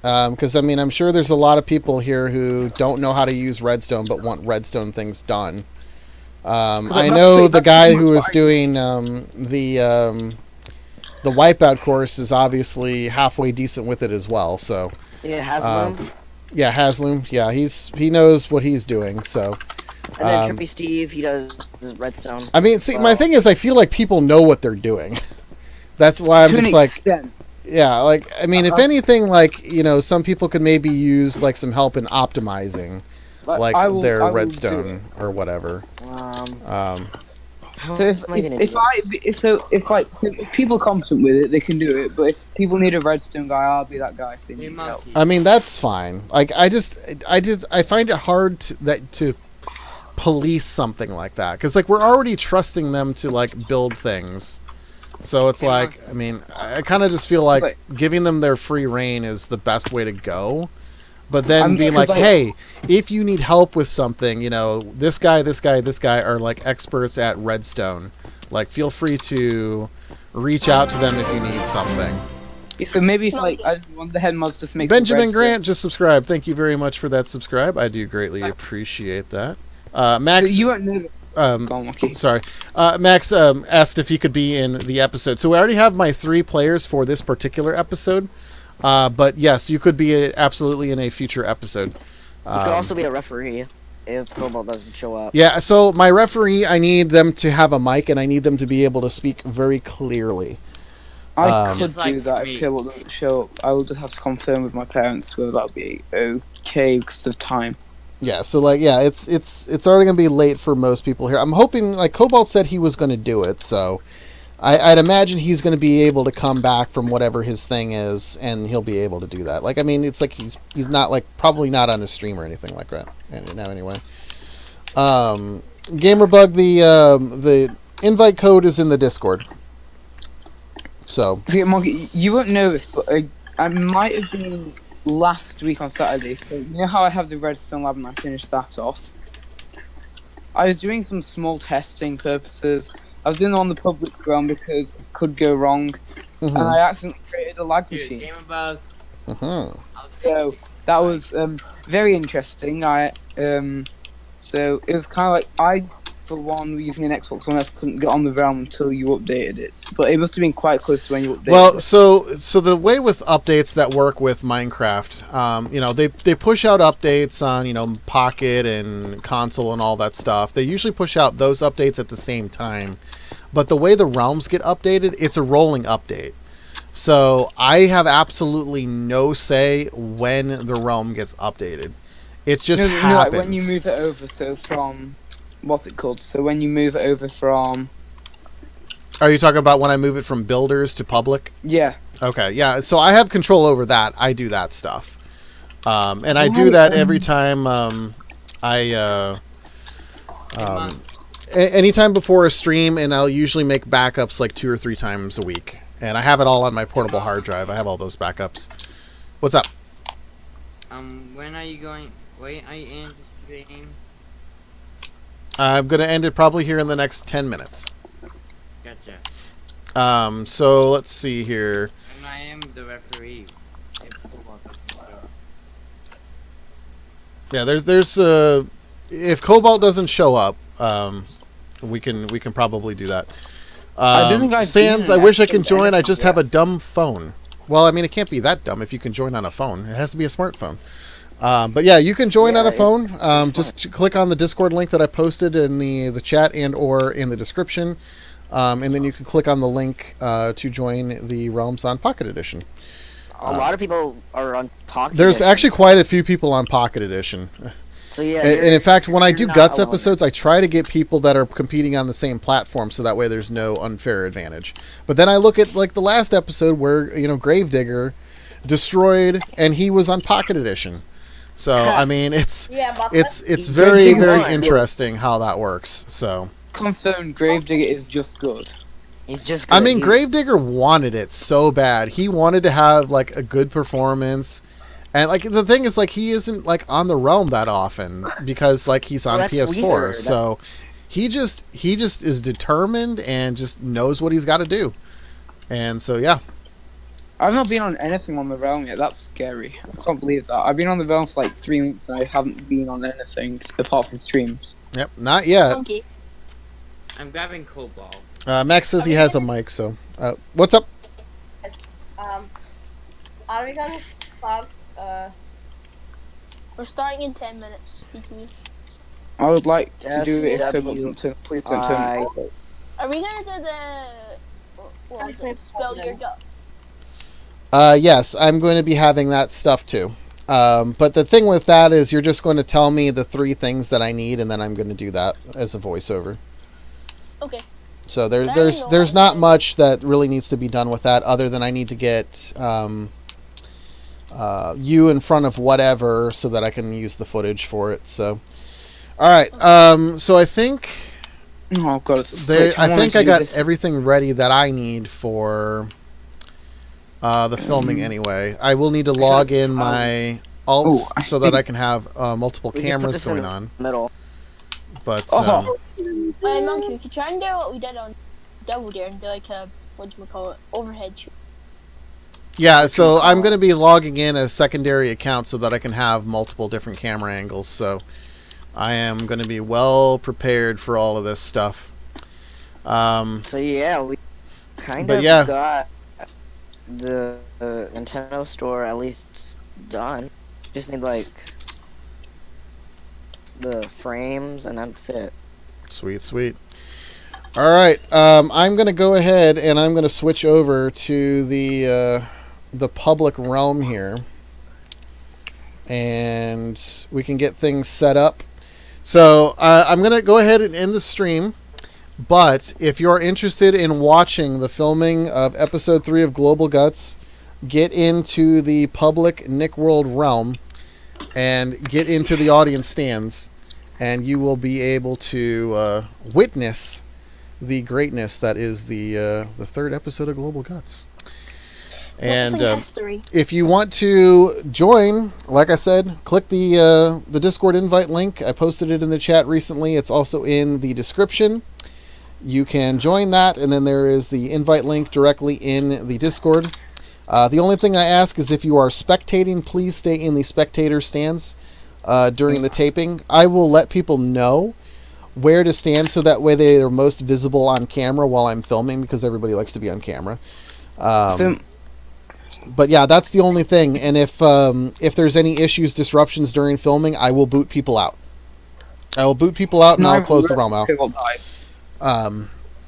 Speaker 1: Because, I mean, I'm sure there's a lot of people here who don't know how to use Redstone but want Redstone things done. I know the guy who was doing the Wipeout course is obviously halfway decent with it as well. So
Speaker 2: Yeah, Haslam.
Speaker 1: yeah, Haslam. Yeah, he knows what he's doing. So
Speaker 2: And then Trippy Steve, he does Redstone.
Speaker 1: I mean, see, my thing is, I feel like people know what they're doing. That's why I'm
Speaker 6: to
Speaker 1: just
Speaker 6: an
Speaker 1: like,
Speaker 6: extent.
Speaker 1: yeah, like I mean, if anything, like some people could maybe use like some help in optimizing, like
Speaker 6: I will do
Speaker 1: Redstone
Speaker 6: it.
Speaker 1: or whatever.
Speaker 6: So if people are competent with it, they can do it. But if people need a Redstone guy, I'll be that guy if they need help.
Speaker 1: I mean, that's fine. Like, I find it hard to police something like that because like we're already trusting them to like build things. So it's like, I mean, I kind of just feel like giving them their free reign is the best way to go. But then being like, hey, if you need help with something, this guy are like experts at Redstone. Like, feel free to reach out to them if you need something.
Speaker 6: Yeah, so maybe if like I want the head mods just make
Speaker 1: Benjamin Grant just subscribed. Thank you very much for that subscribe. I do greatly appreciate that. Max,
Speaker 6: so you won't know.
Speaker 1: Sorry. Max asked if he could be in the episode. So we already have my 3 players for this particular episode. But yes, you could be absolutely in a future episode.
Speaker 2: You could also be a referee if Cobalt doesn't show up.
Speaker 1: Yeah, so my referee, I need them to have a mic and I need them to be able to speak very clearly.
Speaker 6: I could
Speaker 3: like
Speaker 6: do that
Speaker 3: me.
Speaker 6: if Kirbot doesn't show up. I will just have to confirm with my parents whether that'll be okay because of time.
Speaker 1: Yeah, so like, yeah, it's already gonna be late for most people here. I'm hoping, like, Cobalt said he was gonna do it, so I'd imagine he's going to be able to come back from whatever his thing is, and he'll be able to do that. Like, I mean, it's like he's not like probably not on a stream or anything like that. Now anyway, Gamerbug, the invite code is in the Discord. So
Speaker 6: See, Monkey, you won't know this, but I might have been last week on Saturday. So you know how I have the redstone lab and I finished that off. I was doing some small testing purposes. I was doing it on the public realm because it could go wrong, and I accidentally created a lag machine.
Speaker 3: Gamerbug.
Speaker 6: So that was very interesting. So it was kind of like I, for one, using an Xbox One S, couldn't get on the realm until you updated it. But it must have been quite close to when you updated.
Speaker 1: Well,
Speaker 6: it.
Speaker 1: so the way with updates that work with Minecraft, you know, they push out updates on, you know, Pocket and console and all that stuff. They usually push out those updates at the same time. But the way the realms get updated, it's a rolling update. So I have absolutely no say when the realm gets updated. It just happens.
Speaker 6: Like when you move it over, so from what's it called? So when you move it over from.
Speaker 1: Are you talking about when I move it from builders to public?
Speaker 6: Yeah.
Speaker 1: Okay, yeah. So I have control over that. I do that stuff, and I do that every time anytime before a stream, and I'll usually make backups like 2 or 3 times a week. And I have it all on my portable hard drive. I have all those backups. What's up?
Speaker 3: When are you going? Wait, are you in the stream?
Speaker 1: I'm going to end it probably here in the next 10 minutes.
Speaker 3: Gotcha.
Speaker 1: So let's see here.
Speaker 3: And I am the referee. If Cobalt doesn't show.
Speaker 1: Yeah, there's if Cobalt doesn't show up, we can probably do that.
Speaker 6: I don't think I've
Speaker 1: Sans,
Speaker 6: been
Speaker 1: I wish I can
Speaker 6: actually
Speaker 1: join. I just
Speaker 6: yet.
Speaker 1: have a dumb phone. Well, I mean, it can't be that dumb if you can join on a phone. It has to be a smartphone. But yeah, you can join on a phone. Just click on the Discord link that I posted in the chat and or in the description. And then you can click on the link to join the Realms on Pocket Edition.
Speaker 2: A lot of people are on Pocket
Speaker 1: There's
Speaker 2: Edition.
Speaker 1: actually quite a few people on Pocket Edition.
Speaker 2: So yeah,
Speaker 1: And in fact, when I do
Speaker 2: not
Speaker 1: Guts
Speaker 2: alone.
Speaker 1: episodes, I try to get people that are competing on the same platform, so that way there's no unfair advantage. But then I look at like the last episode where, you know, Gravedigger destroyed, and he was on Pocket Edition. So I mean, it's very
Speaker 6: Gravedigger's
Speaker 1: interesting how that works. So
Speaker 6: Confirmed, Gravedigger is just good.
Speaker 2: he's just.
Speaker 1: I
Speaker 2: good.
Speaker 1: mean, Gravedigger wanted it so bad. He wanted to have like a good performance. And like the thing is, like he isn't like on the realm that often because like he's on
Speaker 2: Well, that's
Speaker 1: PS4.
Speaker 2: weird.
Speaker 1: So he just is determined and just knows what he's got to do. And so yeah,
Speaker 6: I've not been on anything on the realm yet. That's scary. I can't believe that. I've been on the realm for like 3 weeks and I haven't been on anything apart from streams.
Speaker 1: yep, not yet.
Speaker 4: Monkey.
Speaker 3: I'm grabbing Cobalt.
Speaker 1: Max says he has a mic. So what's up?
Speaker 7: Are we gonna start?
Speaker 4: We're starting in 10 minutes. BTV.
Speaker 6: I would like to do it if
Speaker 2: SW.
Speaker 6: Cobalt doesn't turn. Please don't turn
Speaker 2: I-
Speaker 6: Cobalt.
Speaker 4: Are we gonna do the what was it? Spill your gut.
Speaker 1: Yes, I'm going to be having that stuff too. But the thing with that is you're just going to tell me the 3 things that I need, and then I'm going to do that as a voiceover.
Speaker 4: Okay.
Speaker 1: So
Speaker 4: Very
Speaker 1: there's not much that really needs to be done with that, other than I need to get you in front of whatever so that I can use the footage for it. So, all right. So I think
Speaker 6: Oh god, it's switch.
Speaker 1: I
Speaker 6: wanted
Speaker 1: think
Speaker 6: to
Speaker 1: I
Speaker 6: do
Speaker 1: got
Speaker 6: this.
Speaker 1: everything ready that I need for the filming. Anyway, I will need to log in my alts
Speaker 6: I
Speaker 1: so that
Speaker 6: think-
Speaker 1: I can have multiple
Speaker 2: We can put
Speaker 1: cameras
Speaker 2: this in
Speaker 1: going
Speaker 2: the
Speaker 1: on.
Speaker 2: middle.
Speaker 1: But
Speaker 6: Oh.
Speaker 4: Monkey, we could try and do what we did on Double Dare and do like a whatchamacallit, overhead shoot.
Speaker 1: yeah, so I'm going to be logging in a secondary account so that I can have multiple different camera angles. So I am going to be well prepared for all of this stuff.
Speaker 2: So yeah, we kind
Speaker 1: But
Speaker 2: of
Speaker 1: yeah.
Speaker 2: got the Nintendo store at least done. Just need like the frames and that's it.
Speaker 1: Sweet, sweet. All right, I'm going to go ahead and I'm going to switch over to the public realm here, and we can get things set up. So I'm going to go ahead and end the stream. But if you're interested in watching the filming of episode 3 of Global Guts, get into the public Nick World realm and get into the audience stands, and you will be able to witness the greatness that is the third episode of Global Guts. And
Speaker 4: history.
Speaker 1: if you want to join, like I said, click the Discord invite link. I posted it in the chat recently. It's also in the description. You can join that, and then there is the invite link directly in the Discord. The only thing I ask is if you are spectating, please stay in the spectator stands during the taping. I will let people know where to stand so that way they are most visible on camera while I'm filming, because everybody likes to be on camera. But yeah, that's the only thing. And if there's any issues, disruptions during filming, I will boot people out. I will boot people out, and I'll close the realm off.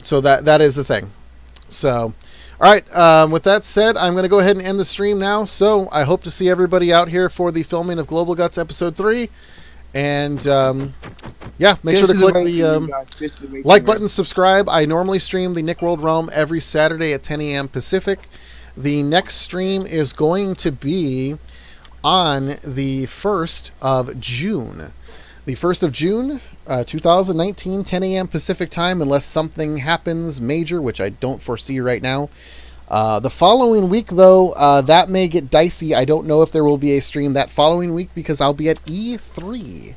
Speaker 1: So that is the thing. So, all right. With that said, I'm going to go ahead and end the stream now. So I hope to see everybody out here for the filming of Global Guts episode 3. And yeah, make sure to click the like button, subscribe. I normally stream the Nick World Realm every Saturday at 10 a.m. Pacific. The next stream is going to be on the 1st of June. The 1st of June, 2019, 10 a.m. Pacific time, unless something happens major, which I don't foresee right now. The following week, though, that may get dicey. I don't know if there will be a stream that following week because I'll be at E3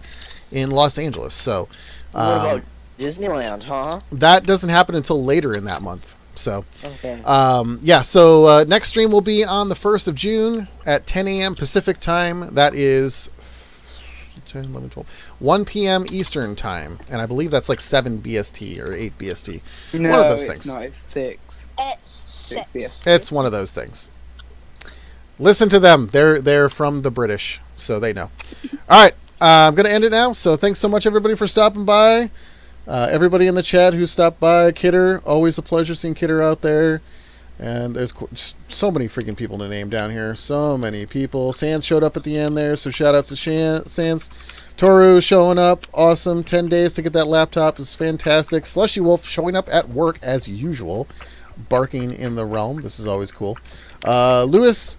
Speaker 1: in Los Angeles. So,
Speaker 2: What about Disneyland, huh?
Speaker 1: that doesn't happen until later in that month. So,
Speaker 2: Okay.
Speaker 1: yeah, so next stream will be on the 1st of June at 10 a.m. Pacific time. That is 10, 11, 12, 1 p.m. Eastern time. And I believe that's like 7 BST or 8 BST.
Speaker 6: No,
Speaker 1: one of those
Speaker 6: it's
Speaker 1: things.
Speaker 6: not. It's 6.
Speaker 4: It's
Speaker 6: 6
Speaker 4: 6.
Speaker 6: BS.
Speaker 1: It's one of those things. Listen to them. They're from the British, so they know. All right, I'm going to end it now. So thanks so much, everybody, for stopping by. Everybody in the chat who stopped by. Kidder, always a pleasure seeing Kidder out there. And there's just so many freaking people to name down here. So many people. Sans showed up at the end there, so shout outs to Sans. Toru showing up. Awesome. 10 days to get that laptop is fantastic. Slushy Wolf showing up at work as usual. Barking in the realm. This is always cool. Lewis.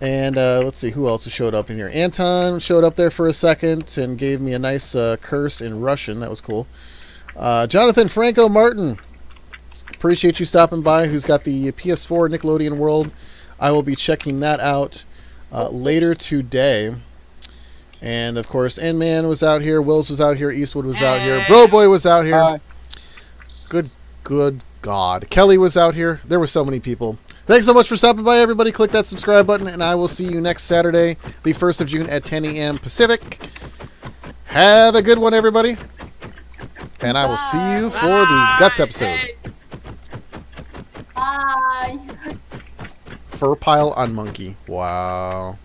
Speaker 1: And let's see who else showed up in here. Anton showed up there for a second and gave me a nice curse in Russian. That was cool. Jonathan Franco Martin. Appreciate you stopping by. Who's got the PS4 Nickelodeon World. I will be checking that out later today. And, of course, N-Man was out here. Wills was out here. Eastwood was out here. Bro Boy was out here. Good God. Kelly was out here. There were so many people. Thanks so much for stopping by, everybody. Click that subscribe button, and I will see you next Saturday, the 1st of June at 10 a.m. Pacific. Have a good one, everybody. And I will see you for the Guts episode.
Speaker 7: Bye.
Speaker 1: Fur pile on monkey. Wow.